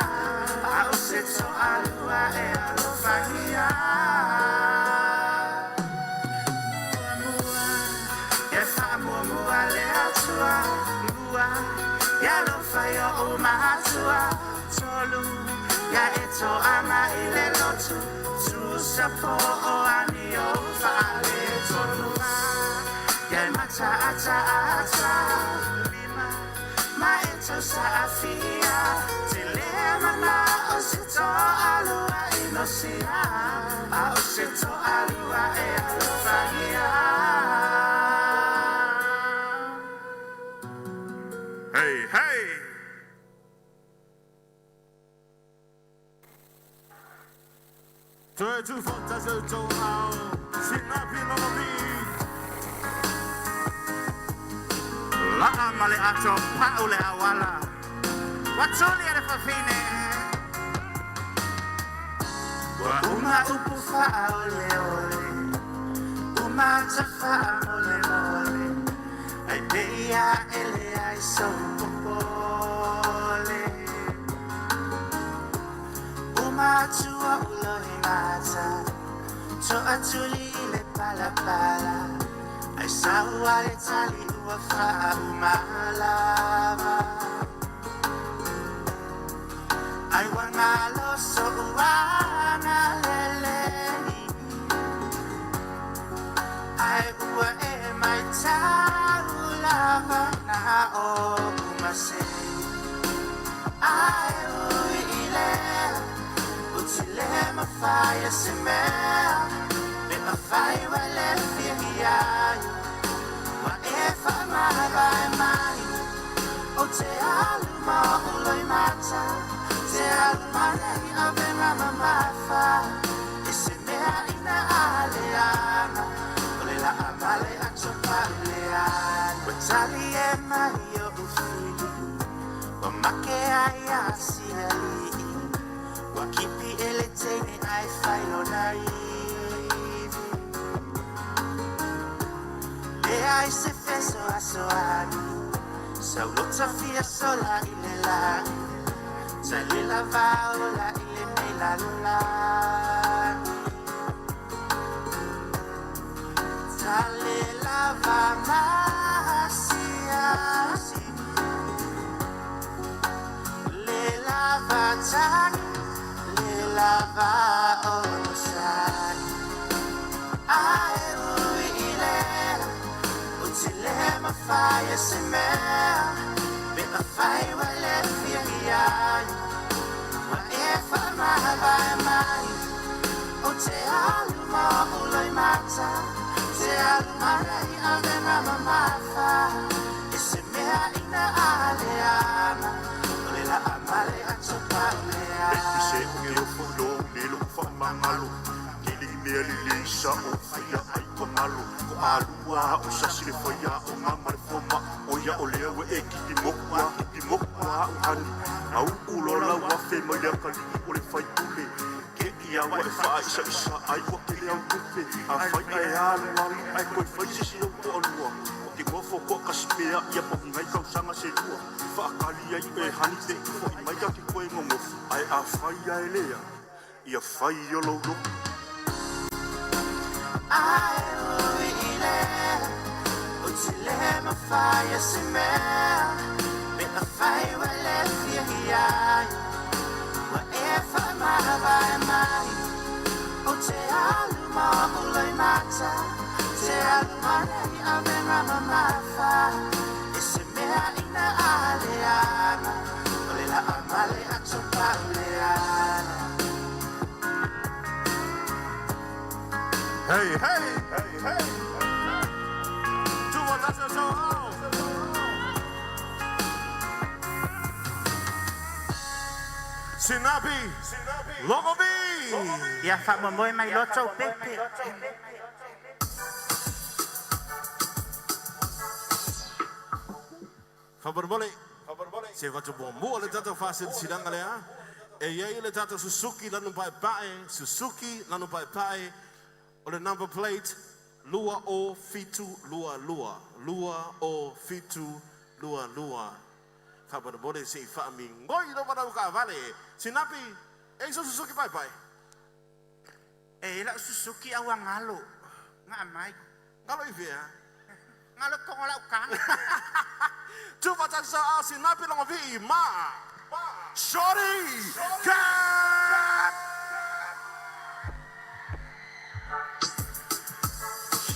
a osito alua e alofahia ya lo fai o mahatua tolu ya eto ama ile lotu tu sapo o anio fale toluma ya mata ata lima ma eto sa afia telemana osito alua inosia a osito alua e alofahia Hey, hey! Toi tu fota zo to ao sing up in on me La amale ato paule awala Watoli ade fafine Wa uma upu fa ole ole Uma ta fa ole ole Ai beia ele ai so popole Uma tua ulo himata To atuli le pala pala Ai sawa e tali ua wha umalava. Ai wangalo so uana leleni. Ai ua e mai tau lava na o umase. Ai ui ile, utile ma fai se mea. Me ma fai wale fiai. Wa e fa ma vai mai. O te aluma uloi mata. Te aluma nei ave mama mafa. E se mea ina aleana. Ole la amale a chopa leana. Wa tali e mai o ufi. Wa make ai asi ali. Wa kipi ele teine ai fai lo nai. Le ai se feso a soani. Saulota fia sola ile la. Sale la vaola ile me la la. Sale la va masia. Le la va tani. Le la va osani. Ai ui ile. Utile ma fai se mea. Me ma fai wale fiai. Wa e fa ma vai mai. O te aluma uloi mata. Te aluma rei ave mama mafa. E se mea ina aleana. Ole la amale a chopa leana. Se unge o fulo le lo fa mangalo. Kili mea li lisa o fia ai ko malo. Ko alua o sasile fia o mama foma. O ya o lewe e kiki mokwa o hani. Au ulo la wa fe mo ya kali o le fai tule. Ke ia wa e fa isa ai ko ke le au tupe. A fai ai alu ai ko fai sisi o ko alua. Ke ngofo ko kaspea ia po ngai ka sanga se lua. Fa kali ai e hani te ko mai ka ki ko e ngomo. Ai a fai ai lea. Ia fai o lo lo. Ai ui ile. Utile ma fai se mea. Me a fai wale fiai. Wa e fa ma vai mai. O te aluma uloi mata. Te aluma nei ave mama mafa. E se mea ina aleana. Ole la amale a chopa leana. Hey, hey, hey, hey. Tuwa tasa so out. Sinabi, Logobi. Ia fa moe mai loto pepe. Faberbole. Se watu bombo le tata fasil sidanga le a. E ye le tata Suzuki lanu pai. Suzuki lanu pai. On the number plate, Lua o fitu lua lua. Lua o fitu lua lua. Faberbole se fa mi ngoi no pada ka vale. Sinapi, e so Suzuki pai. E la Suzuki awangalo. Nga mai. Ngalo ivia. Ngalo ko la ukang. Tu patang sa sinapi lang vi ma. Shorty. Cut.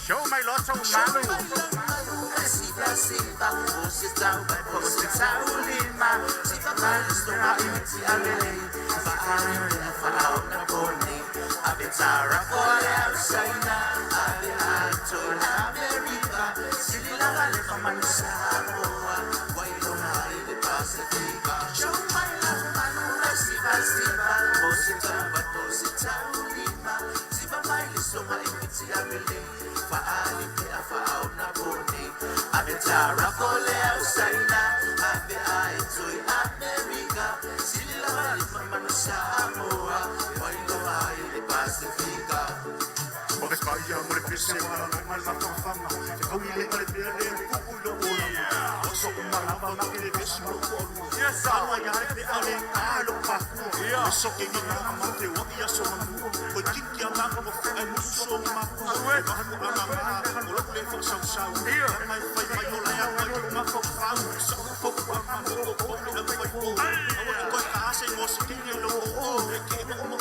Show my lots of malu. Siba, você tá vai você tá lima. Siba mais do que a lei. Vai falar na boni. A betara fora saina. A to America. Silila vale para Samoa. Why don't I the Pacific? Show my love manu. Siba, você tá lima. Siba mais do que a lei. Faali pe afao na boni. Abetara kole ausaina. Abe aitoi America. Silila wali mama Samoa. Wailo ai le Pacifica. Ore kaya mo le pese wala mai la fama. E kau ile kale pele kuku yo oi. Oso malava makile vesi mo ko yes awa ya te ale alo pa ya so ke ni na mate wa ya so mo ko tiki ama ko ai mo so ma ko we ba ko ama ko lo le fo sa sa ya mai fai mai lo ya ma ko fa so ko ko ma ko ko le fai ko ko ka se mo se ki lo o ke mo mo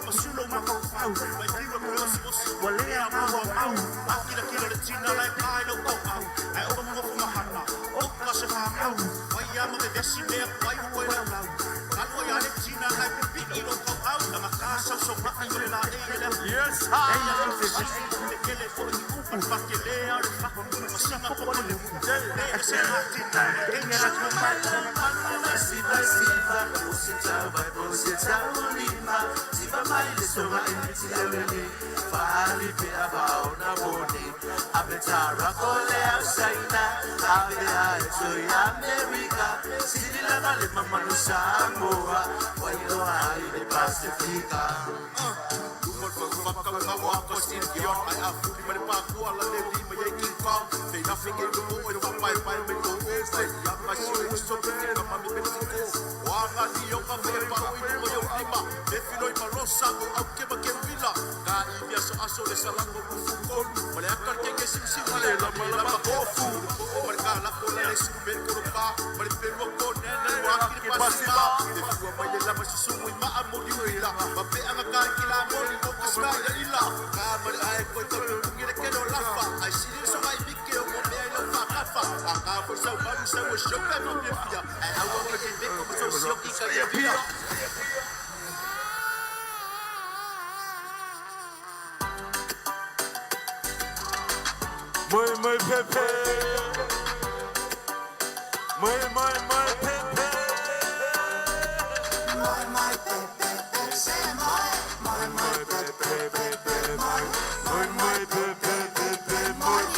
ma su lo ma ko fa ba ki ko so wa le ama wa au akila kila le tina lai kai lo ko au ai o mo ko ma hana o ka se fa au wa ya mo de si me wai ko la la ka lo ya le tina lai pi pi lo ko au na ka sa so ma ai le la yes ai ya lo se de que le fo ni ku pa que le a le fa ko ma sa ma ko le de se na tina que ni la ko ma la siva siva usita ba usita ulima siva mai le so ma iti le fali pe abaona boni abetara kole ausaina abea eto ya America sidila vale mama no samoa wailo ai de Pacifica Moi pepe moi pepe moi pepe c'est moi pepe moi pepe moi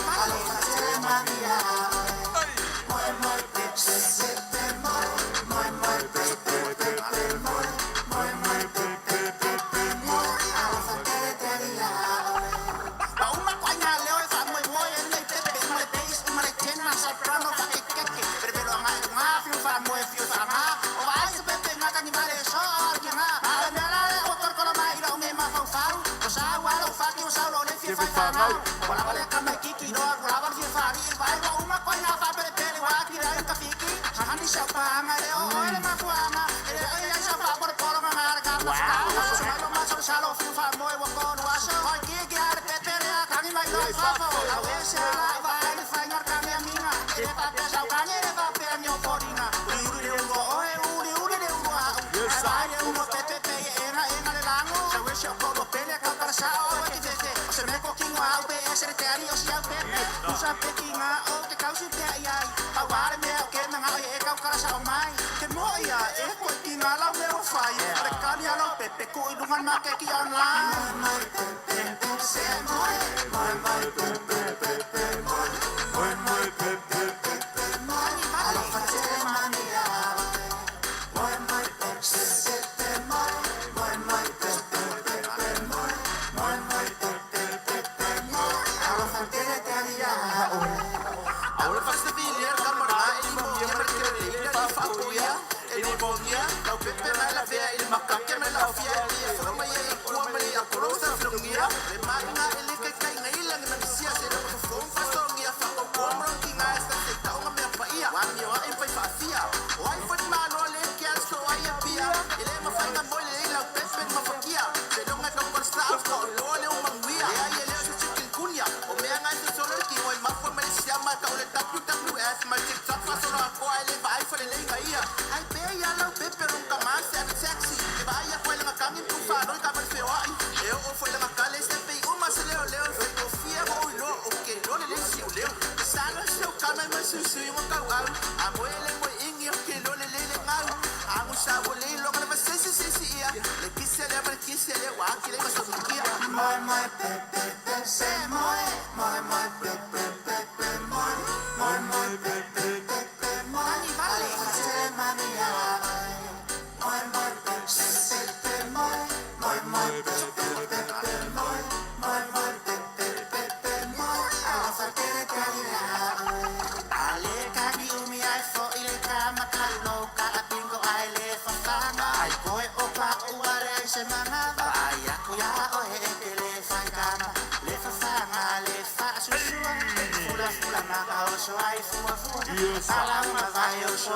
Yes. Hello, yes,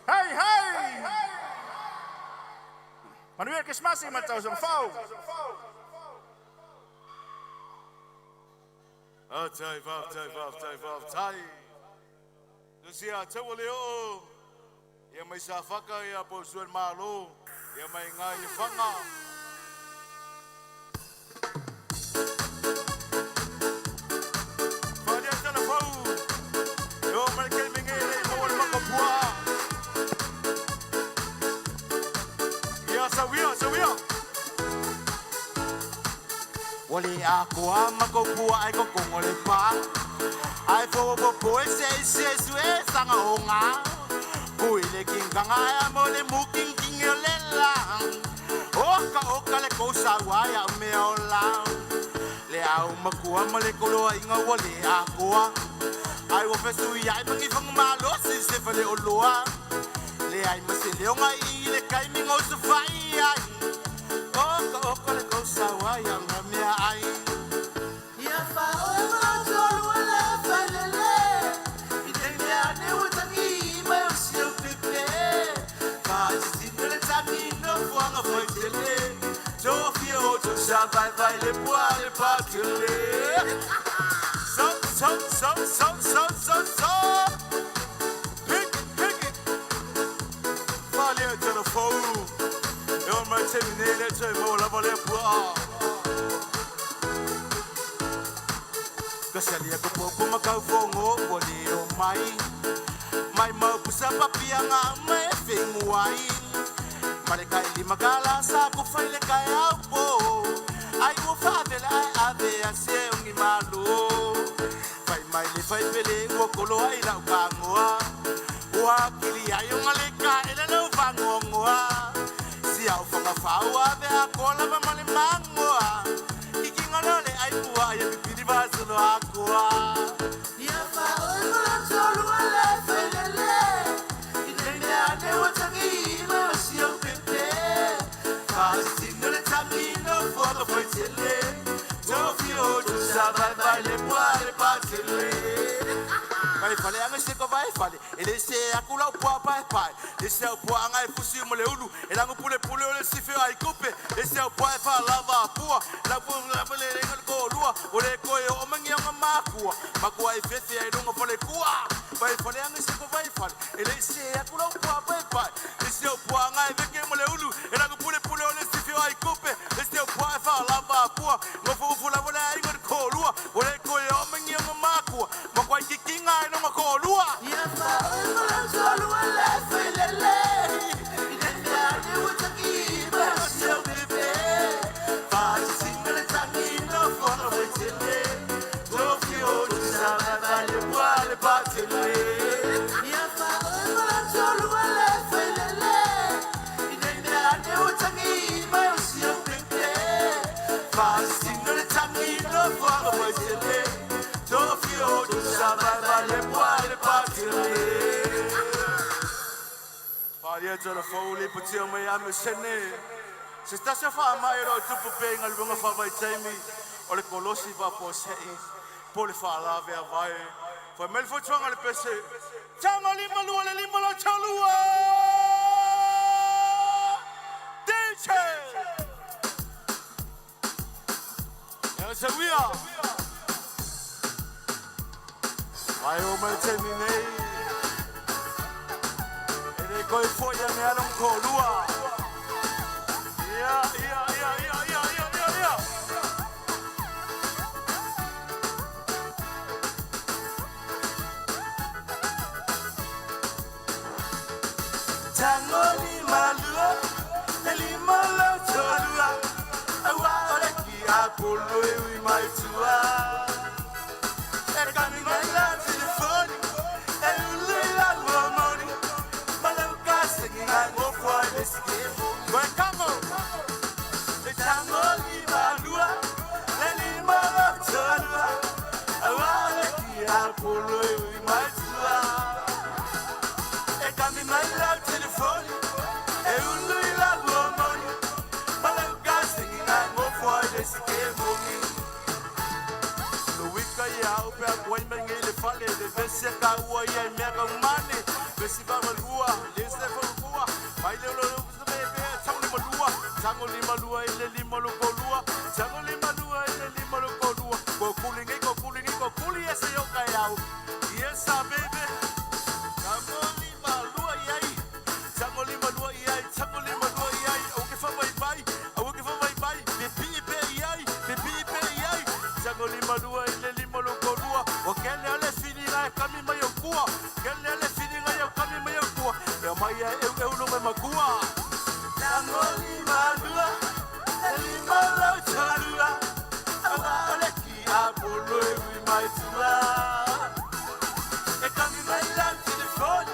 hey, hey! Manuel Kismasi, matawag foul. Tai. Lucia, tawaleo. Ya may safaka ya po suan malo. Ya may ngai ni fanga. Fanya telefon. Yo mereka mengere mawal makapua. Ya sawia. Wali ako makapua ay ko kongole pa. Ai fo po se sue sanga onga. Kuile kinganga ya mole muking kingelela. Oka le kosa waya meola. Le au makua mole kolo inga wale akua. Ai wo fesu ya mangi fang malo si se fale oloa. Le ai masele onga ile kai mingo se fai ai. Oka le kosa waya ngamia ai. Ya fa vai le poire partir. So. Pick it. Fallait un téléphone. Et on m'a terminé les témoins, la volée pour. Kasalia ko po kumakafongo, wali o mai mapusa papianga mai fingwai. Malika ili magala sa ko faile kaya po. Ai wo favela ai ave asie ungi malu. Fai pele wo kolo ai la kangoa. Wa kili ai malika ele no vangoa. Si au fanga fawa ave akola ba male mangoa. Ikingolole ai bua ya bibidi basolo akoa. Ya fa o solo ale felele. Inende ane watangi ma sio pepe. Vai fale anga se ko vai fale ele se akula po pai ese o po anga e fusi mo le ulu e lango pule ole sife ai kupe ese o po fa lava po la po le ngol ko lua ole ko e o mangi anga makua e fefe ai longo fale kua vai fale anga se ko vai fale ele se akula po pai ese o po anga e veke mo le ulu e lango pule ole sife ai kupe ese o po fa lava po no fu la bola ai ngol ko lua ole ko e o mangi anga makua e kikinga ai longo ko lua ya fa o solo le felele inende ane utaki ba sio bebe fa single tanino fono fetele do fio tu sabe vale quale batele ya fa o solo le felele inende ane utaki ba sio bebe fa single tanino fono fetele do fio tu sabe vale quale batele. Faria telefone patia mai ame sene. Se sta se fa mai ro tupu pe ngal bunga fa vai taimi. Ole kolosi va po sei. Pole fa la ve vai. Fa mel fo changa le pese. Changa lima lo chalua. DJ. Ya se wia. Vai o mai taimi nei. Koi foya me alon ko lua. Yeah. Tango malua, lima lo cholua. Awa ole ki apolo e mai tua. E caminho lá telefone, e o leila lo mori. I Welcome. The tango libalua, le limalo tonua. Awale ki apolo we maitua. E kami mai la telefoni, e ulu ila gomoni. Malanga singina mo foi desse que morri. No wika ya upe kwa imengele fale de vese ka uwa ya mega umane. Vesi ba malua, lese folua. Baile lo Tango lima lua ile lima lukolua. Tango lima lua ile lima lukolua. Go cooling ese yo kayao. Yes baby. Tango lima lua yai. Tango lima lua yai. Tango lima lua yai. Okay for bye bye. Okay for bye bye. Pipi yai. Pipi yai. Tango lima lua ile lima lukolua. Okele ale fini na kami mayokua. Kele ale fini na yo kami mayokua. Ya maya eu no me makua. Tango lima lua, lima lo chalua. Awale ki apolo we maitua. E kami mai la telefoni,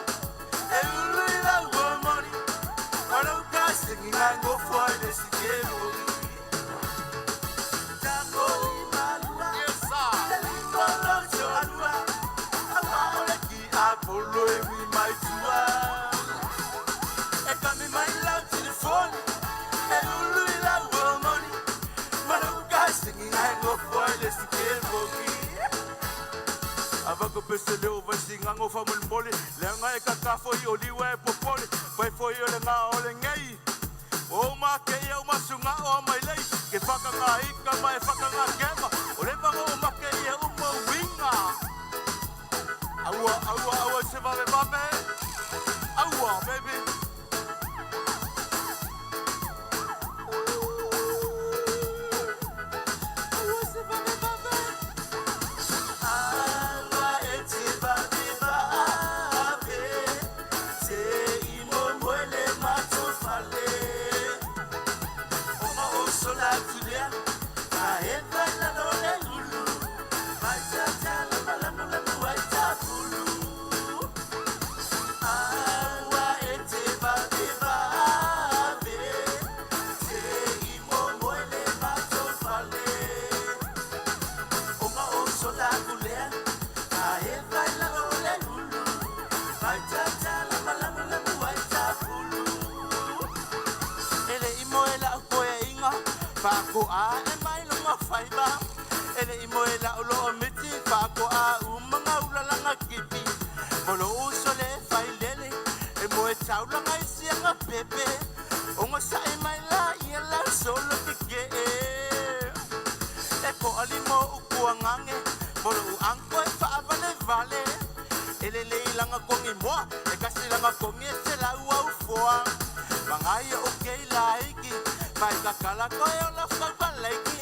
e ulu ila gomoni. Wala ukasi ngango foi desse game. Tango lima lua, lima lo chalua. Awale ki apolo we maitua. E kami mai la telefoni, e ulu ila gomoni. Wala ukasi ngango foi desse game. Avako pese leo vasi ngango fa mulmole. Lenga e kakafo i oliwa e popole. Vai foi o lenga o lengei. O ma ke ia o masunga o mai lei. Ke whaka ngā ika mai whaka ngā kema. O le wanga o ma ke ia o ma winga. Aua se vave vape. Aua baby. Pako a e mai lunga whaiba. Ele i moe la ulo o miti. Pako a umanga ulalanga kipi. Molo uso le whailele. E moe taulanga i sianga pepe. Ongo sa e mai la ia la solo pike. E ko alimo ukua ngange. Molo u anko e whaavale vale. Ele le ilanga kongi moa. E kasi langa kongi e se la ua ufoa. Mangai o kei laiki. Mai kakala koe o la whakalaiki.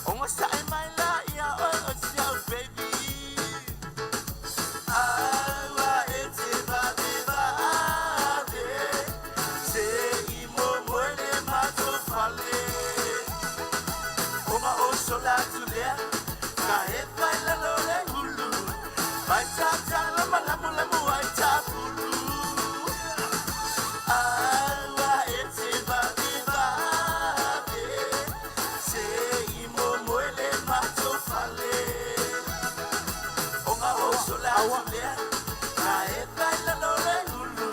Ongo sa e mai la ia o siau baby. Awa e te babe babe. Se i mo moere mato fale. Onga o sola tulea. Ka e pai la lore hulu. Mai tata la malamu lamu ai tapulu. Awa e te babe babe. Se i mo moere mato fale. Onga o sola tulea. Ka e pai la lore hulu.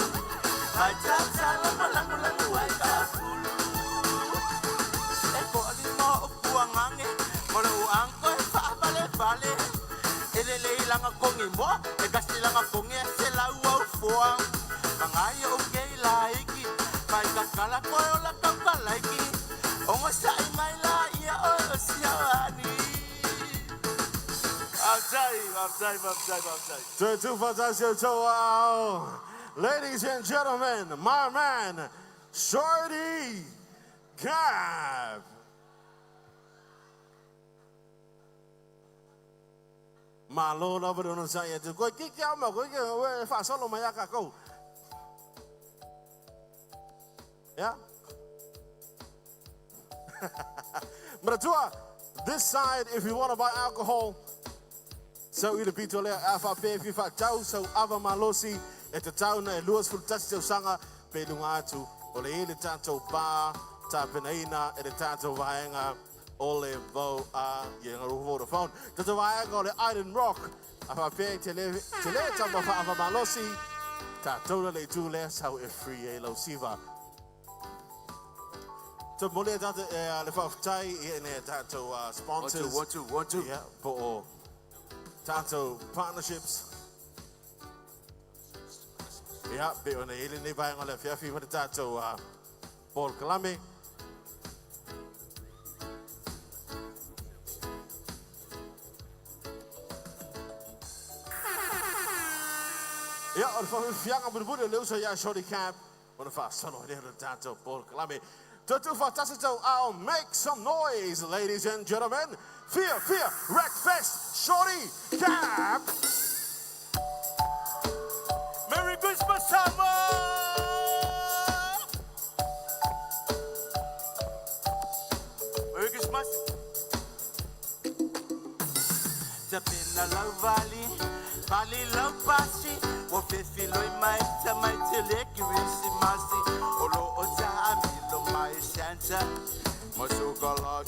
Mai tata la malamu lamu ai tapulu. E ko alimo o kuangange. Molo u anko e whaapale vale. Ele le ilanga kongi moa. E kasi langa kongi e se lau au foa. Mangai o kei laiki. Mai kakala koe o la kaukalaiki. Ongo sa i mai la ia o siawani. Turn to Fantasio Toa. Ladies and gentlemen, my man, Shorty Gab. Mà lô nó vừa nó say thì coi cái kéo mà cái pha solo mà cả câu. Yeah. Mratua, this side, if you want to buy alcohol, so either be to le afa pe fifa tau so ava malosi et tau na luas full touch sanga pe lunga tu O le hele tātou pā, tāpenaina, e le tātou vaenga, o le vau a yengaru Vodafone. Tātou vaenga o le Island Rock, a whapea te le tama wha malosi, tātou le tūlea sau e free e lau siva. So mole tātou le whawhtai e ne tātou sponsors. One, two. Yeah, po o tātou partnerships. Yeah, be on the hele nei vaenga le Fiafia Rec tātou Paul Kalame. Ja, og for fjanga på det burde løse jeg shorty camp. Og det fast så noget der tato Paul Kalame. Tutu fantastic. I'll make some noise, ladies and gentlemen. Fiafia Rec Fest shorty camp. Merry Christmas, Samoan! Merry Christmas. Tapena la valley, valley la pasi. Wo fefi loi mai tamai te leki risi masi. Olo ota amilo mai shanta. Masuka la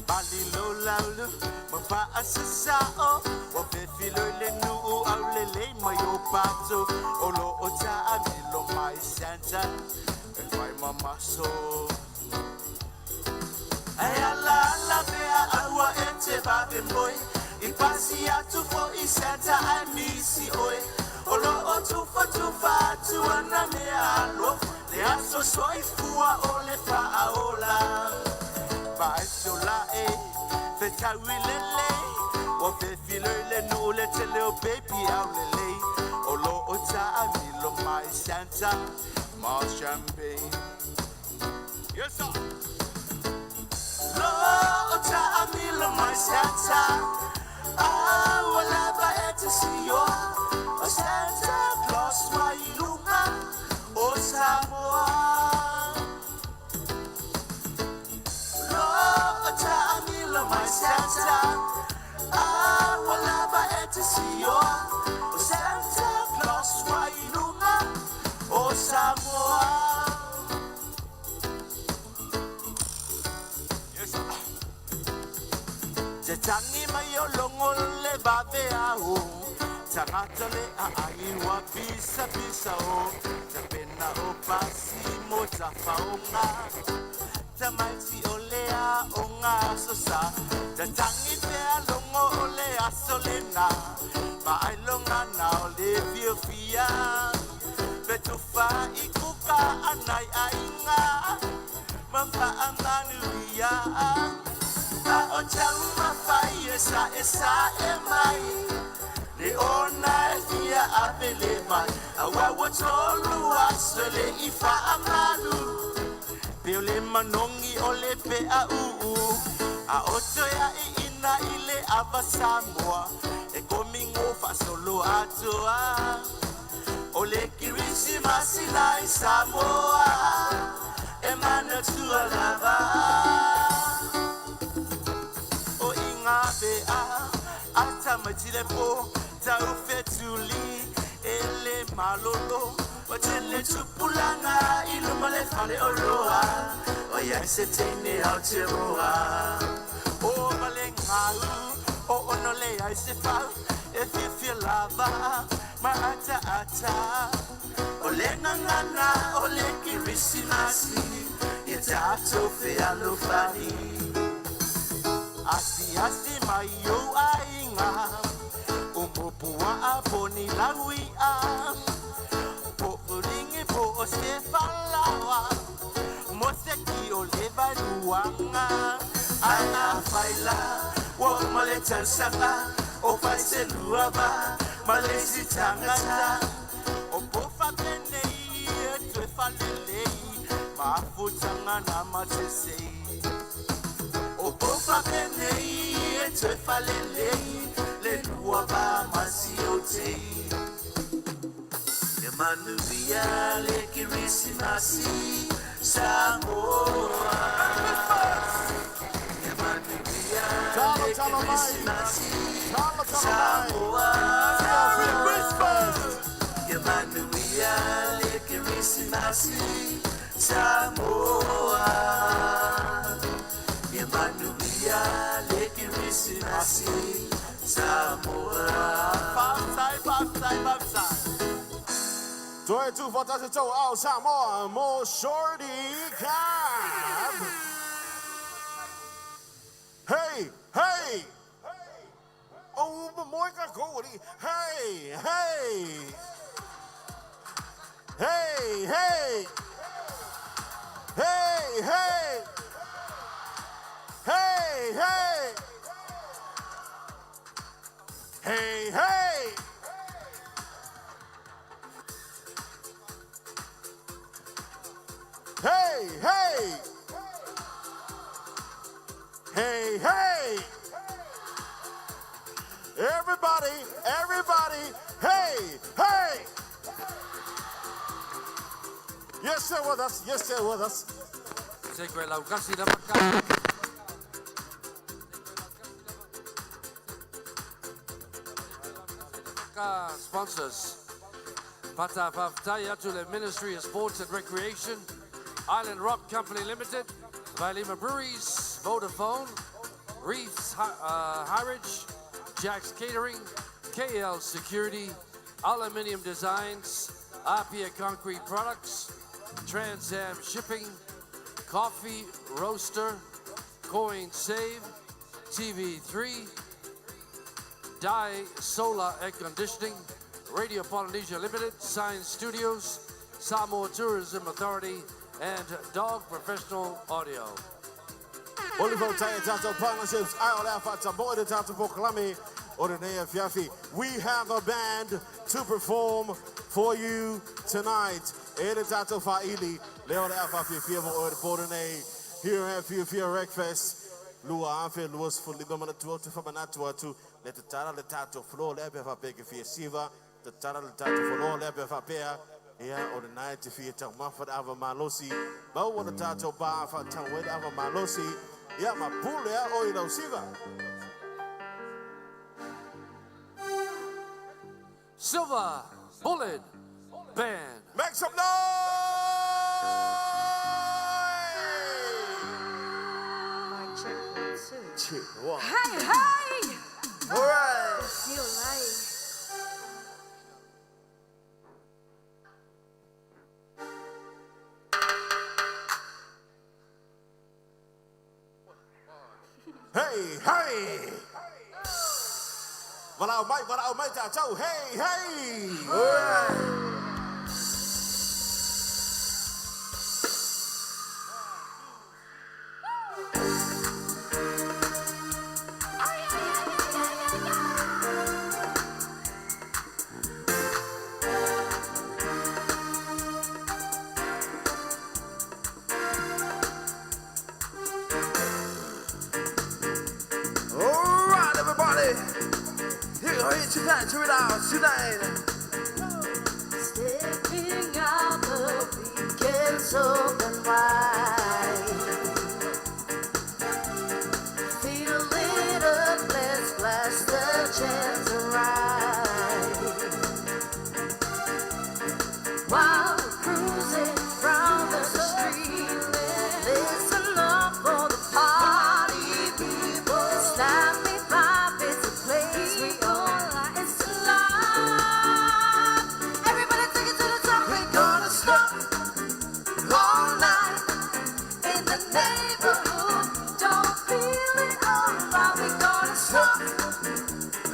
Bali lo laulu, mapa asasao. Wo fefi loi le nuu au le le mai o pato. Olo ota amilo mai shanta. E fai mama so. Ayala bea awa ente babe boy. Ipasi atu fo isenta amisi oe. Olo otufa tu ana me alo. Le aso soi fua ole fa aola. Ba esola e feta wilele. O fe filo le no le tele o baby au lele. Olo ota amilo mai santa. Ma champagne. Yes sir. Lo ota amilo mai santa. Wala ba ete siyo. O Santa Claus wa ilunga. O Samoa. Lo ota amilo mai santa. Wala ba ete siyo. O Santa Claus wa ilunga. O Samoa. Te tangi mai o longo le babe au. Tangata le ai wa pisa o. Te pena o pasi mo ta faunga. Te maiti o le a o ngā sosa. Te tangi te a longo o le asolena. Ma ai longa na o le Fiafia. Betufa i kuka anai ainga. Ma fa amanu ia. O chama fai esa e mai. Le ona ia apele mai. Awa watolu asole ifa amanu. Peole manongi ole pe a uu. A oto ya I ina ile ava Samoa. E komingo fa solo atoa. Ole kirisi masila I Samoa. E mana tua lava. Ata matile po tau fetuli ele malolo watele tupulanga ilumale fale oloa oya setene aoteroa o malengau o onole ai se fa e Fiafia lava ma ata ole nangana ole kirisimasi yetato fe alufani. Asi mai yo ainga. Umupua aponi laui a. Po ulingi po o se falawa. Moseki o leva luanga. Ana faila. Wa male tansanga. O faise luaba. Male si tangata. O po fa penei. Tue falelei. Mafutanga na matesei. Opa penei, te falelei, le luaba masiote. Emanuia le kirisimasi Samoa. Emanuia le kirisimasi Samoa. Emanuia 22 for touch toe out Samoan, more shorty cab. Hey, hey. Oh, Moika Cody. Hey, hey. Hey, hey. Hey, hey. Hey, hey. Hey, hey. Hey, hey. Hey, hey. Everybody, everybody, hey, hey. Yes, stay with us. Yes, stay with us. Sponsors. Patafaftaia to the Ministry of Sports and Recreation, Island Rock Company Limited, Vailima Breweries, Vodafone, Reefs Harridge, Jack's Catering, KL Security, Aluminium Designs, Apia Concrete Products, Trans Am Shipping, Coffee Roaster, Coin Save, TV3, Dye Solar Air Conditioning, Radio Polynesia Limited, Science Studios, Samoa Tourism Authority, and Dog Professional Audio. Oliver Taya Tato Partnerships, Alpha Taboy Tato Poklami, Ordinea Fiafi. We have a band to perform for you tonight. Ede Tato Faili, Leo Alpha Fiafia Ordine, here at Fiafia Rec Fest. Lua Anfe, Luas for Ligomana to Fabanatua to let the Tara the Tato floor Lebefa Beke Fiasiva, the Tara the Tato for all Lebefa Pea, here or the night to Fiat Mufford Ava Malosi, but what the Tato Bar for Town with Ava Malosi, yeah, my pool there, or you know, Siva. Silver Bullet Band. Make some noise! Hey, hey! All right. Feel like. Hey, hey! But I'll make that show. Hey, hey! All right. Tonight. Stepping out the weekends open wide. Feel a little blessed, blast the chance to ride. While we're cruising round the street, listen up for the party people. Snap me vibe, it's a place we all like.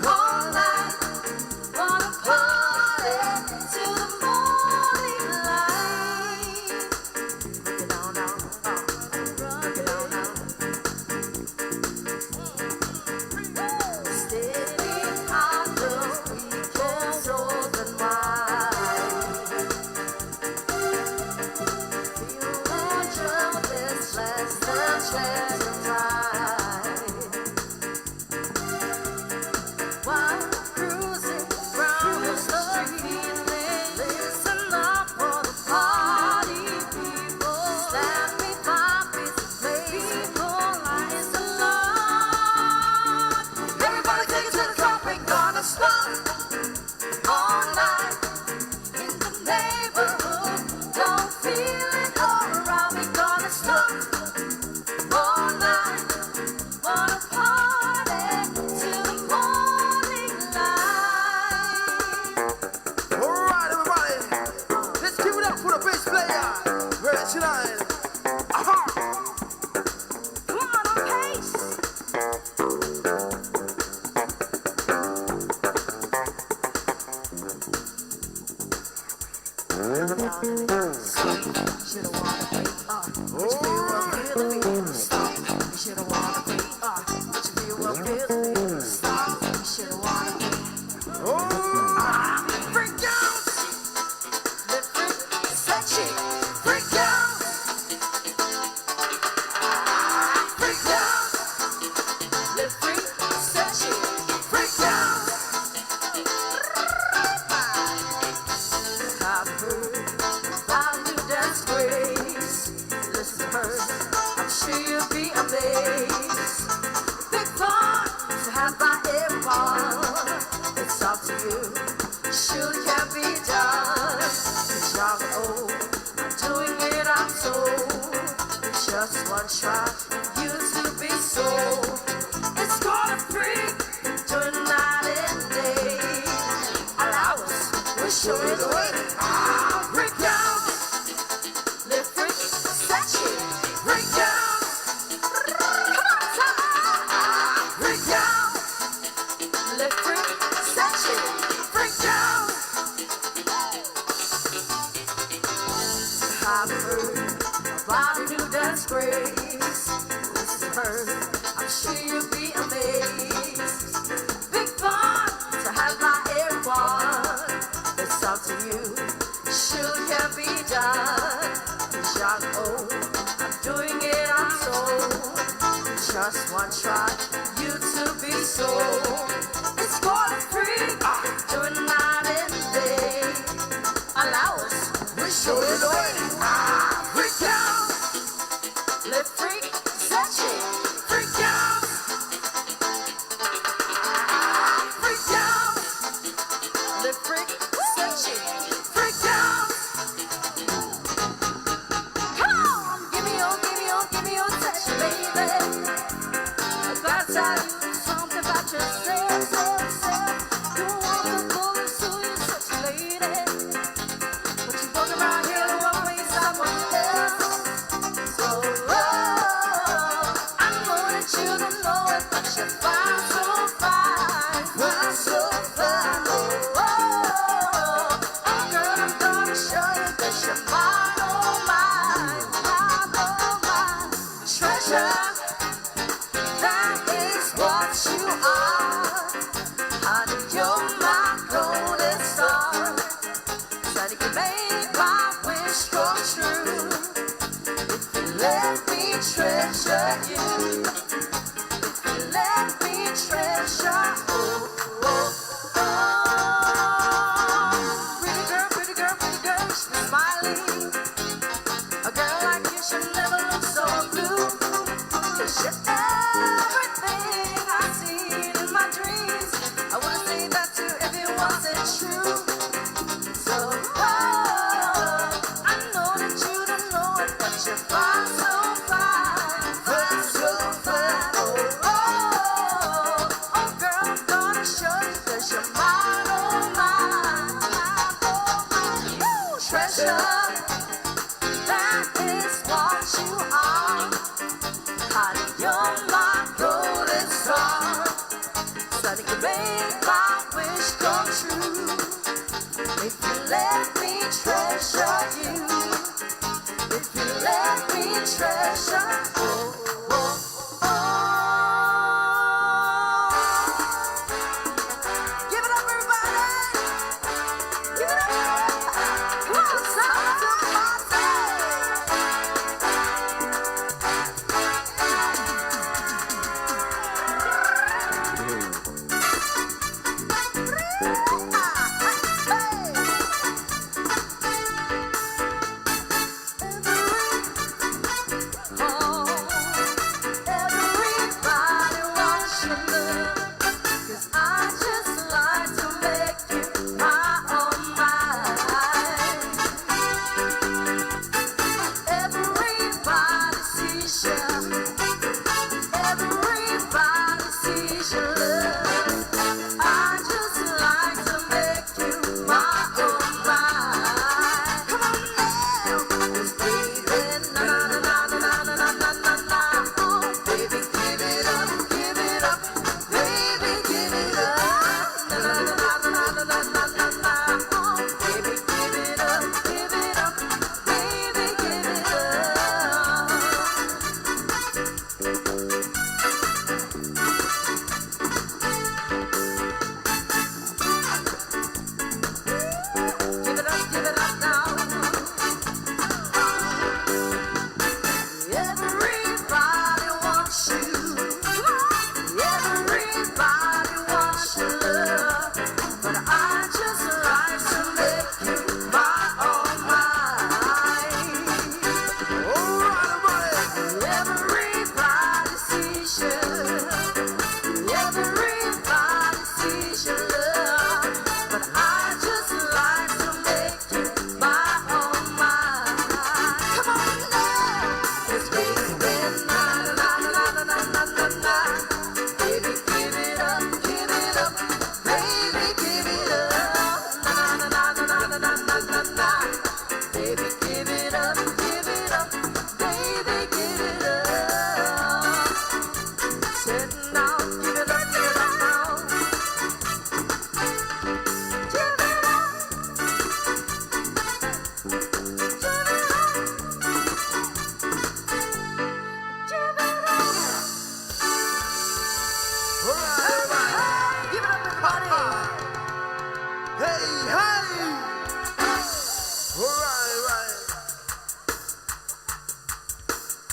All night, wanna party till the morning light.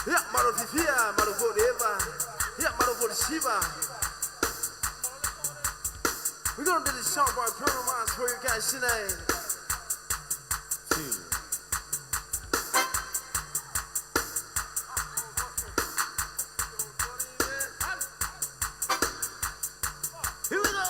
Yeah, Maro Fiafia, Maro Eva. Yeah, Maro Shiva. We're gonna do this song by Paramount for you guys tonight. Here we go.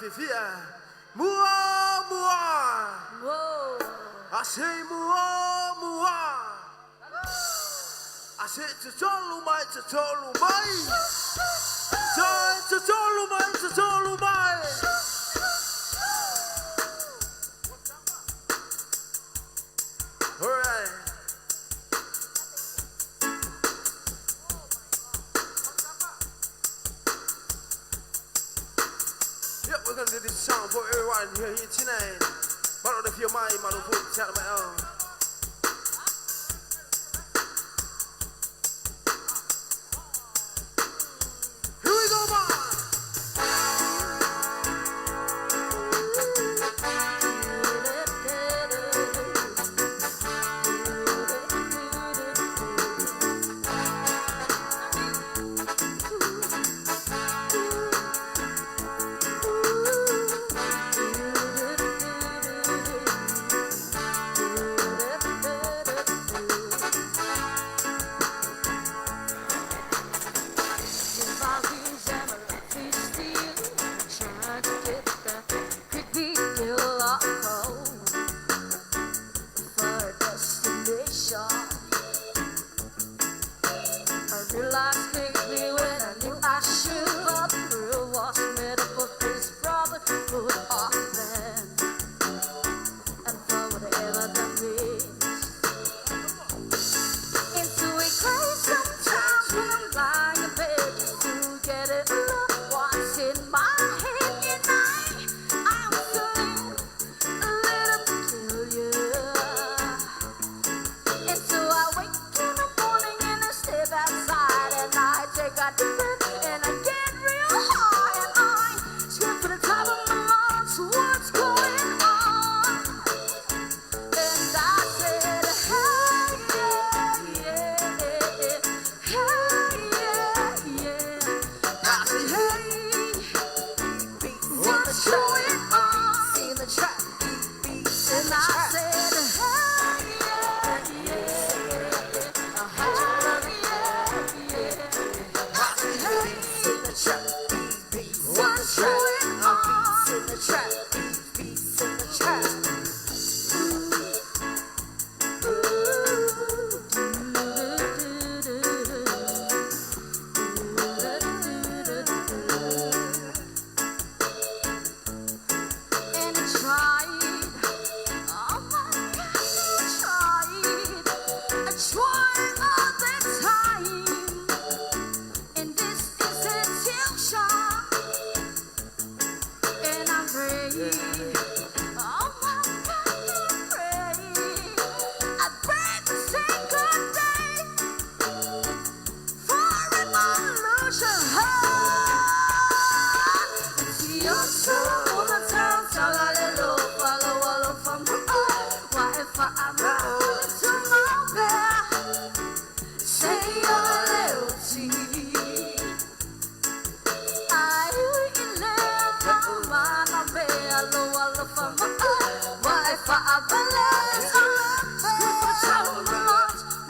Fiafia, mua, mua. Whoa. I say mua, mua. I say tutolu mai, tutolu mai. Tutolu mai, tutolu mai. All right. We're gonna do this song for everyone here tonight. But if you're mine, man, we'll put it my own. Here we go, man. got the breath, and I get real high, and I scream for the top of my lungs, what's going on? And I said, hey, yeah, yeah, hey, yeah, yeah. I said, hey, what's going on? In the trap, and I said, what's going on? In the trap, beats in the trap. And I tried, oh my God, I tried all the time in this institution. And I pray, oh my God, I pray to say good day for revolution. See your soul, the town, Salalelo, follow from the why if I'm not to my bear, say your loyalty.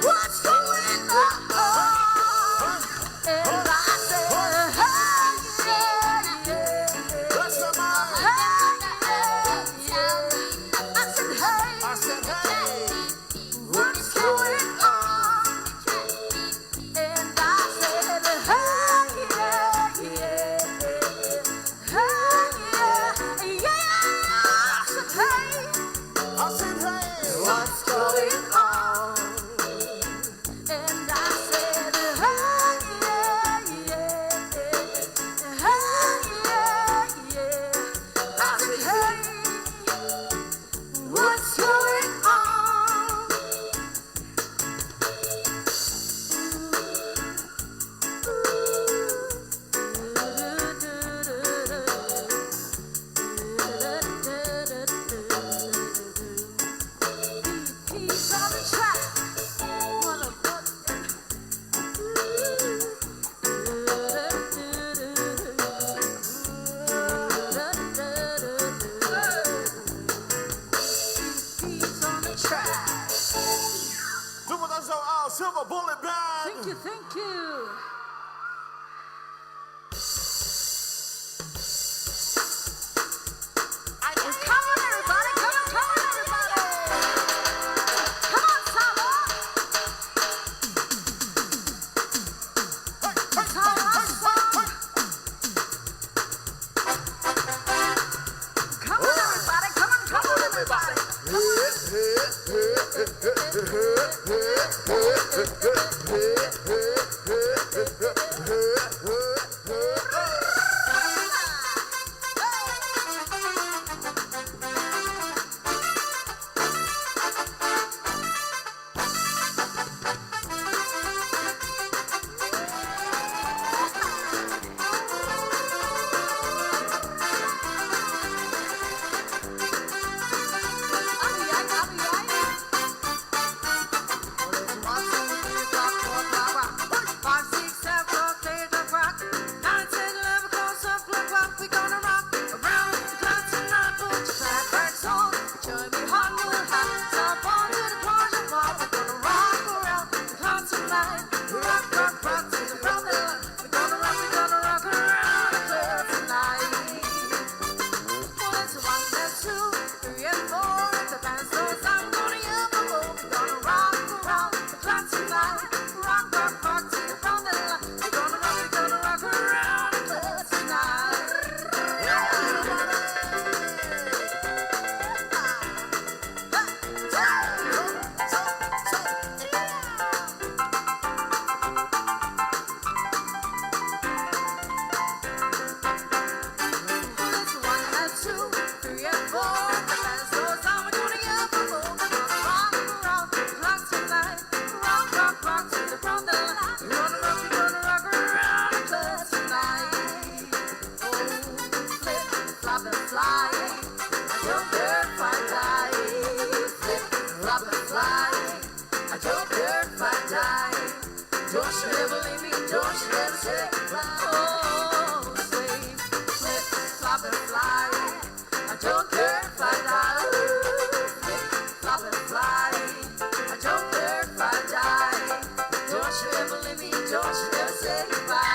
What's going on? And I said, hey, yeah, I said, hey, what's going on? And I said, hey, I said, hey, what's going on? And I said, I said, hey, what's going on? Peace on the track. Wanna peace on the track. Silver Bullet Band. Thank you. Come on, everybody. Come on, everybody. Come on, Samoan. Samoan song. Come on, everybody. Come on, everybody. Bye. say goodbye. Oh, say flip, flop and fly. I don't care if I die. Flip, flop and fly. I don't care if I die. Don't you ever leave me, don't you ever say goodbye.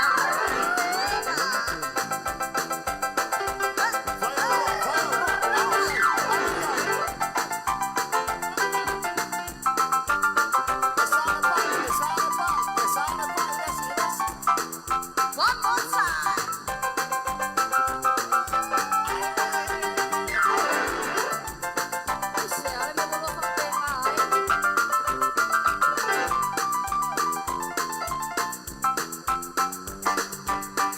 One more time. You say, I remember what I'm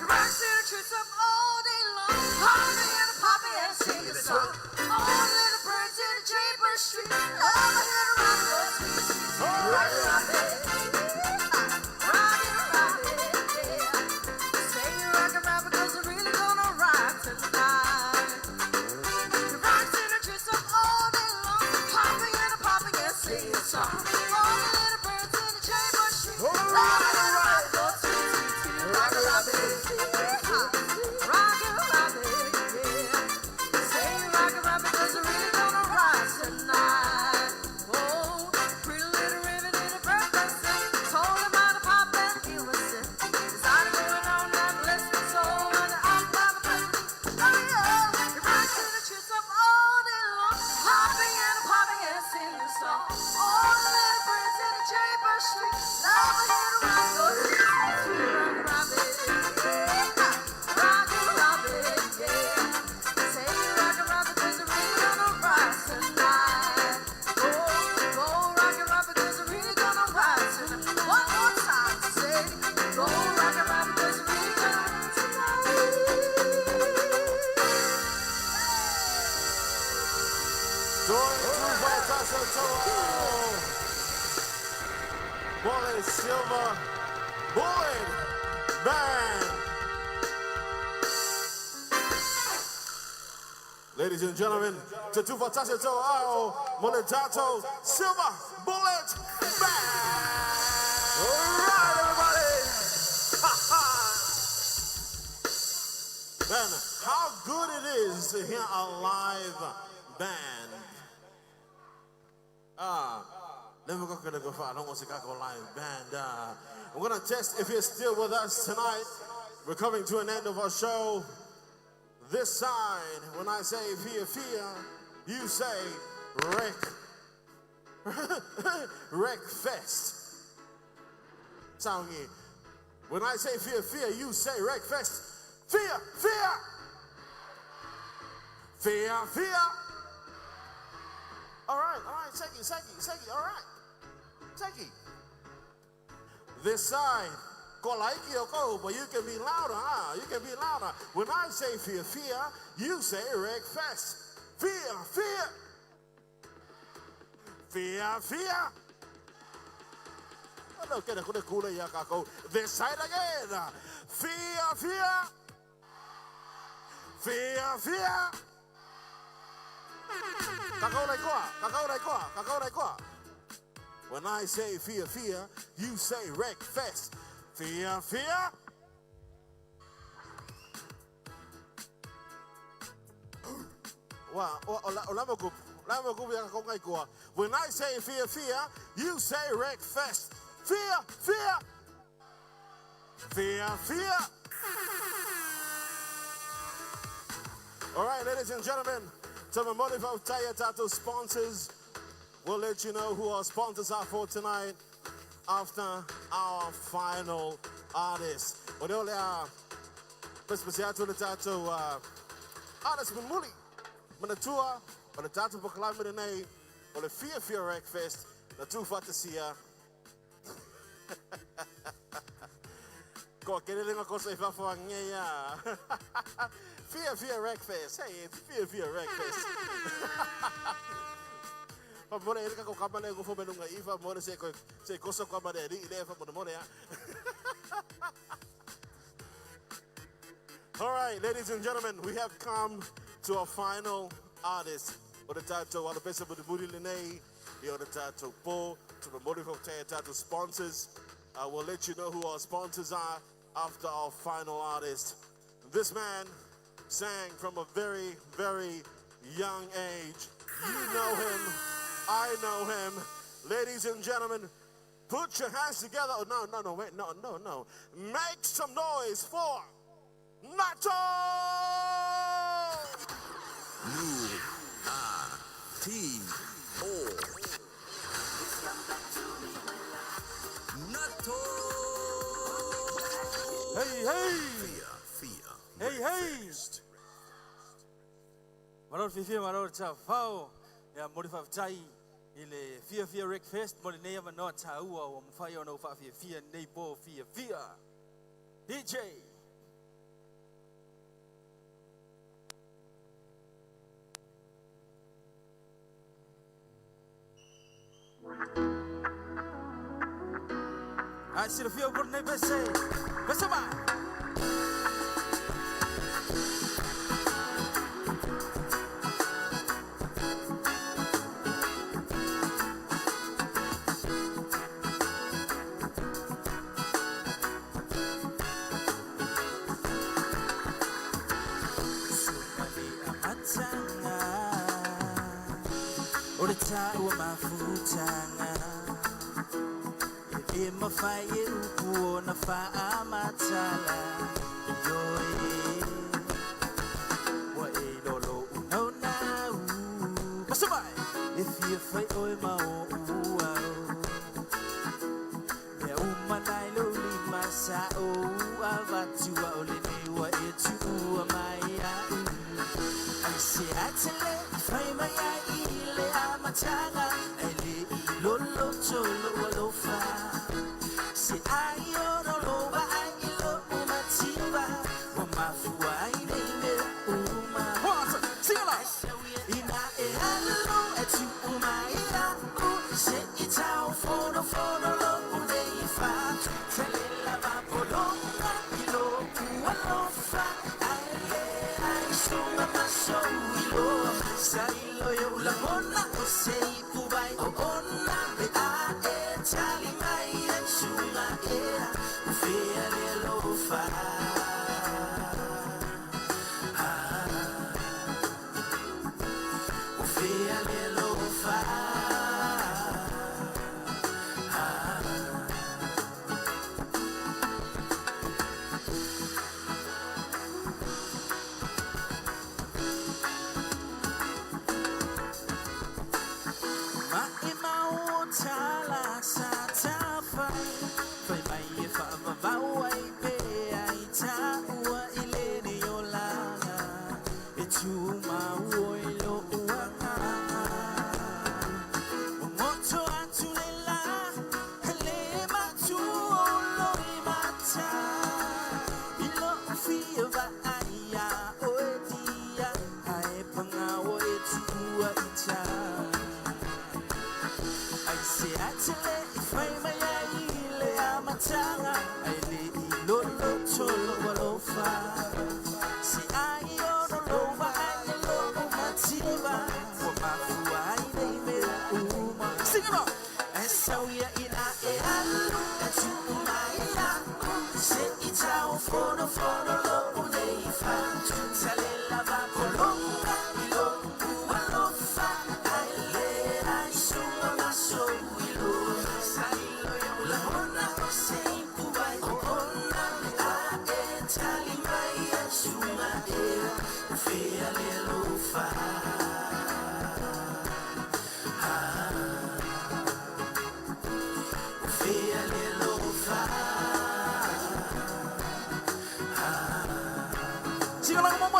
Rocks in the trees up all day long. Poppy and a poppy and sing a song. All the little birds in the chamber street. Love a hit around the sweet, sweet, sweet. Rock it, rock it. Rock it, rock it, yeah. Say you rock it, rock it, 'cause we're really gonna rock tonight. The rocks in the trees up all day long. Poppy and a poppy and sing a song. All the little birds in the chamber street. Love a hit around the sweet, sweet, sweet. Rock it, rock it. Rock it, rock it, yeah. Say rock it, rock it, 'cause we're really gonna rock tonight. Oh, pretty little ribbon in a breakfast set. Told him how to pop and he was set. Decided going on and bless my soul and I'm by the place. Oh yeah, he rocks in the trees up all day long. Popping and popping and singing a song. All the little birds in the chamber street. Love a hit around those streets. Rock it, rock it, rock it, yeah. Say rock it, 'cause we're really gonna rock tonight. Go rock it, 'cause we're really gonna rock tonight. One more time, say go rock it, 'cause we're really gonna rock tonight. Bullet Silver, Bullet Band. Ladies and gentlemen, to Tufatasa to Ao, Monetato, Silver Bullet Band. All right, everybody. Man, how good it is to hear a live band. Never gonna go far. I don't want to go live band. I'm gonna test if you're still with us tonight. We're coming to an end of our show. This side, when I say Fiafia, you say Rec. Rec Fest. Sound here. When I say Fiafia, you say Rec Fest. Fia, Fia. Fiafia. All right, Seki, all right. Seki. This side, Kolaiki Oko, but you can be louder, huh? You can be louder. When I say Fiafia, you say Rec Fest. Fiafia. Fiafia. This side again. Fiafia. Fiafia. When I say Fiafia, you say Rec Fest. Fiafia. When I say Fiafia, you say Rec Fest. Fiafia. Fiafia. All right, ladies and gentlemen, to my Motivo Taya Tattoo sponsors, we'll let you know who our sponsors are for tonight after our final artist. But only special the tattoo artist Mumuli, Manatua, or the tattoo for climbing the name, or the Fiafia Rec Fest, the two Fatasia. Go get it in a course if I for Fiafia Rec Fest. Hey, it's Fiafia Rec Fest. All right, ladies and gentlemen, we have come to our final artist. The tattoo, all the best of the Budi Lene, the tattoo Po, to the Motive of Tattoo sponsors. I will let you know who our sponsors are after our final artist. This man sang from a very, very young age. You know him, I know him. Ladies and gentlemen, put your hands together. Oh, no, wait, no. Make some noise for Nato! N-U-A-T-O. Nato! Hey! Fiafia Hey! Maror Fiafia, maror Chafao. Ya morifa tai ile Fiafia Rec Fest mori nei ama no taua o mfai ono fa Fiafia nei bo Fiafia. DJ I see the feel por nei bese. Bese ba. Utawa mafutanga Ima faye ukuona faa matala Yoe Wa elolo unauna Masamai If you fight oi mao uau Me umanai loli masao Avatua oleniwa etu ua maya Ansi atele Fai maya ile amatanga Ele ilolo tolo walofa Si ayo no loba ailo umatiba Wamafua ine uma Sing along! Ina e halo etu umaira Se itao fono lo uneifa Telela vapolonga ilo ualofa Aile aishunga maso ilo Sailo yo la mona o sei kubai o ona Me a e tali mai e shunga era Ufea le lofa Ufea le lofa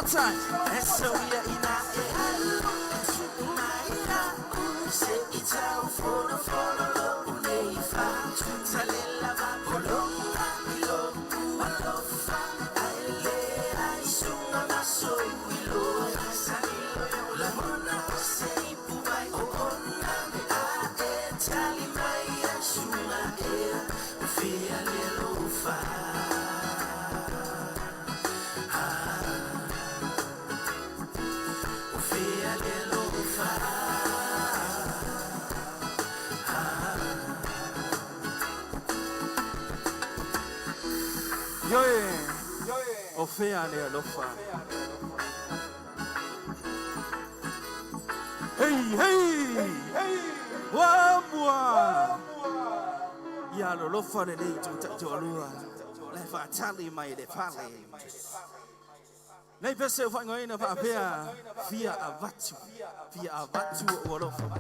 Time. So we are in a se itao fono uneifa Talela vapolonga ilo ualofa Aile aishunga maso ilo Salilo yo la mona sei pubai o ona Me a e tali mai a shunga ea Ufea le lofa Yo, o fea le alofa. Hey, hey, wamua. Ya lo lofa le nei tu ta jolua. Le fa tali mai le pale. Nei pese fa ngoi na fa pea fia avatu. Fia avatu o lofa mo.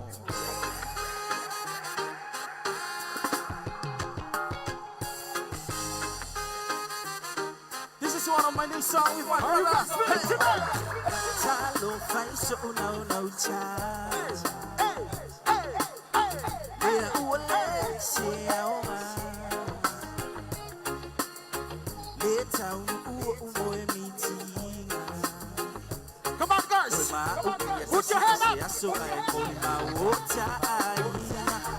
This is one of my new songs with my brother. Talo fai so no cha. Yeah, ule siaoma. Leta uwe meeting. Come on, guys. Put your hand up. So I call my water.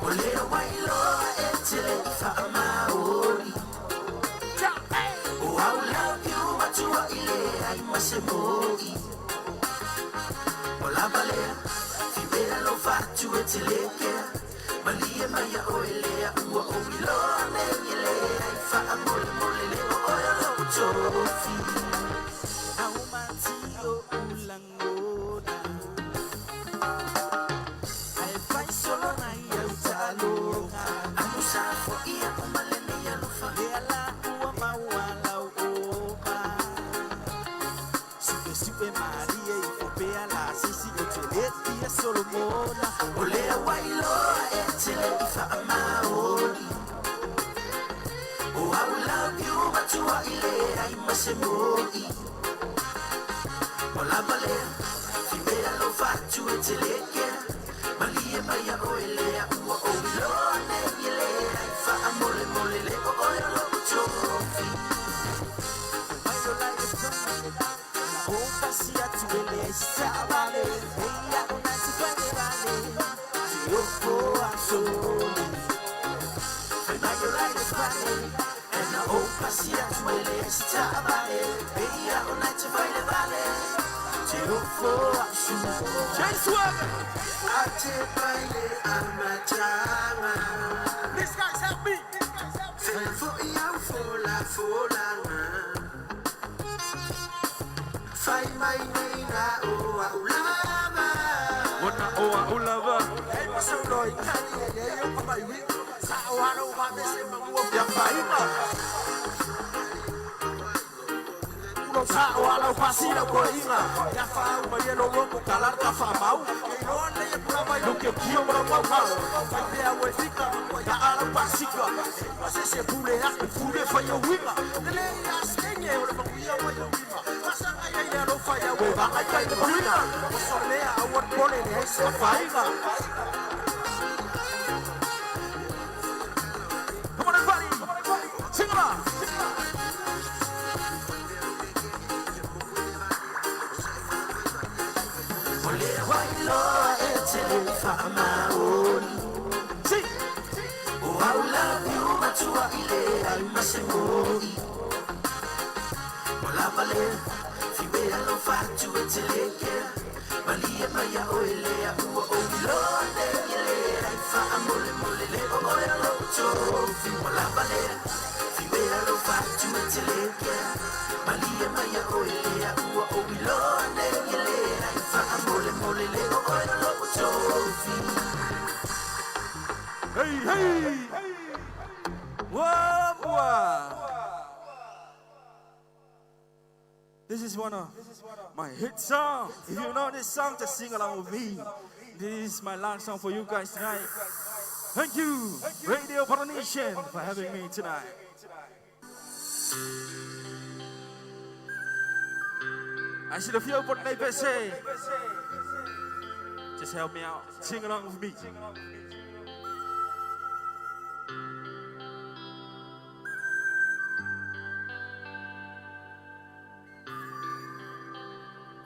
Ole wailo etele fa maori. Oh, I love you, but you are ile ai masemoi. Ola balea, fibera lo faccio e te leke. Malia maya oelea, ua oilo anele ai fa amole mole le oya lo chofi. Au matio ulangona. Ai fai solo na ia utalonga. Amusa fo ia umalene ia lo fa. Ela ua mawala oba. Super Maria e fopea la sisi e teleti e Solomona. Olea wailo e teleti fa amaori. Oh, I will love you, but you are ile ai masemoi. Ola balea, fibera lo faccio e teleke. Malia maya oelea ua oilo ne ile ai fa amole mole le oya lo chofi. Mayo la e opa si atuele estabale. Eia una si puede vale. Yo po asoli. Mayo la e vale. And the opa si atuele estabale. Eia una si puede vale. Yo po asoli. Ate baile amachama. These guys help me. Fo ia fola na. Fai mai nei na oa ulava. Wana oa ulava. Ei masolo i kani e yo pa mai wi. Sa oa no va me se mamua ya faina. Uno sa oa la pasina ko inga. Ya fa uma ye lo mo kalar ka fa mau. Ke no le e pura mai no ke kio mo mau mau. Fai pe a we fika ya ala pasika. Ase se pule a pule fa yo winga. Le ya skenye o mo ya wa yo winga. Ya no falla, we van a caer en ruina. Solea, a what pone de esta faina. Come on, everybody. Sing along. Olea, wailo, etele, famaoni. Sí. Oh, I love you, matua, ile, ay, masemoi. Ola, vale. Fibera lo faccio e te leke. Malia maya oelea ua oilone ilea. Fa amole mole le oya lo chofi. Ola balea. Fibera lo faccio e te leke. Malia maya oelea ua oilone ilea. Fa amole mole le oya lo chofi. Hey, hey, hey. Wah. This is one of my hit songs. If you know this song, just sing along with me. This is my last song for you guys tonight. Thank you, Radio Polynesian, for having me tonight. I see the few put say. Just help me out. Sing along with me.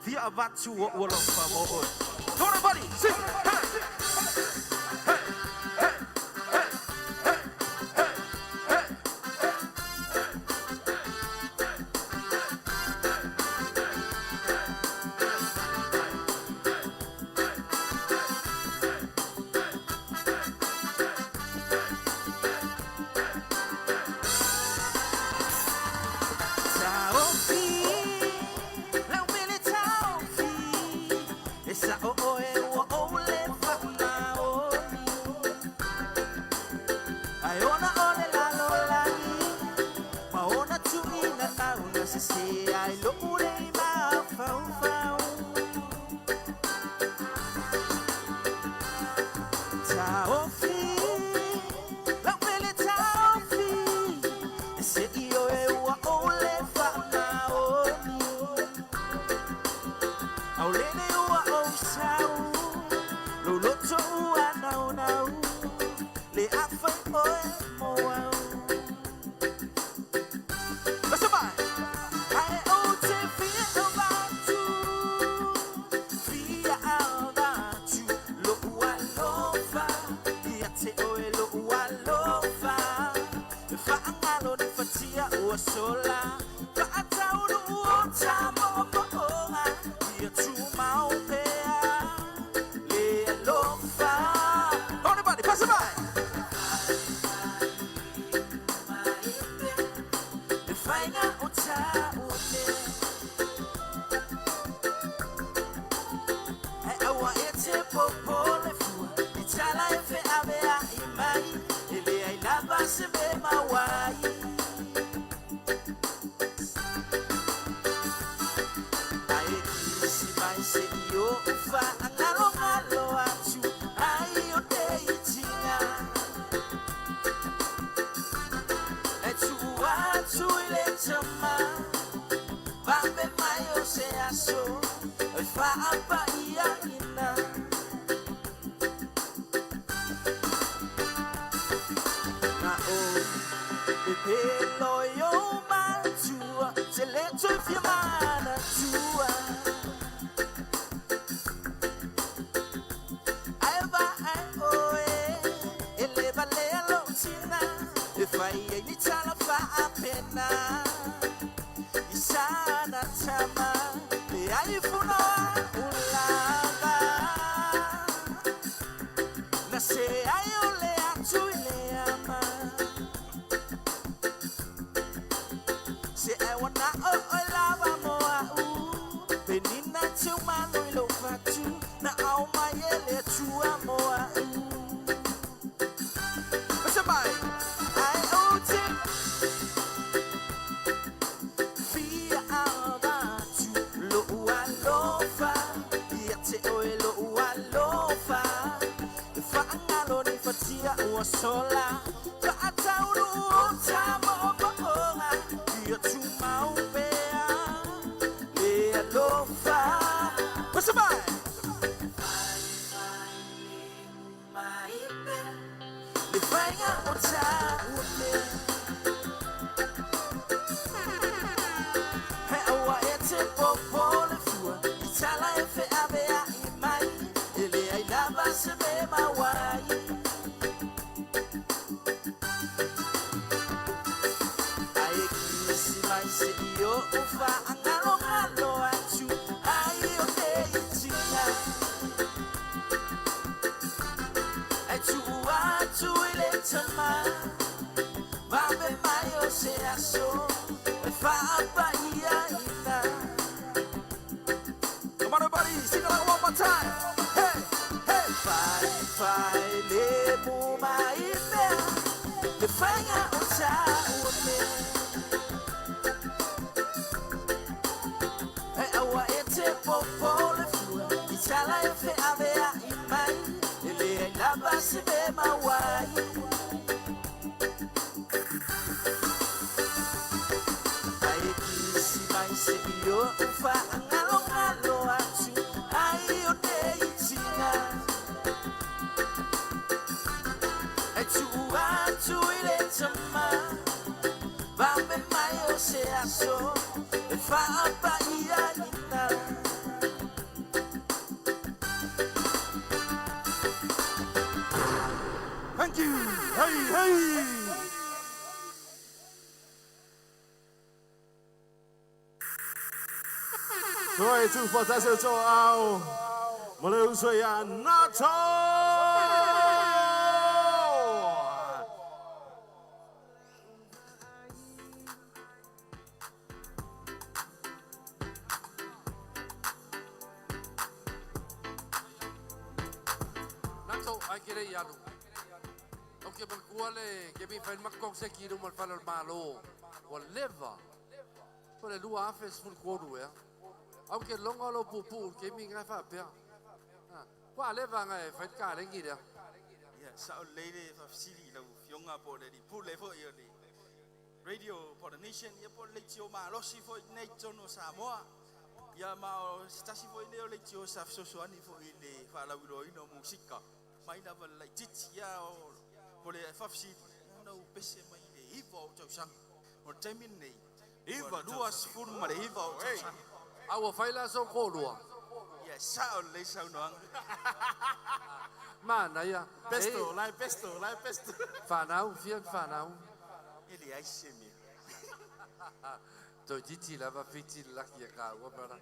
Via avatu what come on, everybody, sing. se se ai lo ure ma fau fau Tao fi la mele tao fi se io e ua ole fa na oni au lene ua o sau lo loto ua nau nau le afai oe mo au Listen by ai o te fia o vatu fia au vatu lo ua lofa ia te oe lo ua lofa fa angalo ni fatia ua sola fa atau no ua tamo poa ia tu mau pea le lofa Everybody pass it by Faina o taone Ai aua e te popole fua I tala e fe avea I mai Ele ai lava se me mawai Ai isi mai se io ufa Angalo ngalo atu Ai o te itinga E tua tu ile chama Vambe mai o se aso E fa apa ia ina Na o Pepe lo yo matua Se le tu fia mana tua Ai va ai oe E le vale lo tina E fai e ni tala fa a pena I sana tama E ai funo a ulava Na se ai o le atu I le ama Se ai wana o lava mo a u Penina te umano I lo fatu Na au mai e le tua mo a u Listen by Ai o te Fia avatu lo ua lofa Ia te oe lo ua lofa Fa angalo ni fatia ua sola Fa atau no o tamo poa Ia tu mau pea Le alofa What's the matter? Le fainga o taune He aua e te popole fua I tala e fe avea I mai Ele ai lava se me mawai Ai kisi mai se io ufa Angalo ngalo atu Ai o te itinga Ai tua tu ile tama Vambe mai o se aso E fa apa ia ina Come on everybody, sing along one more time Hey, hey Fai, fai, le mu mai mea Le fainga o taone E aua e te popole fua I tala e fe avea I mai Ele ai lava se me mawai Ai kisi mai se io ufa Angalo ngalo atu Ai o te itinga Ai tua tu ile tama Vambe mai o se aso E fa apa ia ina Thank you. Hey, hey.各位祝福在这做ao，我们流水啊那头。Nato ai kere yanu. Okay, malkuale ke mi fain makong se kiru mal falal malo. Whatever. På det lua afes fuld kordu er. Au ke longa lo pupu ke mi ngai fa pia. Kwa le vanga e fa ka lengi der. Ja, så lady fra City lo fjonga på det. Pule for i det. Radio for the nation, ya por lecho ma lo si for nation no Samoa. Ya ma stasi for ne lecho sa so so ani for ile fa la wilo ino musika. Mai na va la tit ya por le fa City. No pese mai le hivo to sang. O termine. Hivo duas fur ma le hivo. Au faila so ko lua. Ja, så le so no. Mana ya. Pesto, lai pesto. Fanau, fian fanau. Ele ai semi. Toi titi lava fiti laki ka wa bara.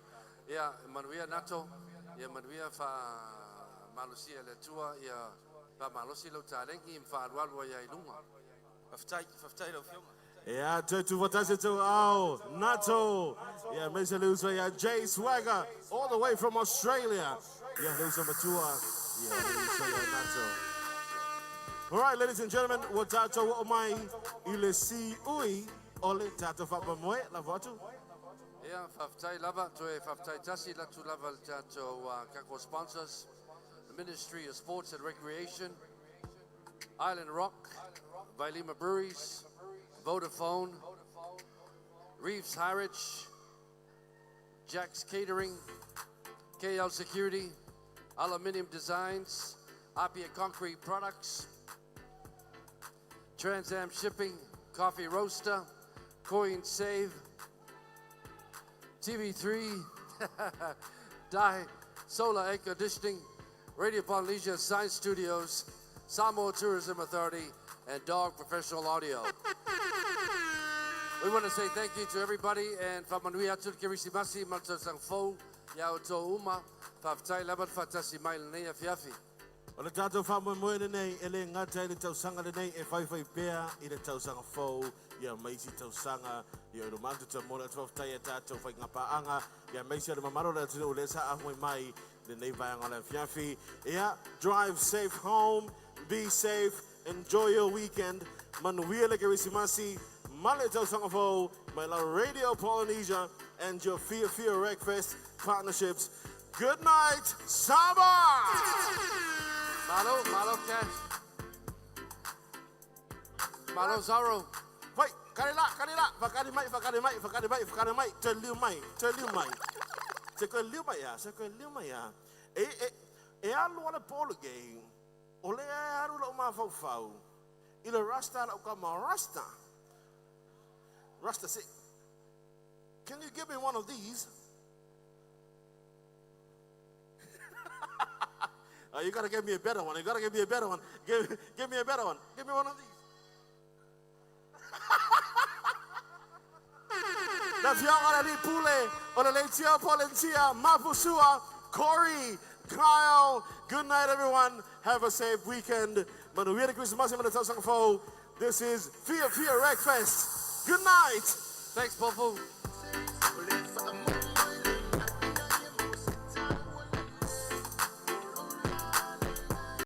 Ya manuia nato, ya manuia fa malusia le tua ya fa malusi lo talengi fa walwa ya ilunga. Faftai lo fjonga. Ja, tu fantastic to au Nato. Ja, mensen loser ja Jay Swagger all the way from Australia. Ja, loser matua. Ja, loser ja Nato. All right, ladies and gentlemen, what tato what mai ile si ui ole tato fa moe la votu. Ja, faftai lava to e faftai tasi la tu lava tato kako sponsors. The Ministry of Sports and Recreation, Island Rock, Vailima Breweries, Vodafone, Reeves Harwich, Jack's Catering, KL Security, Aluminium Designs, Apia Concrete Products, Trans Am Shipping, Coffee Roaster, Coin Save, TV3, Dye, Solar Air Conditioning, Radio Polynesia Science Studios, Samoa Tourism Authority, and Dog Professional Audio. We want to say thank you to everybody and whamanui atu kirisimasi malto sang fo ya to uma faftai labat fatasi mail nei Fiafia. Ole tato fa moe nei ele ngata ile tau sanga nei e fai pea ile tau sanga fo ya maisi tau sanga ya ro mantu te mona faftai tato fai ngapa anga ya maisi le mamaro le tino le sa ahoi mai le nei vai ngala Fiafia. Yeah, drive safe home, be safe, enjoy your weekend. Manuia le kirisimasi Male tau sanga fo my Radio Polynesia and your Fiafia Rec Fest partnerships. Good night, Saba! Malo Cash. Malo Zaro. Wait, kanila, fakari mai, tell you mai. Seko liu mai ya. Alu ala polo game. Ole alu lo ma fau. Ila rasta la ukama rasta. Rasta say, can you give me one of these? You gotta give me a better one. Give me a better one. Give me one of these. That's young on the pule, on the Letia, Polentia, Mapusua, Corey, Kyle. Good night, everyone. Have a safe weekend. Manuia Christmas, this is Fiafia Rec Fest. Good night. Thanks, Pofu.